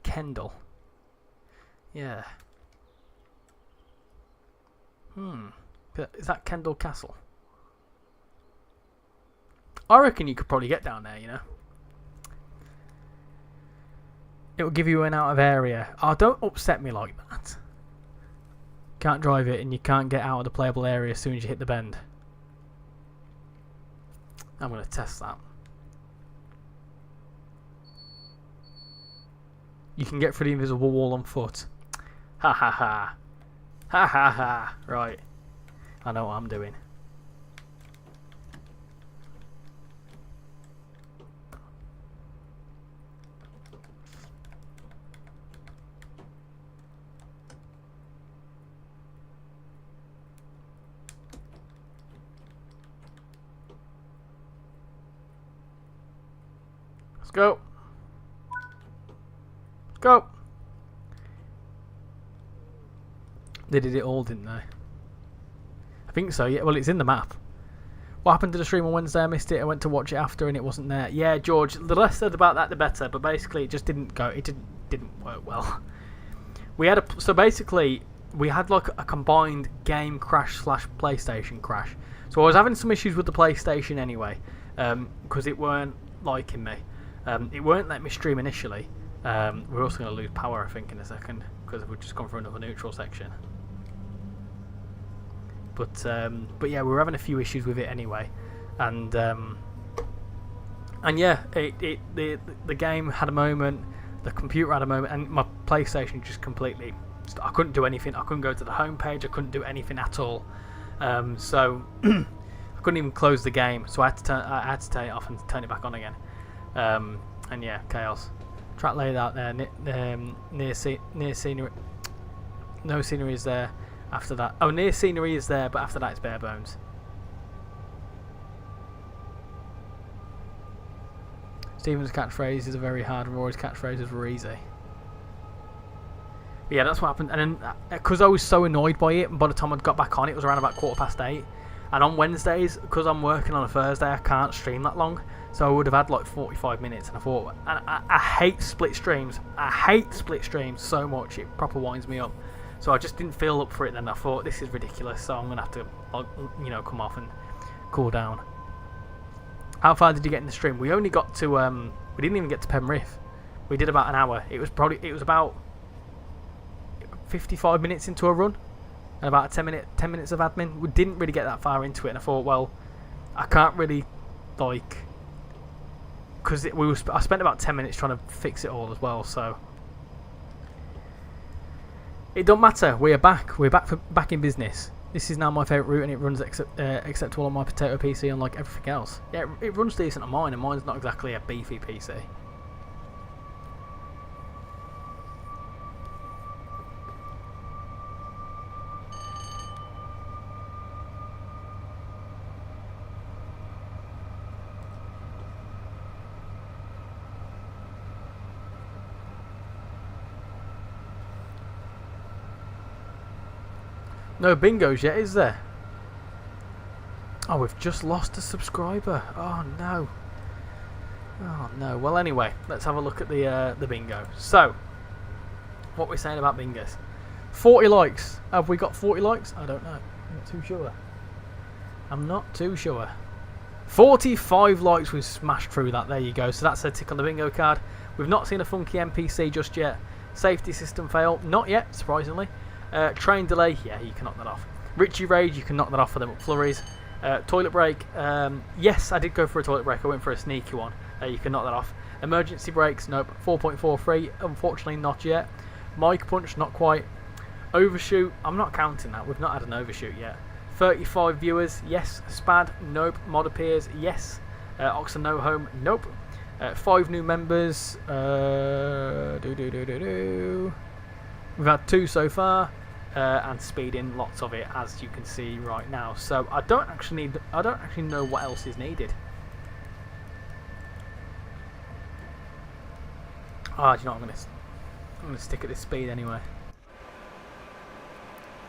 Kendal. Yeah. Is that Kendal Castle? I reckon you could probably get down there, you know. It will give you an out of area. Oh, don't upset me like that. Can't drive it and you can't get out of the playable area as soon as you hit the bend. I'm going to test that. You can get through the invisible wall on foot. Ha ha ha. Ha ha ha. Right. I know what I'm doing. Let's go. Let's go. They did it all, didn't they? I think so, yeah. Well, it's in the map. What happened to the stream on Wednesday? I missed it. I went to watch it after and it wasn't there. Yeah, George, the less said about that, the better. But basically, it just didn't go. It didn't work well. We had so basically, we had like a combined game crash / PlayStation crash. So I was having some issues with the PlayStation anyway, because it weren't liking me. It weren't letting me stream initially. We're also going to lose power, I think, in a second because we've just gone for another neutral section. But yeah, we were having a few issues with it anyway, and yeah, the game had a moment, the computer had a moment, and my PlayStation just completely. I couldn't do anything. I couldn't go to the home page. I couldn't do anything at all. So I couldn't even close the game. So I had to turn it off and turn it back on again. And yeah, chaos. Track laid out there near scenery. No scenery is there. After that, oh, near scenery is there, but after that it's bare bones. Stephen's catchphrases are very hard, and Rory's catchphrases were easy. But yeah, that's what happened. And then, because I was so annoyed by it, and by the time I got back on, it was around about 8:15. And on Wednesdays, because I'm working on a Thursday, I can't stream that long. So I would have had like 45 minutes, and I thought, and I hate split streams. I hate split streams so much, it proper winds me up. So I just didn't feel up for it then. I thought, this is ridiculous, so I'm going to have to, you know, come off and cool down. How far did you get in the stream? We only got to, we didn't even get to Penrith. We did about an hour. It was about 55 minutes into a run. And about 10 minutes of admin. We didn't really get that far into it. And I thought, well, I can't really, like, because I spent about 10 minutes trying to fix it all as well. So it don't matter. We are back. We're back in business. This is now my favourite route, and it runs acceptable on my potato PC, unlike everything else. Yeah, it runs decent on mine, and mine's not exactly a beefy PC. No bingos yet, is there? Oh, we've just lost a subscriber. Oh no. Oh no. Well, anyway, let's have a look at the bingo. So, what we're saying about bingos. 40 likes. Have we got 40 likes? I don't know. I'm not too sure. I'm not too sure. 45 likes. We've smashed through that. There you go. So that's a tick on the bingo card. We've not seen a funky NPC just yet. Safety system fail. Not yet, surprisingly. Train delay, yeah, you can knock that off. RichyRail, you can knock that off for them flurries. Toilet break, yes, I did go for a toilet break. I went for a sneaky one. You can knock that off. Emergency brakes, nope. 4.43, unfortunately not yet. Mic punch, not quite. Overshoot, I'm not counting that. We've not had an overshoot yet. 35 viewers, yes. Spad, nope. Mod appears, yes. Oxen no home, nope. 5 new members. We've had 2 so far. And speeding, lots of it, as you can see right now. So I don't actually know what else is needed. Ah, do you know what, I'm gonna stick at this speed anyway.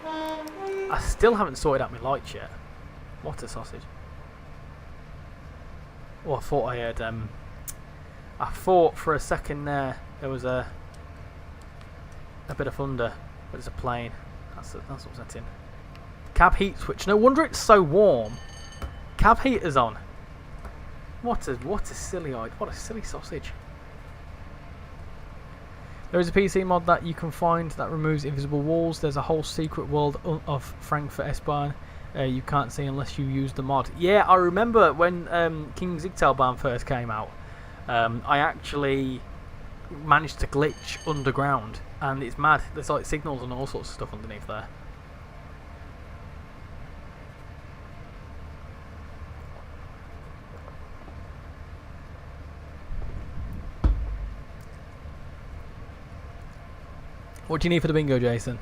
I still haven't sorted out my lights yet. What a sausage! Oh, I thought I heard. I thought for a second there was a bit of thunder, but it's a plane. That's what's that in. Cab heat switch. No wonder it's so warm. Cab heater's on. What a silly idea. What a silly sausage. There is a PC mod that you can find that removes invisible walls. There's a whole secret world of Frankfurt S-Bahn you can't see unless you use the mod. Yeah, I remember when King Zigtalbahn first came out. I actually managed to glitch underground. And it's mad. There's like signals and all sorts of stuff underneath there. What do you need for the bingo, Jason?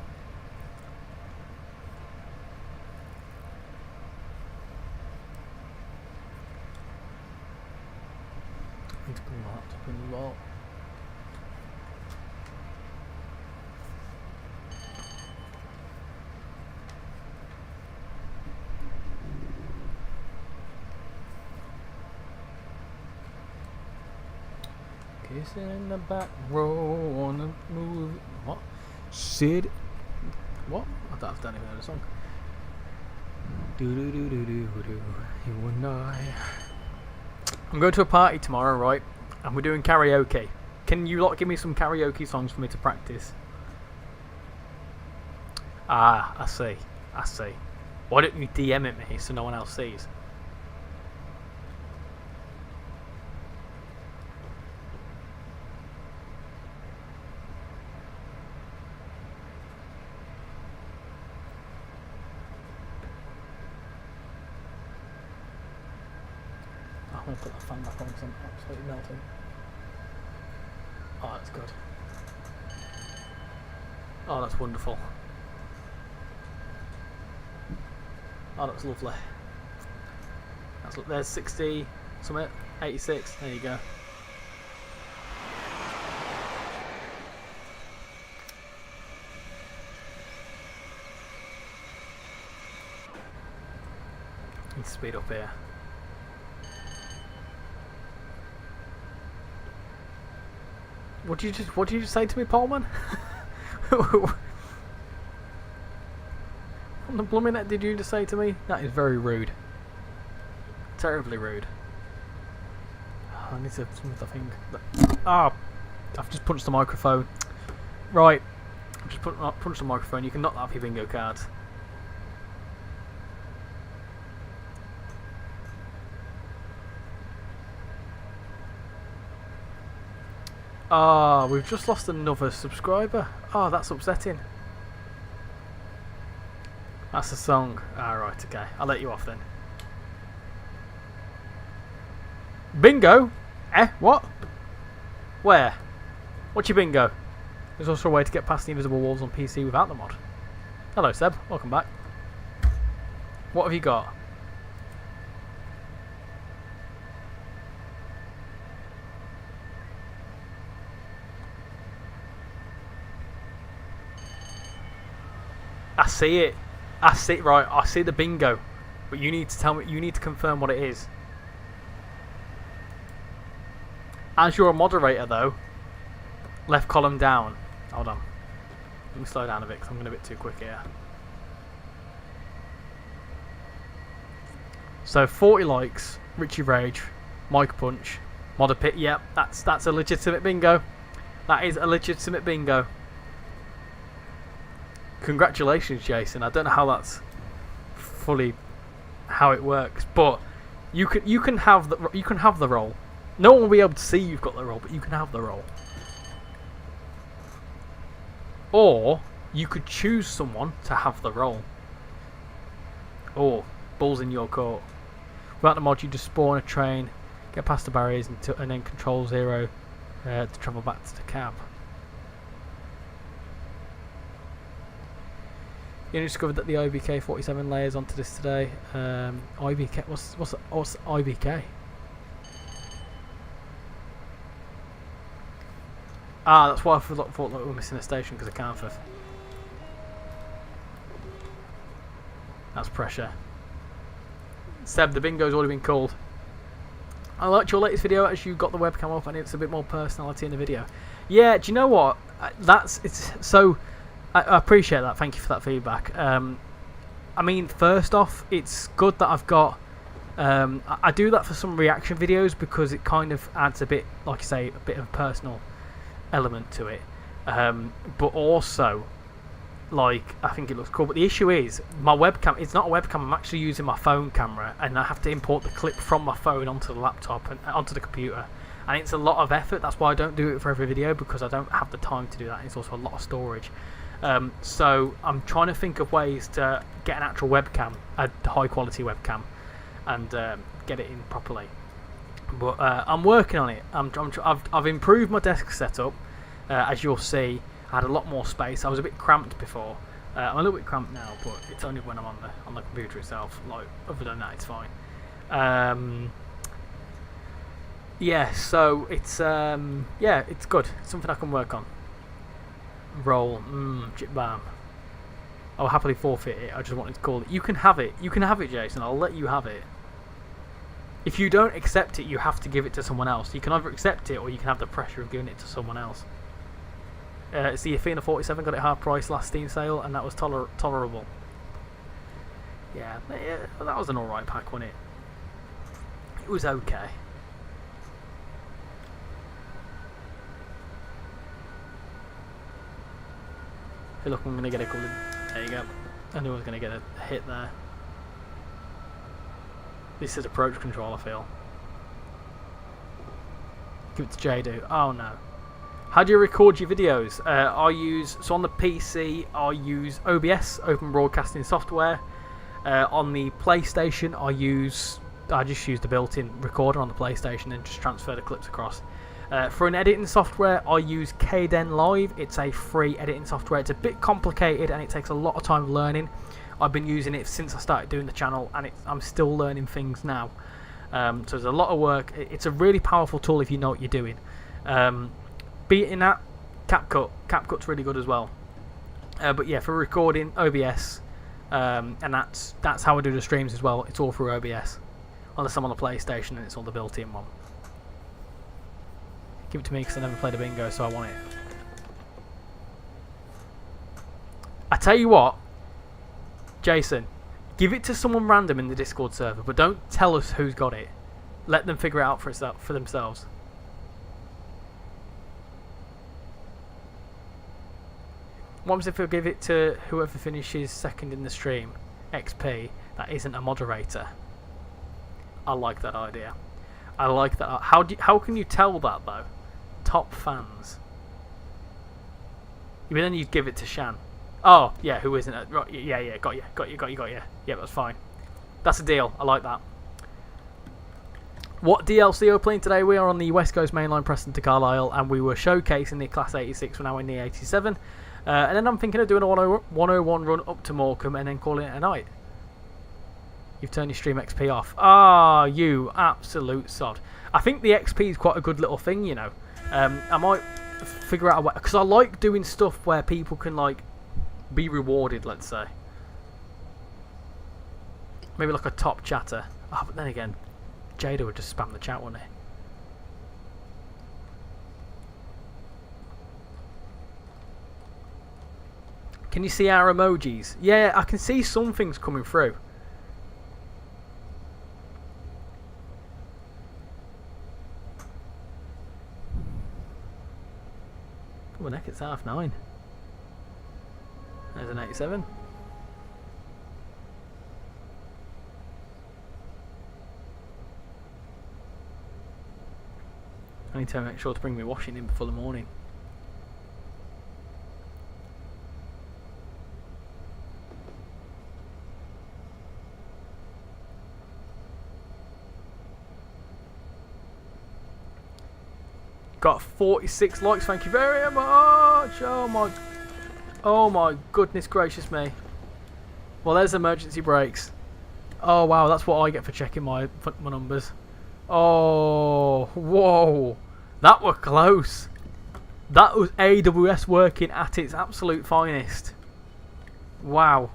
I need to put my laptop in the vault. Kissing in the back row on the movie. What? Sid. What? I don't even know the song. Do do do do do do. You and I. I'm going to a party tomorrow, right? And we're doing karaoke. Can you lot give me some karaoke songs for me to practice? Ah, I see. I see. Why don't you DM it me so no one else sees? I'm going to put that fan back on because I'm absolutely melting. Oh, that's good. Oh, that's wonderful. Oh, that's lovely. There's 60, something, 86, there you go. Need to speed up here. What did you just say to me, Pullman? What the blooming heck did you just say to me? That is very rude. Terribly rude. I need to smooth the thing. Ah, I've just punched the microphone. Right, I've just punched the microphone. You can knock that off your bingo cards. Oh, we've just lost another subscriber. Oh, that's upsetting. That's a song. Right, okay. I'll let you off then. Bingo? What? Where? What's your bingo? There's also a way to get past the invisible walls on PC without the mod. Hello, Seb. Welcome back. What have you got? I see it. I see it. Right, I see the bingo. But you need to tell me, you need to confirm what it is. As you're a moderator though, left column down. Hold on. Let me slow down a bit because I'm going a bit too quick here. So 40 likes, RichyRail, Mike Punch, Modder Pit. Yep, that's a legitimate bingo. That is a legitimate bingo. Congratulations, Jason. I don't know how that's fully how it works, but you can have the role. No one will be able to see you've got the role, but you can have the role. Or you could choose someone to have the role. Or balls in your court. Without the mod, you just spawn a train, get past the barriers, and then control 0 to travel back to the cab. You discovered that the IBK 47 layers onto this today. IBK, what's IBK? Ah, that's why I thought we were missing a station because of Carlisle. That's pressure. Seb, the bingo's already been called. I liked your latest video as you got the webcam off and it's a bit more personality in the video. Yeah, do you know what? I appreciate that. Thank you for that feedback. I mean, first off, it's good that I've got. I do that for some reaction videos because it kind of adds a bit, like I say, a bit of a personal element to it. But also, like, I think it looks cool. But the issue is, my webcam. It's not a webcam. I'm actually using my phone camera, and I have to import the clip from my phone onto the laptop and onto the computer. And it's a lot of effort. That's why I don't do it for every video because I don't have the time to do that. It's also a lot of storage. So I'm trying to think of ways to get an actual webcam, a high quality webcam, and get it in properly. But I'm working on it. I've improved my desk setup, as you'll see. I had a lot more space. I was a bit cramped before. I'm a little bit cramped now, but it's only when I'm on the computer itself. Like, other than that, it's fine. Yeah, so it's it's good. It's something I can work on. Roll, chip bam. I'll happily forfeit it. I just wanted to call it. You can have it. You can have it, Jason. I'll let you have it. If you don't accept it, you have to give it to someone else. You can either accept it or you can have the pressure of giving it to someone else. It's the Athena 47 got it half price last Steam sale, and that was tolerable. Yeah, that was an alright pack, wasn't it? It was okay. I feel like I'm going to get a good... There you go. I knew I was going to get a hit there. This is approach control, I feel. Give it to Jadu. Oh no. How do you record your videos? So on the PC, I use OBS, Open Broadcasting Software. On the PlayStation, I just use the built-in recorder on the PlayStation and just transfer the clips across. For an editing software, I use Kden Live. It's a free editing software. It's a bit complicated and it takes a lot of time learning. I've been using it since I started doing the channel, and I'm still learning things now. So there's a lot of work. It's a really powerful tool if you know what you're doing. Beating that, CapCut. CapCut's really good as well. But yeah, for recording, OBS, and that's how I do the streams as well. It's all through OBS, unless I'm on the PlayStation and it's all the built-in one. Give it to me because I never played a bingo, so I want it. I tell you what, Jason, give it to someone random in the Discord server, but don't tell us who's got it. Let them figure it out for themselves. What happens if I give it to whoever finishes second in the stream, XP, that isn't a moderator? I like that idea. I like that. How can you tell that though? top fans. But then you'd give it to Shan. Oh, yeah, who isn't it? Right, yeah, got you. Yeah, that's fine. That's a deal. I like that. What DLC are we playing today? We are on the West Coast Main Line, Preston to Carlisle, and we were showcasing the Class 86. We're now in the 87. And then I'm thinking of doing a 101 run up to Morecambe and then calling it a night. You've turned your stream XP off. Ah, you absolute sod. I think the XP is quite a good little thing, you know. I might figure out a way, because I like doing stuff where people can, like, be rewarded, let's say. Maybe like a top chatter. Oh, but then again, Jada would just spam the chat, wouldn't he? Can you see our emojis? Yeah, I can see some things coming through. Oh, heck, it's 9:30. There's an 87. I need to make sure to bring my washing in before the morning. Got 46 likes, thank you very much. Oh my goodness gracious me. Well, there's emergency brakes. Oh wow, that's what I get for checking my numbers. Oh, whoa. That was close. That was AWS working at its absolute finest. Wow.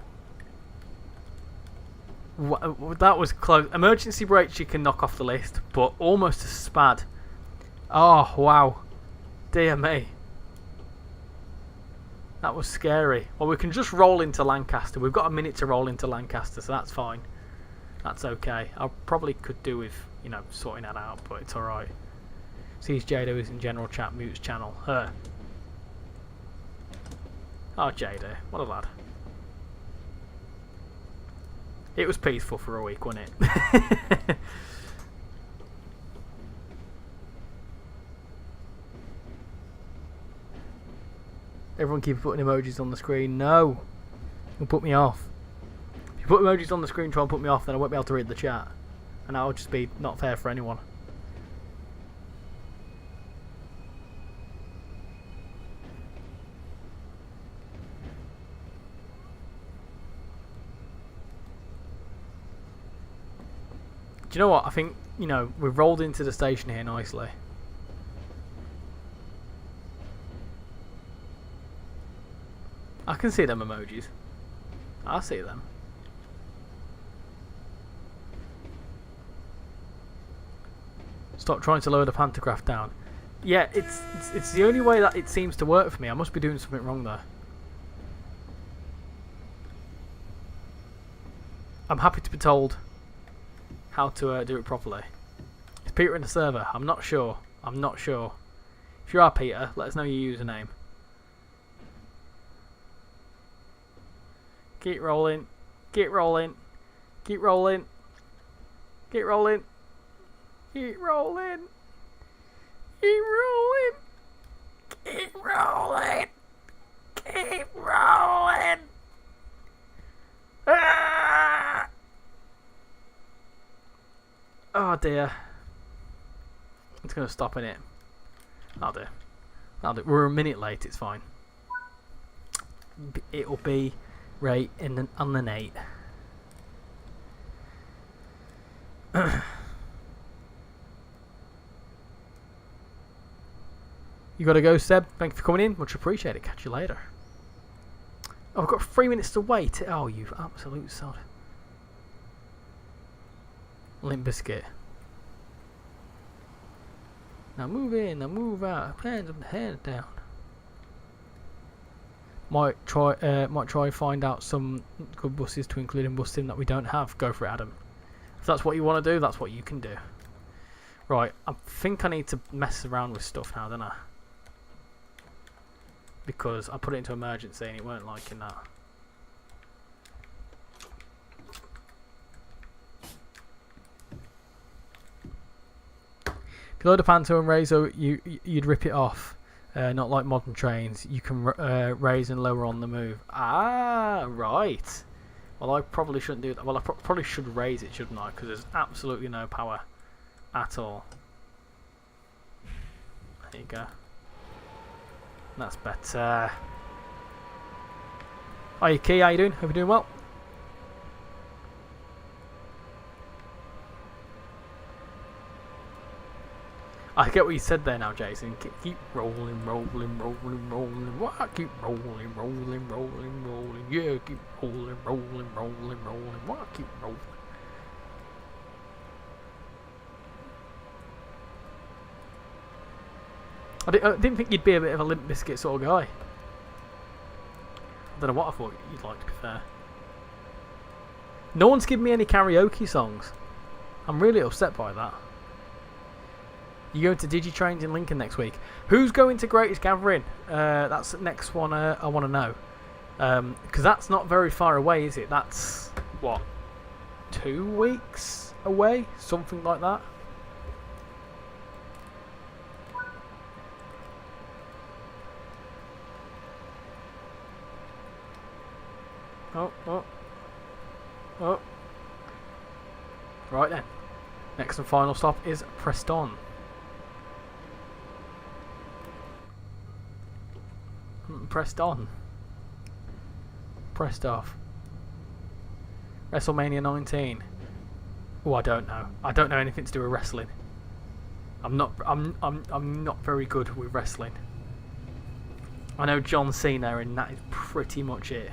That was close. Emergency brakes you can knock off the list, but almost a spad. Oh, wow. Dear me. That was scary. Well, we can just roll into Lancaster. We've got a minute to roll into Lancaster, so that's fine. That's okay. I probably could do with, you know, sorting that out, but it's alright. Sees Jada who's in general chat, mutes channel. Her. Oh, Jada. What a lad. It was peaceful for a week, wasn't it? Everyone keep putting emojis on the screen. No. You'll put me off. If you put emojis on the screen try and put me off, then I won't be able to read the chat. And that'll just be not fair for anyone. Do you know what? I think, you know, we've rolled into the station here nicely. I can see them emojis. I see them. Stop trying to lower the pantograph down. Yeah, it's the only way that it seems to work for me. I must be doing something wrong there. I'm happy to be told how to do it properly. Is Peter in the server? I'm not sure. I'm not sure. If you are Peter, let us know your username. Keep rolling. Keep rolling. Keep rolling. Keep rolling. Keep rolling. Keep rolling. Keep rolling. Keep rolling. Ah! Oh dear. It's going to stop in it. That'll do. That'll do. We're a minute late, it's fine. It'll be right on the night. You gotta go, Seb. Thank you for coming in. Much appreciated. Catch you later. Oh, I've got 3 minutes to wait. Oh, you absolute sod. Limp Biscuit. Now move in, now move out. Hands up, hands down. Might try find out some good buses to include in bus sim that we don't have. Go for it, Adam. If that's what you want to do, that's what you can do. Right, I think I need to mess around with stuff now, don't I? Because I put it into emergency and it weren't liking that. you load a panto and raise, you'd rip it off. Not like modern trains. You can raise and lower on the move. Ah, right. Well, I probably shouldn't do that. Well, I probably should raise it, shouldn't I? Because there's absolutely no power at all. There you go. That's better. Hi, Key. How you doing? Hope you're doing well. I get what you said there now, Jason. Keep rolling, rolling, rolling, rolling. What? Keep rolling, rolling, rolling, rolling. Yeah, keep rolling, rolling, rolling, rolling. What? Keep rolling. I didn't think you'd be a bit of a Limp Bizkit sort of guy. I don't know what I thought you'd like, to be fair. No one's given me any karaoke songs. I'm really upset by that. You going to Digitrains in Lincoln next week? Who's going to Greatest Gathering? That's the next one I want to know. Because that's not very far away, is it? That's, what, 2 weeks away? Something like that. Oh. Right then. Next and final stop is Preston. Pressed on. Pressed off. WrestleMania 19. Oh, I don't know. I don't know anything to do with wrestling. I'm not very good with wrestling. I know John Cena, and that is pretty much it.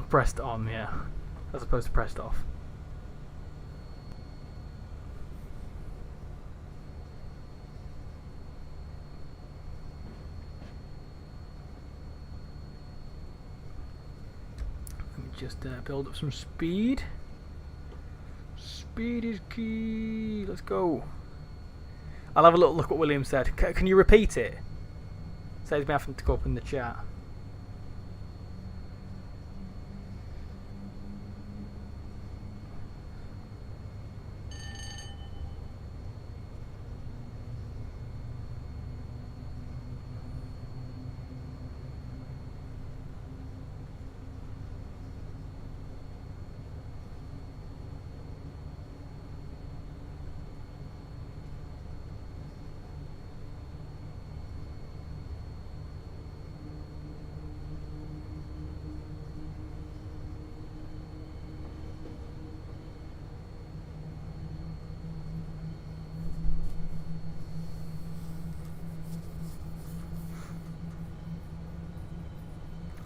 Pressed on, yeah, as opposed to pressed off. Let me just build up some speed. Speed is key. Let's go. I'll have a little look at what William said. Can you repeat it? Saves me having to go up in the chat.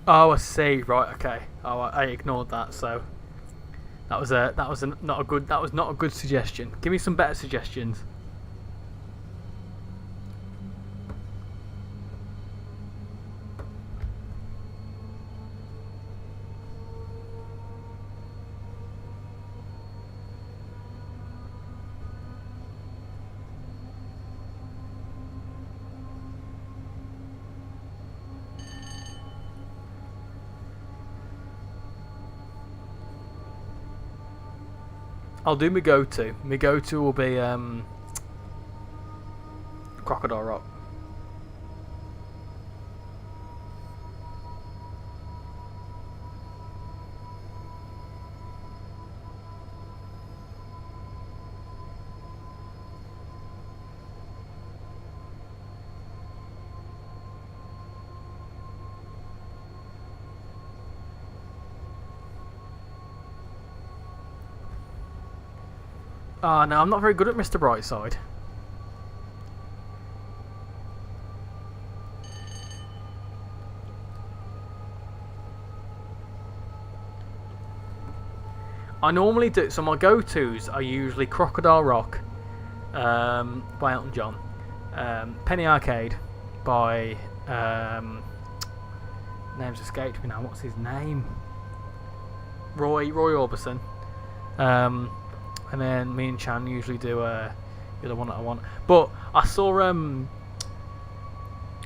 Oh, I see. Right. Okay. Oh, I ignored that. So that was not a good suggestion. Give me some better suggestions. I'll do my go-to. My go-to will be Crocodile Rock. No, I'm not very good at Mr. Brightside. I normally do, so my go-tos are usually Crocodile Rock by Elton John, Penny Arcade by, name's escaped me now, what's his name? Roy Orbison. And then me and Chan usually do the one that I want. But I saw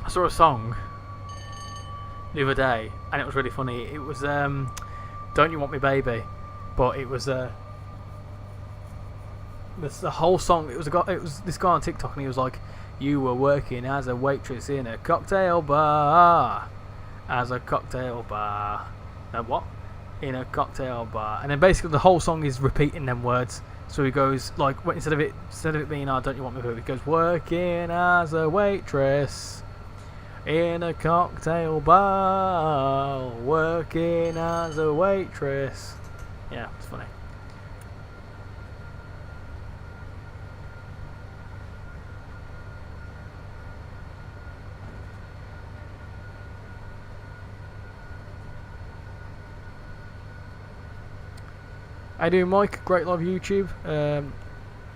I saw a song the other day, and it was really funny. It was "Don't You Want Me, Baby," but it was the whole song. It was this guy on TikTok, and he was like, "You were working as a waitress in a cocktail bar, as a cocktail bar." What? In a cocktail bar, and then basically the whole song is repeating them words. So he goes like, instead of it being "Oh, don't you want me," he goes, "Working as a waitress in a cocktail bar, working as a waitress." Yeah, it's funny. How you doing, Mike? Great live YouTube.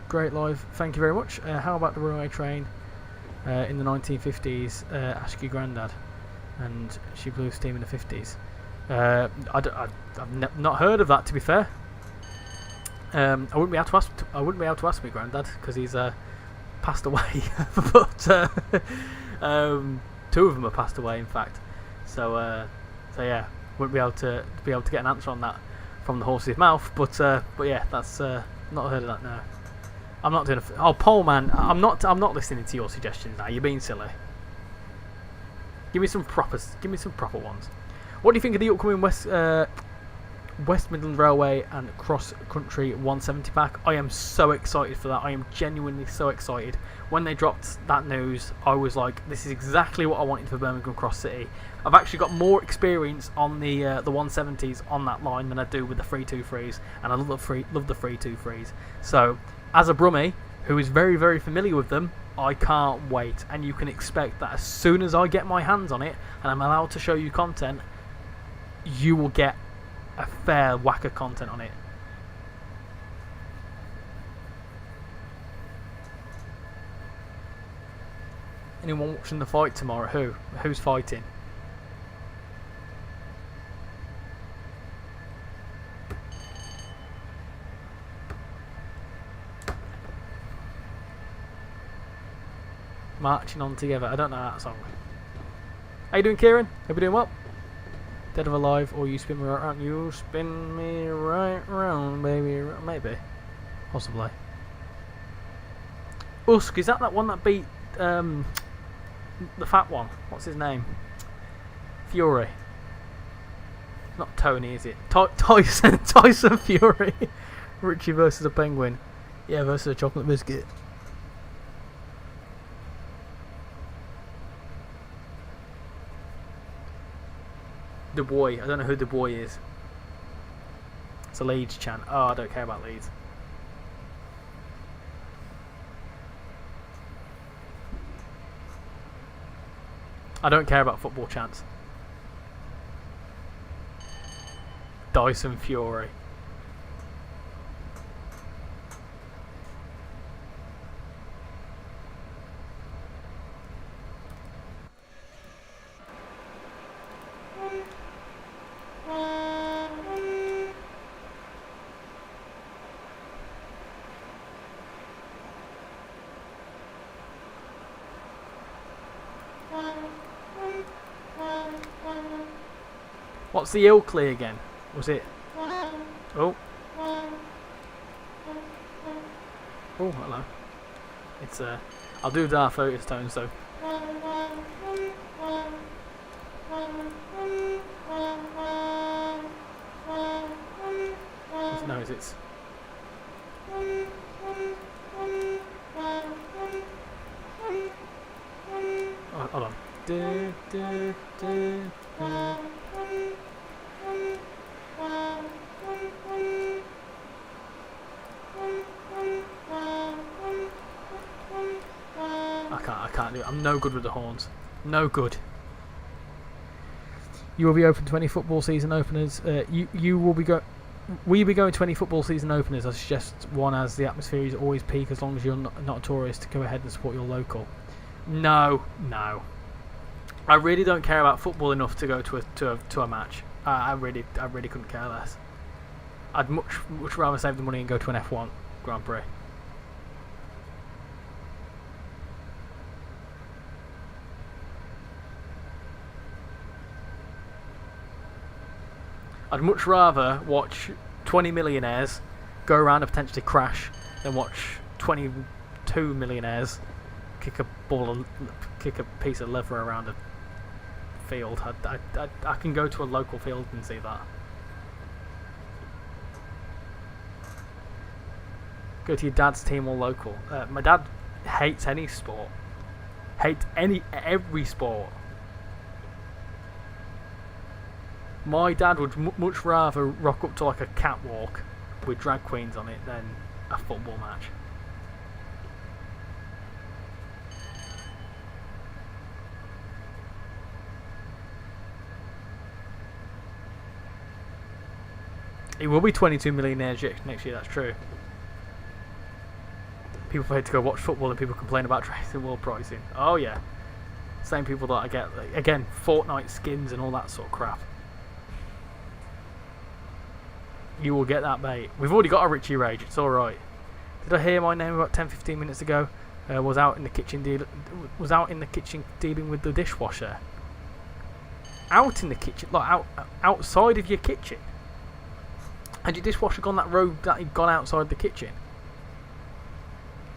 Great live. Thank you very much. How about the runaway train in the 1950s? Ask your granddad. And she blew steam in the 50s. I've not heard of that, to be fair. I wouldn't be able to ask my granddad because he's passed away. But two of them have passed away, in fact. So yeah, wouldn't be able to get an answer on that from the horse's mouth, but yeah, that's not heard of that. No, I'm not doing a poll, man. I'm not listening to your suggestions now. You're being silly. Give me some proper ones. What do you think of the upcoming West Midland Railway and Cross Country 170 pack? I am so excited for that. I am genuinely so excited. When they dropped that news, I was like, this is exactly what I wanted for Birmingham Cross City. I've actually got more experience on the 170s on that line than I do with the 323s, and I love the 323s. So, as a Brummie who is very, very familiar with them, I can't wait. And you can expect that as soon as I get my hands on it and I'm allowed to show you content, you will get a fair whack of content on it. Anyone watching the fight tomorrow? Who's fighting? Marching on together. I don't know that song. How you doing, Kieran? Hope you're doing well. Dead or alive, or you spin me right round. You spin me right round, baby. Maybe. Possibly. Usk, is that one that beat the fat one? What's his name? Fury. Not Tony, is it? Tyson Fury. Richie versus a penguin. Yeah, versus a chocolate biscuit. The boy. I don't know who the boy is. It's a Leeds chant. Oh, I don't care about Leeds. I don't care about football chants. Dyson Fury. What's the Ilkley again? Was it? Oh. Oh, hello. It's I'll do Darth Otis tone, so. His nose, it's. Oh, hold on. I can't do it. I'm no good with the horns. No good. You will be open to any football season openers. You will be Will you be going to any football season openers? I suggest one, as the atmosphere is always peak as long as you're not a tourist. Go ahead and support your local. No. I really don't care about football enough to go to a match. I really couldn't care less. I'd much rather save the money and go to an F1 Grand Prix. I'd much rather watch 20 millionaires go around and potentially crash than watch 22 millionaires kick a piece of leather around a field. I can go to a local field and see that. Go to your dad's team or local. My dad hates any sport. Hates every sport. My dad would much rather rock up to like a catwalk with drag queens on it than a football match. It will be 22 millionaires next year, that's true. People pay to go watch football and people complain about tracing world pricing. Oh yeah. Same people that I get, like, again, Fortnite skins and all that sort of crap. You will get that, mate. We've already got a RichyRail, it's alright. Did I hear my name about 10-15 minutes ago? Was out in the kitchen dealing with the dishwasher. Out in the kitchen, like outside of your kitchen. Had your dishwasher gone that road that had gone outside the kitchen?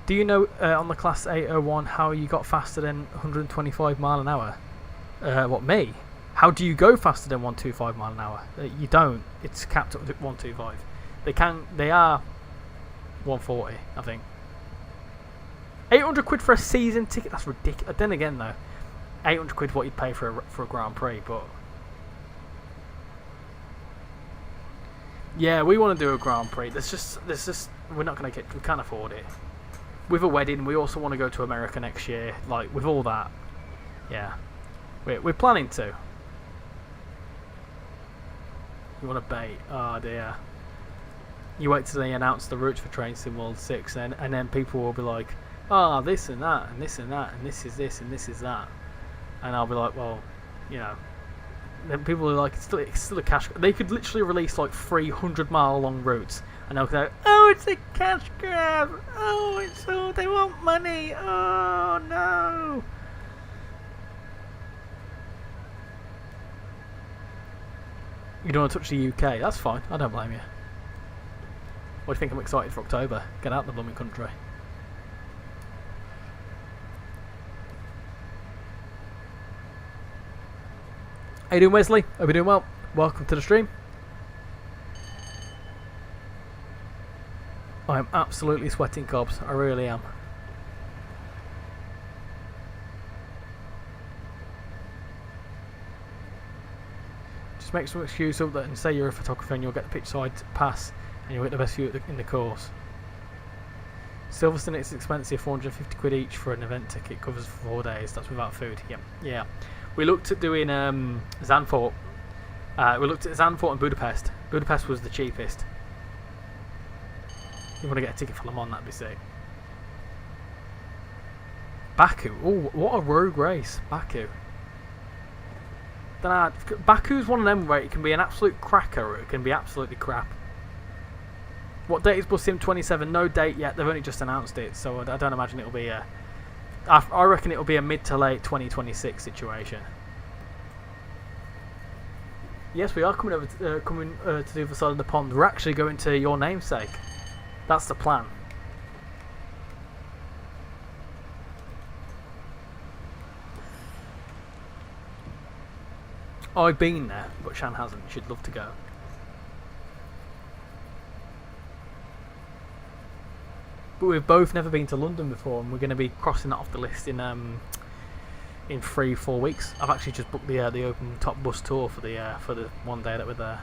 Do you know on the Class 801 how you got faster than 125 mile an hour? What, me? How do you go faster than 125 mile an hour? You don't. It's capped up at 125. They are 140, I think. 800 quid for a season ticket? That's ridiculous. Then again, though, 800 quid what you'd pay for a Grand Prix, but yeah, we want to do a Grand Prix. There's just we can't afford it. With a wedding, we also want to go to America next year. Like, with all that, yeah, we're planning to. You want to bait? Oh dear. You wait till they announce the routes for Train Sim World 6, and then people will be like, oh, this and that, and this and that, and this is this, and this is that. And I'll be like, well, you know. Then people are like, it's still a cash grab. They could literally release like 300-mile long routes, and they'll go, oh, it's a cash grab. Oh, they want money. Oh no. You don't want to touch the UK? That's fine. I don't blame you. What do you think? I'm excited for October. Get out of the blooming country. How you doing, Wesley? Hope you're doing well. Welcome to the stream. I'm absolutely sweating cobs. I really am. Just make some excuse up that and say you're a photographer and you'll get the pitch side pass and you'll get the best view in the course. Silverstone, it's expensive, 450 quid each for an event ticket, covers for 4 days. That's without food. Yep. Yeah. We looked at doing Zandvoort. We looked at Zandvoort and Budapest. Budapest was the cheapest. You want to get a ticket for Le Mans, that'd be sick. Baku. Oh, what a rogue race. Baku. Baku's one of them where it can be an absolute cracker or it can be absolutely crap. What date is Bus Sim 27? No date yet. They've only just announced it, so I don't imagine it'll be a... I reckon it'll be a mid to late 2026 situation. Yes, we are coming over to the other side of the pond. We're actually going to your namesake. That's the plan. I've been there, but Shan hasn't. She'd love to go. Thank But we've both never been to London before, and we're going to be crossing that off the list in 3-4 weeks. I've actually just booked the open top bus tour for the 1 day that we're there.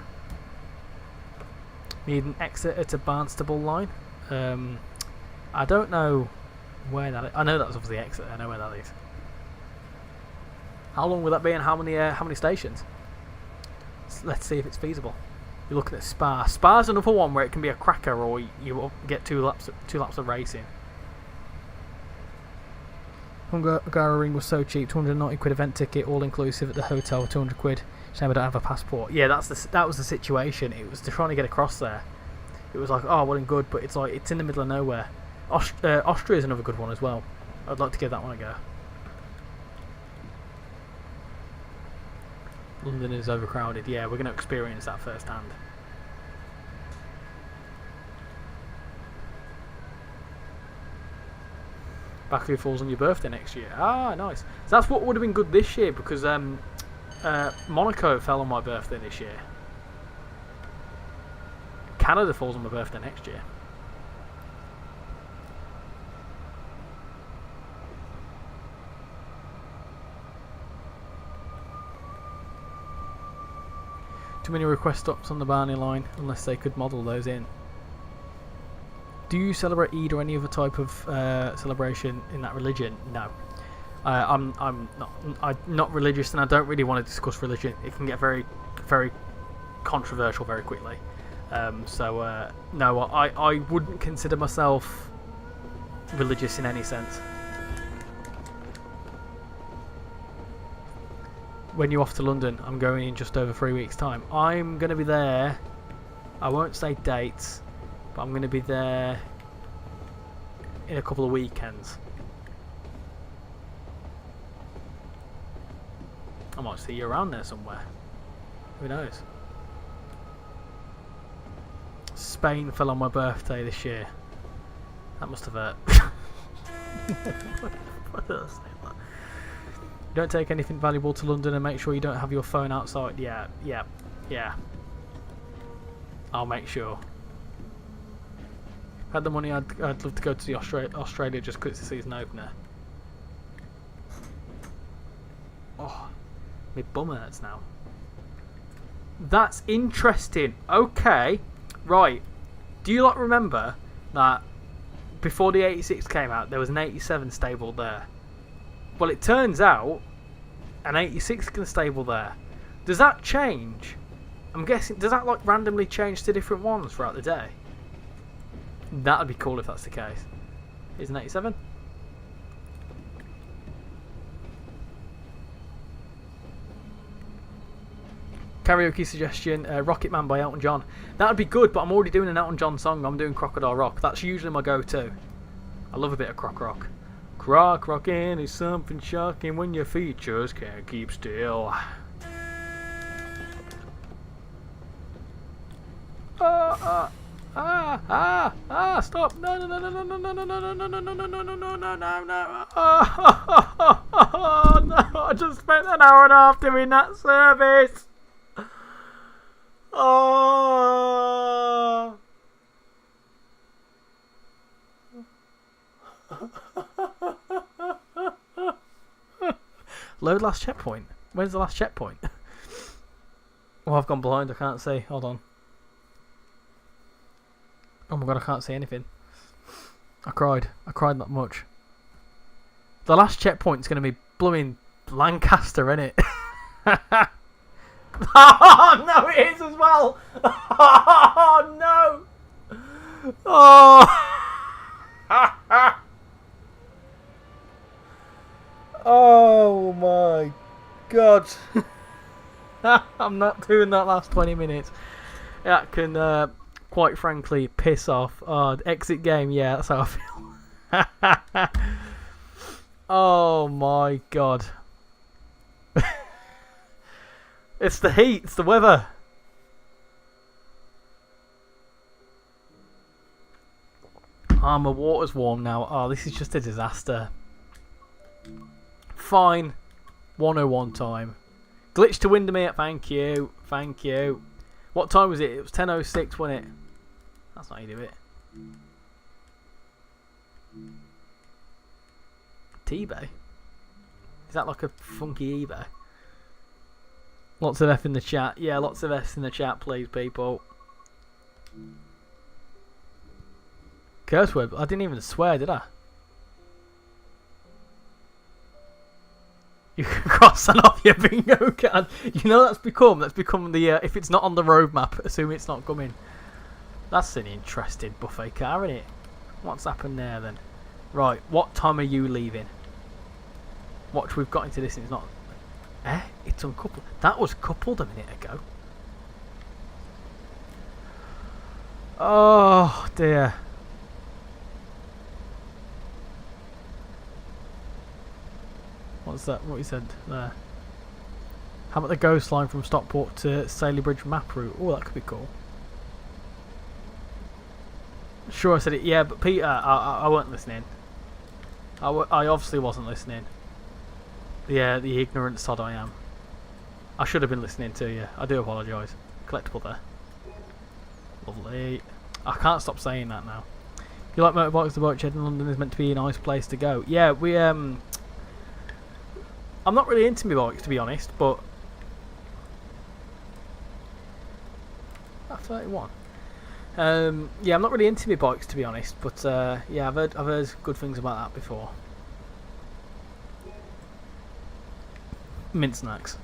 Need an Exeter to Barnstable line. I don't know where that is. I know that's obviously Exeter. I know where that is. How long will that be, and how many stations? Let's see if it's feasible. You're looking at Spa. Spa's another one where it can be a cracker, or you get two laps of racing. Hungaroring was so cheap, 290 quid event ticket, all inclusive at the hotel, 200 quid. Shame I don't have a passport. Yeah, that was the situation. It was trying to get across there. It was like, oh, well and good, but it's like it's in the middle of nowhere. Austria is another good one as well. I'd like to give that one a go. London is overcrowded. Yeah, we're going to experience that firsthand. Backley falls on your birthday next year. Ah, nice. So that's what would have been good this year, because Monaco fell on my birthday this year. Canada falls on my birthday next year. Too many request stops on the Barney line, unless they could model those in. Do you celebrate Eid or any other type of celebration in that religion? No. I'm not religious, and I don't really want to discuss religion. It can get very, very controversial very quickly. No, I wouldn't consider myself religious in any sense. When you're off to London, I'm going in just over 3 weeks' time. I'm going to be there. I won't say dates, but I'm going to be there in a couple of weekends. I might see you around there somewhere. Who knows? Spain fell on my birthday this year. That must have hurt. What did I say that? You don't take anything valuable to London, and make sure you don't have your phone outside. Yeah. I'll make sure. If I had the money, I'd love to go to the Australia just because it's the season opener. Oh, my bum hurts now. That's interesting. Okay, right. Do you remember that before the 86 came out, there was an 87 stable there? Well, it turns out an 86 can stable there. Does that change? I'm guessing, does that randomly change to different ones throughout the day? That'd be cool if that's the case. Here's an 87. Karaoke suggestion, Rocket Man by Elton John. That'd be good, but I'm already doing an Elton John song. I'm doing Crocodile Rock. That's usually my go-to. I love a bit of croc rock. Croc rocking is something shocking when your features can't keep still. Stop. No, I just spent an hour and a half doing that service. Oh. Load last checkpoint. Where's the last checkpoint? Oh, I've gone blind. I can't see. Hold on. Oh my god, I can't see anything. I cried that much. The last checkpoint's going to be blooming Lancaster, innit? Oh no, it is as well. Oh no. Oh. Oh my god. I'm not doing that last 20 minutes. That can quite frankly piss off. Oh, exit game, yeah, that's how I feel. Oh my god. It's the heat, it's the weather. Oh, my water's warm now. Oh, this is just a disaster. Fine. 101 time. Glitch to Windermere, thank you. Thank you. What time was it? It was 10:06, wasn't it? That's not how you do it. T-Bay? Is that like a funky eBay? Lots of F in the chat. Yeah, lots of S in the chat, please, people. Curse word. I didn't even swear, did I? You can cross that off your bingo card. You know that's become the if it's not on the roadmap, assume it's not coming. That's an interesting buffet car, isn't it? What's happened there then? Right, what time are you leaving? Watch, we've got into this and it's not. It's uncoupled. That was coupled a minute ago. Oh dear. What's that? What he said there? How about the ghost line from Stockport to Staley Bridge map route? Oh, that could be cool. Sure, I said it. Yeah, but Peter, I weren't listening. I obviously wasn't listening. Yeah, the ignorant sod I am. I should have been listening to you. I do apologise. Collectible there. Lovely. I can't stop saying that now. If you like motorbikes, the bike shed in London is meant to be a nice place to go. Yeah, we I'm not really into my bikes, to be honest, but 31. Yeah, I'm not really into my bikes, to be honest, but yeah, I've heard good things about that before. Mint snacks.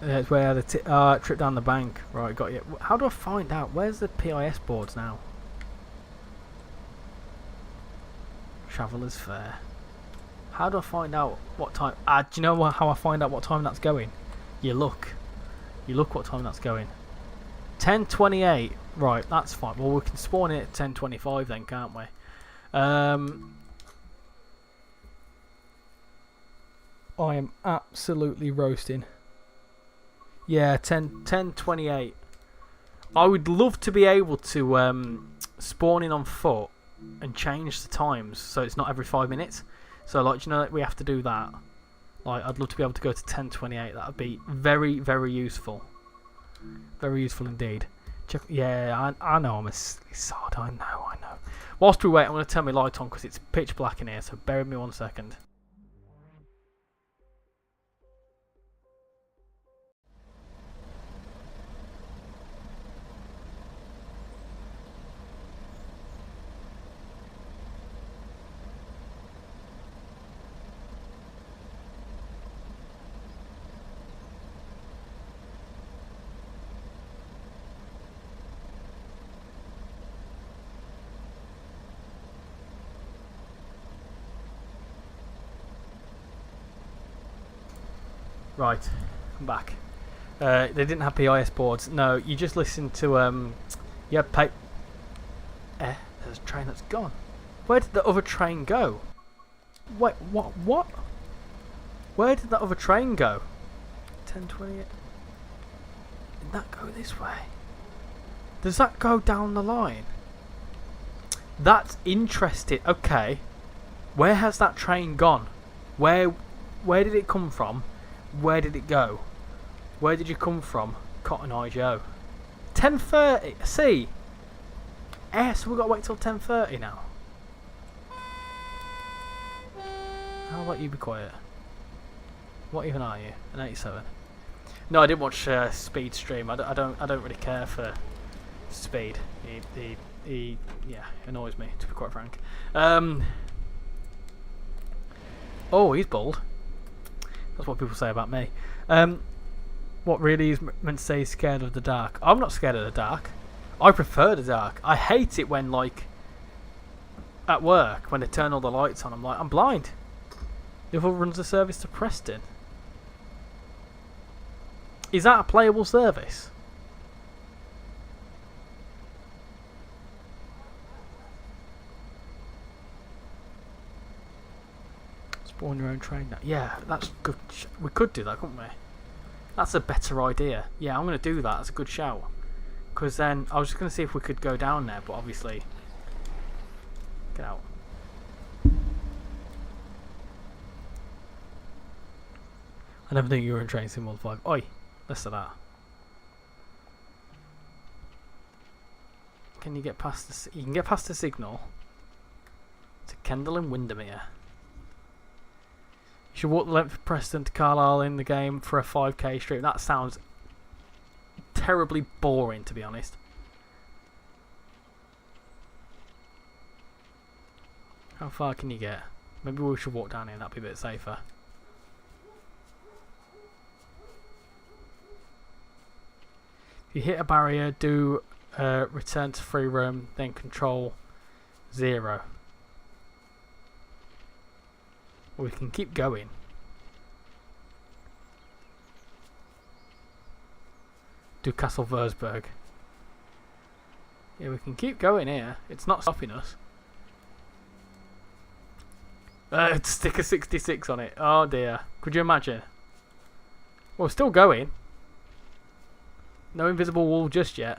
It's where the trip down the bank. Right, got you. How do I find out? Where's the PIS boards now? Traveller's Fair. How do I find out what time? Do you know how I find out what time that's going? You look. You look what time that's going. 10:28. Right, that's fine. Well, we can spawn it at 10:25 then, can't we? I am absolutely roasting. Yeah, 10:28. I would love to be able to spawn in on foot and change the times so it's not every 5 minutes. So, like, you know, we have to do that. Like, I'd love to be able to go to 10:28. That would be very, very useful. Very useful indeed. Yeah, I know I'm a silly sod. I know. Whilst we wait, I'm going to turn my light on because it's pitch black in here. So bear with me 1 second. Right, I'm back. They didn't have PIS boards. No, you just listen to yeah, there's a train that's gone. Where did the other train go? Wait, what? Where did that other train go? 10:28. Did that go this way? Does that go down the line? That's interesting. Okay, where has that train gone? Where did it come from? Where did it go? Where did you come from, Cotton Eye Joe? 10:30. See? So we've got to wait till 10:30 now. How about you be quiet? What even are you? An 87? No, I didn't watch Speed stream. I don't really care for Speed. He yeah, annoys me, to be quite frank. Oh, he's bald. That's what people say about me. What really is meant to say he's scared of the dark. I'm not scared of the dark. I prefer the dark. I hate it when, like, at work, when they turn all the lights on, I'm like, I'm blind. Liverpool runs a service to Preston. Is that a playable service? Spawn your own train now. Yeah, that's good. We could do that, couldn't we? That's a better idea. Yeah, I'm going to do that. That's a good shout. Because then, I was just going to see if we could go down there, but obviously... Get out. I never knew you were in Train Sim 5. Oi! Listen to that. Can you get past the... You can get past the signal to Kendal and Windermere. You should walk the length of Preston to Carlisle in the game for a 5k stream. That sounds terribly boring, to be honest. How far can you get? Maybe we should walk down here, that'd be a bit safer. If you hit a barrier, do return to free roam, then control 0. We can keep going. Do Castle Versberg. Yeah, we can keep going here. It's not stopping us. Stick a 66 on it. Oh dear. Could you imagine? Well, still going. No invisible wall just yet.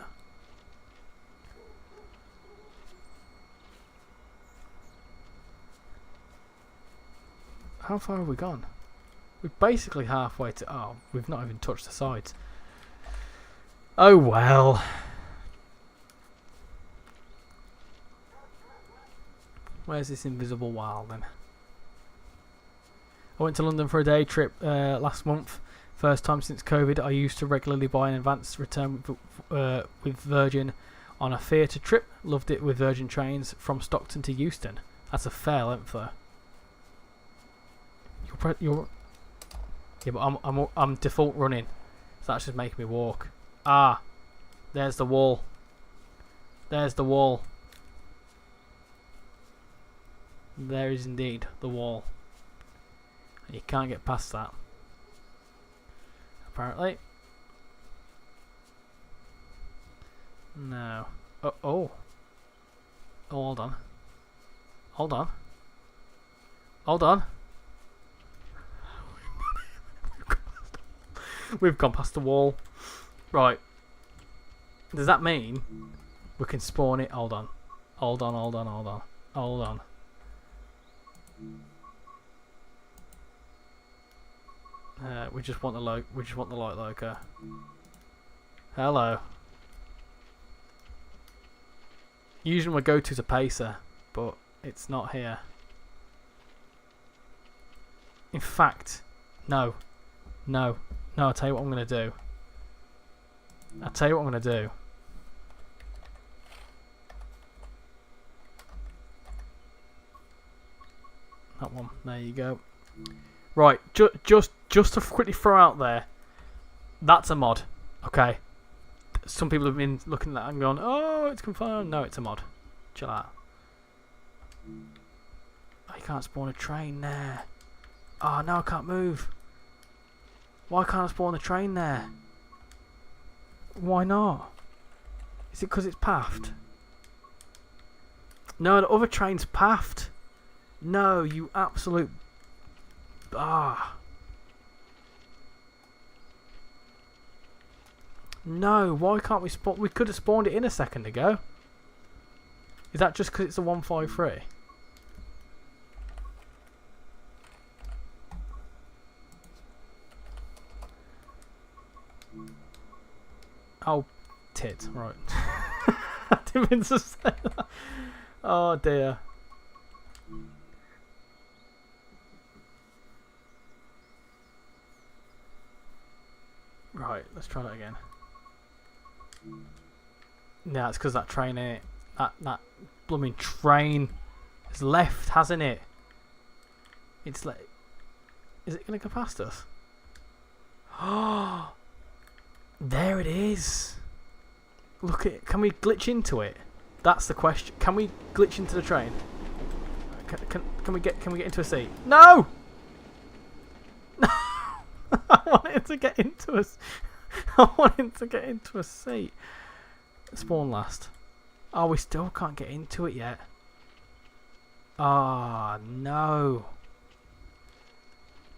How far have we gone? We're basically halfway to... Oh, we've not even touched the sides. Oh well. Where's this invisible wall then? I went to London for a day trip last month. First time since COVID. I used to regularly buy an advance return with Virgin on a theatre trip. Loved it with Virgin trains from Stockton to Euston. That's a fair length though. Yeah, but I'm default running, so that's just making me walk. Ah, there's the wall. There's the wall. There is indeed the wall. You can't get past that, apparently. No. Oh, hold on. Hold on. Hold on. We've gone past the wall. Right. Does that mean we can spawn it? Hold on. Hold on, hold on, hold on. Hold on. We just want the light loco. Hello. Usually my go-to's a pacer, but it's not here. In fact, no. No, I'll tell you what I'm going to do. That one, there you go. Right, just to quickly throw out there, that's a mod, okay? Some people have been looking at that and gone, oh, it's confirmed. No, it's a mod. Chill out. Oh, you can't spawn a train there. Oh, no, I can't move. Why can't I spawn a train there? Why not? Is it because it's pathed? No, the other train's pathed. No, you absolute... Ah. No, why can't we spawn... We could have spawned it in a second ago. Is that just because it's a 153? Oh, tit, right. I didn't mean to say that. Oh dear. Right, let's try that again. Yeah, it's because that train in it. That blooming train has left, hasn't it? It's like... Is it going to go past us? Oh! There it is. Look at it. Can we glitch into it? That's the question. Can we glitch into the train? Can we get into a seat? No! No! I wanted to get into us. I wanted to get into a seat. Spawn last. Oh, we still can't get into it yet. Ah, oh, no.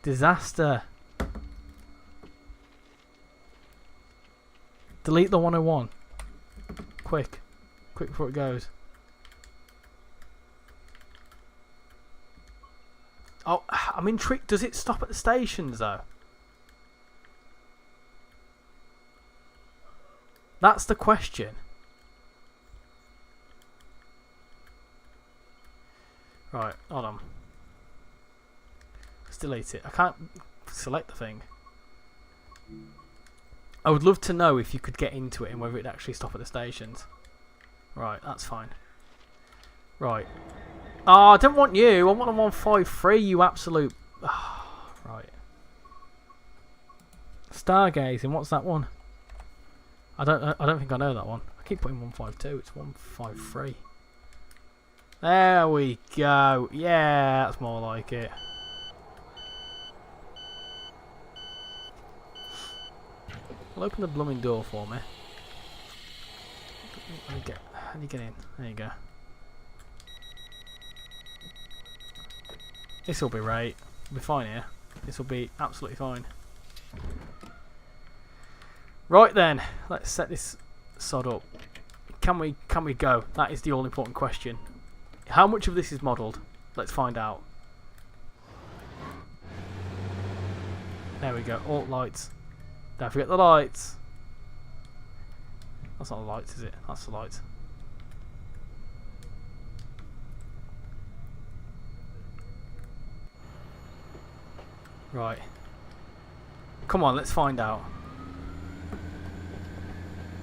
Disaster. Delete the 101. Quick. Quick before it goes. Oh, I'm intrigued. Does it stop at the stations though? That's the question. Right, hold on. Let's delete it. I can't select the thing. I would love to know if you could get into it and whether it'd actually stop at the stations. Right, that's fine. Right. Oh, I don't want you. I want a 153, you absolute... Oh, right. Stargazing, what's that one? I don't think I know that one. I keep putting 152, it's 153. There we go. Yeah, that's more like it. Well, open the blooming door for me. How do you get in? There you go. This will be right. We'll be fine here. This will be absolutely fine. Right then, let's set this sod up. Can we go? That is the all important question. How much of this is modelled? Let's find out. There we go. Alt lights. Don't forget the lights. That's not the lights, is it? That's the lights. Right. Come on, let's find out.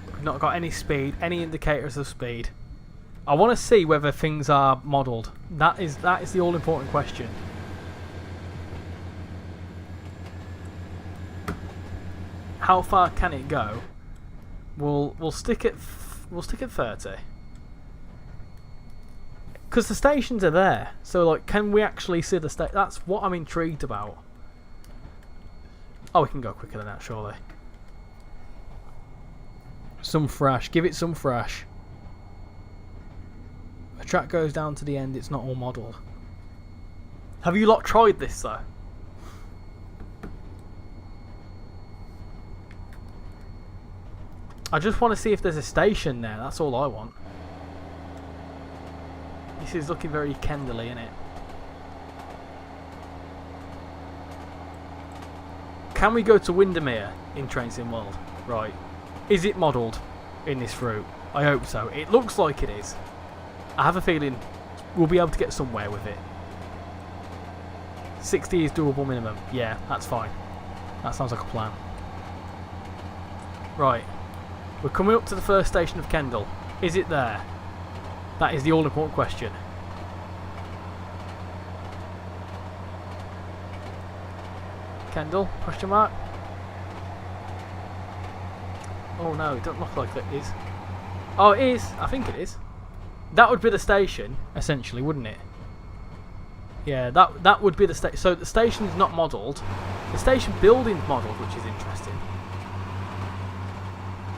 We've not got any speed, any indicators of speed. I want to see whether things are modelled. That is the all important question. How far can it go? We'll stick at 30. Because the stations are there, so like, can we actually see the station? That's what I'm intrigued about. Oh, we can go quicker than that, surely. Some fresh. Give it some fresh. The track goes down to the end. It's not all modelled. Have you lot tried this though? I just want to see if there's a station there. That's all I want. This is looking very Kendall-y, isn't it? Can we go to Windermere in Train Sim World? Right. Is it modelled in this route? I hope so. It looks like it is. I have a feeling we'll be able to get somewhere with it. 60 is doable minimum. Yeah, that's fine. That sounds like a plan. Right. We're coming up to the first station of Kendall. Is it there? That is the all important question. Kendall? Question mark? Oh no, it doesn't look like it is. Oh, it is. I think it is. That would be the station, essentially, wouldn't it? Yeah, that would be the station. So the station is not modelled. The station building's modelled, which is interesting.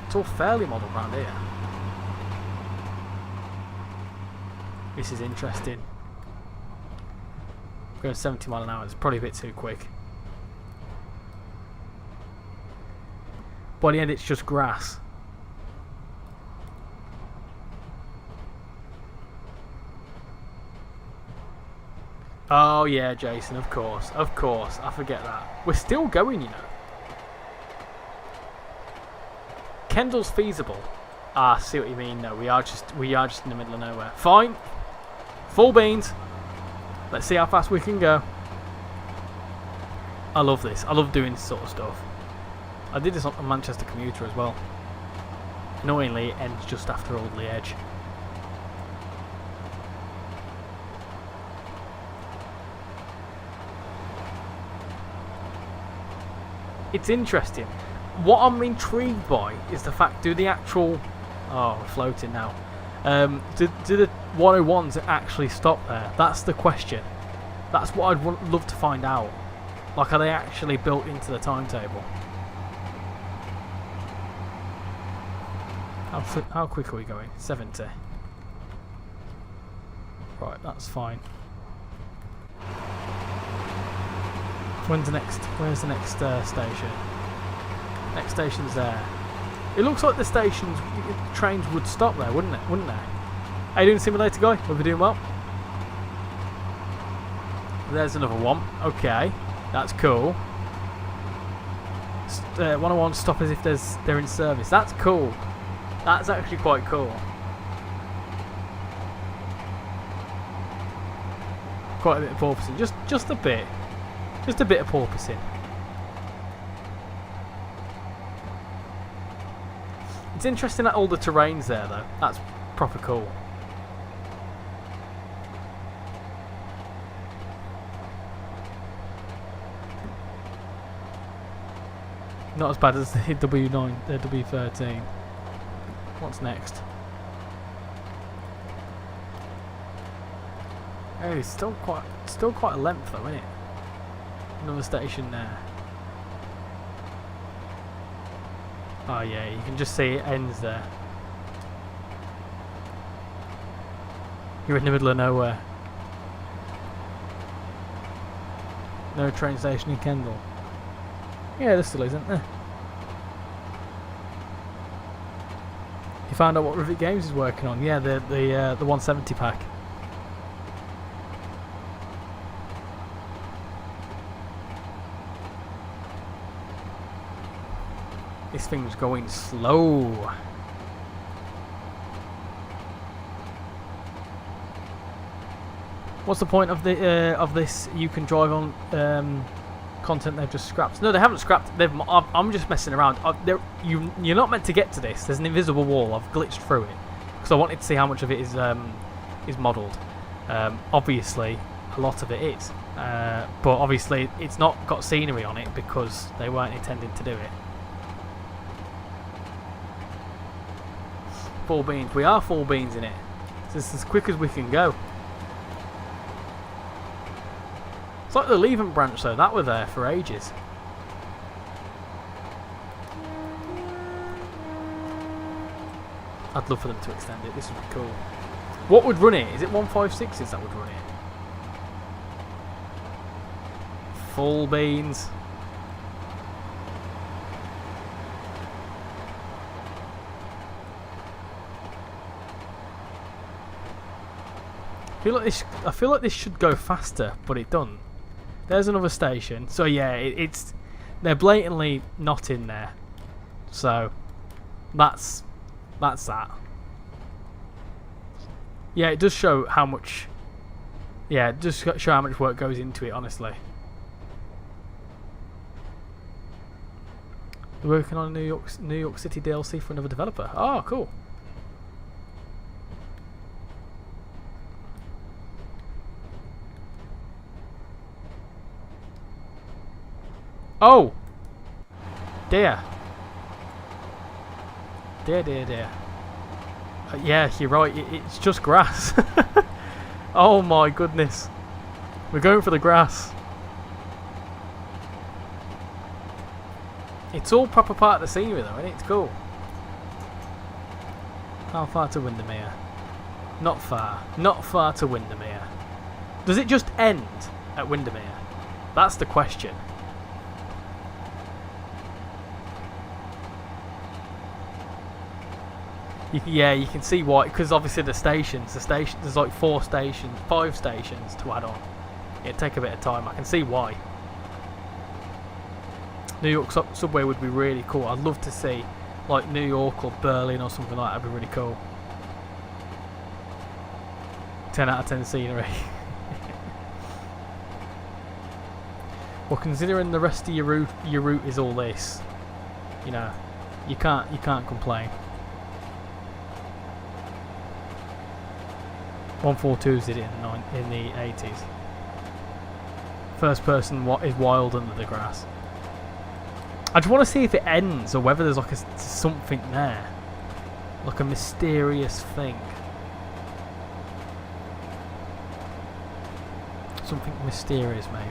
It's all fairly modelled around here. This is interesting. Going 70 mile an hour. It's probably a bit too quick. By the end, it's just grass. Oh yeah, Jason, of course, I forget that. We're still going, you know. Kendall's feasible. Ah, I see what you mean. No, we are just in the middle of nowhere. Fine, full beans. Let's see how fast we can go. I love this. I love doing this sort of stuff. I did this on Manchester Commuter as well. Annoyingly, it ends just after Alderley Edge. It's interesting. What I'm intrigued by is the fact, do the actual... Oh, we're floating now. Do the 101s actually stop there? That's the question. That's what I'd love to find out. Like, are they actually built into the timetable? How quick are we going? 70. Right, that's fine. Where's the next station? Next station's there. It looks like the stations, trains would stop there, wouldn't they? How you doing, Simulator Guy? Hope you're doing well. There's another one. Okay, that's cool. 101 stop as if they're in service. That's cool. That's actually quite cool. Quite a bit of porpoising. Just a bit. Just a bit of porpoising. It's interesting that all the terrain's there though. That's proper cool. Not as bad as the W9, the W13. What's next? Oh, it's still quite a length though, isn't it? Another station there. Oh yeah, you can just see it ends there. You're in the middle of nowhere. No train station in Kendal. Yeah, there still isn't there. You found out what Rivet Games is working on? Yeah, the 170 pack. This thing's going slow. What's the point of the of this? You can drive on content they've just scrapped. No, they haven't scrapped. I'm just messing around. You're not meant to get to this. There's an invisible wall. I've glitched through it because I wanted to see how much of it is modelled. Obviously, a lot of it is, but obviously it's not got scenery on it because they weren't intending to do it. Full beans. We are full beans in it. So it's as quick as we can go. It's like the Leven branch though, that were there for ages. I'd love for them to extend it, this would be cool. What would run it? Is it 156s that would run it? Full beans. I feel like this should go faster, but it doesn't. There's another station. So yeah, they're blatantly not in there. So that's that. Yeah, it does show how much. Yeah, it does show how much work goes into it. Honestly, they're working on a New York City DLC for another developer. Oh, cool. Oh! Dear. Dear. Yeah, you're right. It's just grass. Oh my goodness. We're going for the grass. It's all proper part of the scenery though, isn't it? It's cool. How far to Windermere? Not far. Not far to Windermere. Does it just end at Windermere? That's the question. Yeah, you can see why, because obviously the stations, there's like 5 stations to add on. It'd take a bit of time. I can see why. New York subway would be really cool. I'd love to see like New York or Berlin or something like that. Would be really cool. 10 out of 10 scenery. Well, considering the rest of your route is all this, you know, you can't complain. 142s did it in the 80s. First person is wild under the grass. I just want to see if it ends or whether there's like something there, like a mysterious thing. Something mysterious, maybe.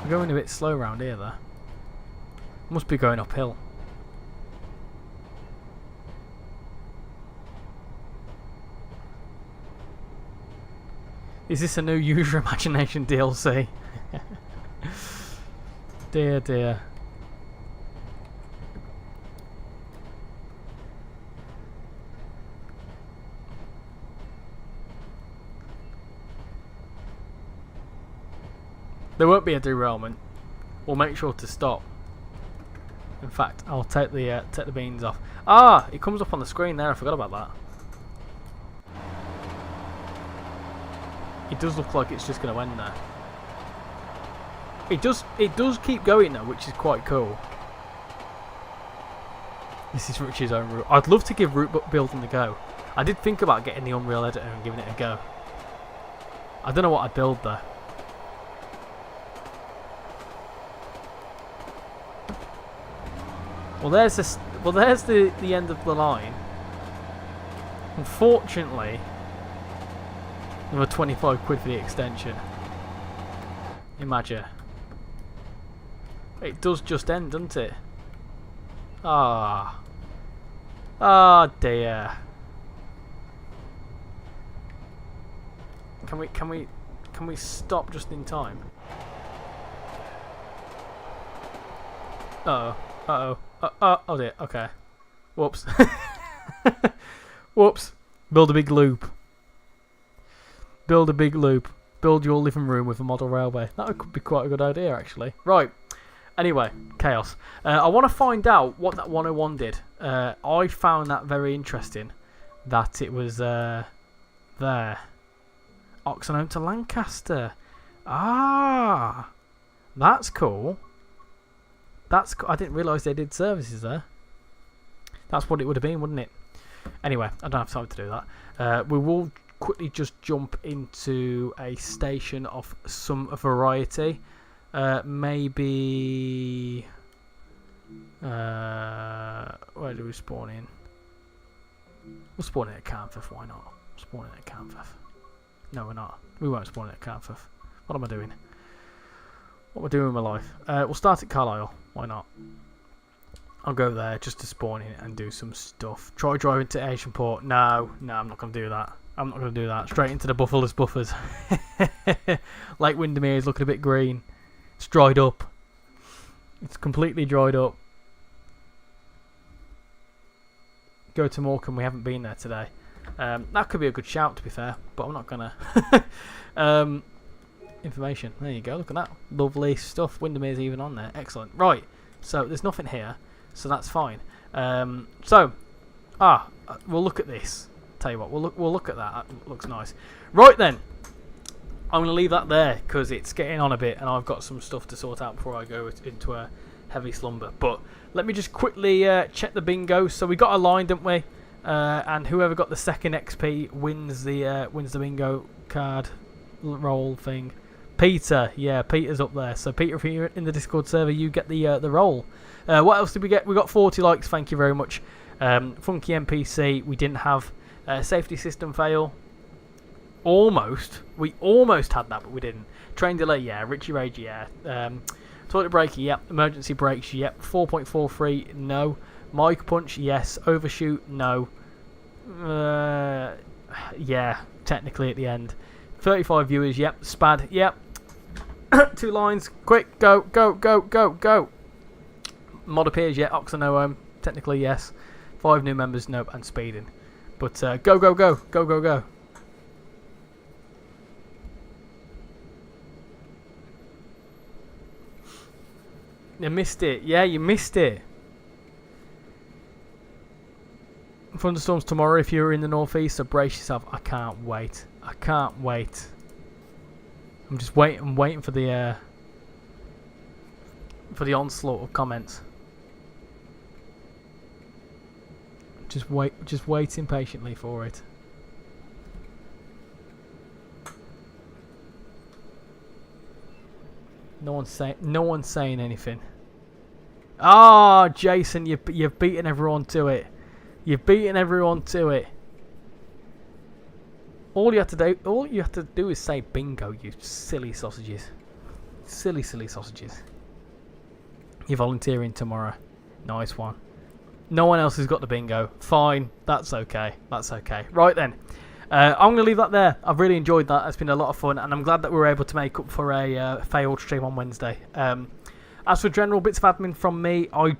We're going a bit slow around here, though. Must be going uphill. Is this a new Use Your Imagination DLC? Dear. There won't be a derailment. We'll make sure to stop. In fact, I'll take the beans off. Ah, it comes up on the screen there. I forgot about that. It does look like it's just going to end there. It does keep going though, which is quite cool. This is Richie's own route. I'd love to give route building a go. I did think about getting the Unreal Editor and giving it a go. I don't know what I'd build though. Well, there's the end of the line. Unfortunately, another 25 quid for the extension. Imagine. It does just end, doesn't it? Ah. Oh dear. Can we stop just in time? Oh dear. Okay. Whoops. Whoops. Build a big loop. Build a big loop. Build your living room with a model railway. That could be quite a good idea, actually. Right. Anyway, chaos. I want to find out what that 101 did. I found that very interesting. That it was there. Oxenholme to Lancaster. Ah, that's cool. That's I didn't realise they did services there. That's what it would have been, wouldn't it? Anyway, I don't have time to do that. We will quickly just jump into a station of some variety. Maybe where do we spawn in? We'll spawn in at Carnforth, why not? Spawn in at Carnforth. No, we're not. We won't spawn in at Carnforth. What am I doing? What am I doing with my life? We'll start at Carlisle, why not? I'll go there just to spawn in and do some stuff. Try driving to Asianport. No, I'm not going to do that. I'm not going to do that. Straight into the Buffalo's buffers. Lake Windermere is looking a bit green. It's dried up. It's completely dried up. Go to Morecambe. We haven't been there today. That could be a good shout, to be fair, but I'm not going to. Information. There you go. Look at that. Lovely stuff. Windermere's even on there. Excellent. Right. So there's nothing here. So that's fine. We'll look at this. Tell you what, we'll look at that. That looks nice. Right then, I'm going to leave that there because it's getting on a bit, and I've got some stuff to sort out before I go into a heavy slumber. But let me just quickly check the bingo. So we got a line, didn't we? And whoever got the second XP wins the bingo card roll thing. Peter, yeah, Peter's up there. So Peter, if you're in the Discord server, you get the roll. What else did we get? We got 40 likes. Thank you very much. Funky NPC. We didn't have safety system fail. Almost. We almost had that, but we didn't. Train delay, yeah. RichyRail, yeah. Toilet breaker, yep. Emergency brakes, yep. 4.43, no. Mic punch, yes. Overshoot, no. Yeah, technically at the end. 35 viewers, yep. Spad, yep. 2 lines, quick, go. Mod appears, yeah. Oxenholme, technically, yes. 5 new members, nope. And speeding. But go. You missed it. Yeah, you missed it. Thunderstorms tomorrow if you're in the northeast, so brace yourself. I can't wait. I'm just waiting for the onslaught of comments. Just waiting patiently for it. No one's saying anything. Ah, Jason, you've beaten everyone to it. All you have to do is say bingo, you silly sausages. Silly sausages. You're volunteering tomorrow. Nice one. No one else has got the bingo. Fine. That's okay. Right then. I'm going to leave that there. I've really enjoyed that. It's been a lot of fun, and I'm glad that we were able to make up for a failed stream on Wednesday. As for general bits of admin from me, I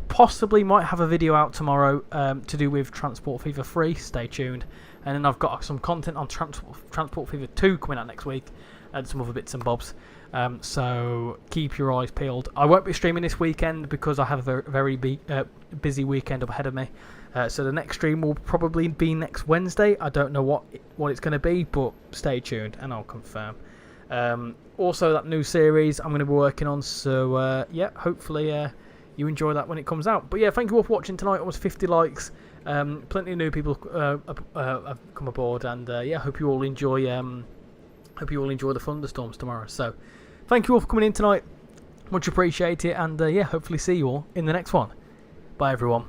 possibly might have a video out tomorrow to do with Transport Fever 3. Stay tuned. And then I've got some content on Transport Fever 2 coming out next week, and some other bits and bobs. So keep your eyes peeled. I won't be streaming this weekend because I have a very busy weekend up ahead of me. So the next stream will probably be next Wednesday. I don't know what it's going to be, but stay tuned and I'll confirm. Also, that new series I'm going to be working on. So yeah, hopefully you enjoy that when it comes out. But yeah, thank you all for watching tonight. Almost 50 likes. Plenty of new people have come aboard, and yeah, hope you all enjoy. Hope you all enjoy the thunderstorms tomorrow. So, thank you all for coming in tonight. Much appreciated, and yeah, hopefully see you all in the next one. Bye, everyone.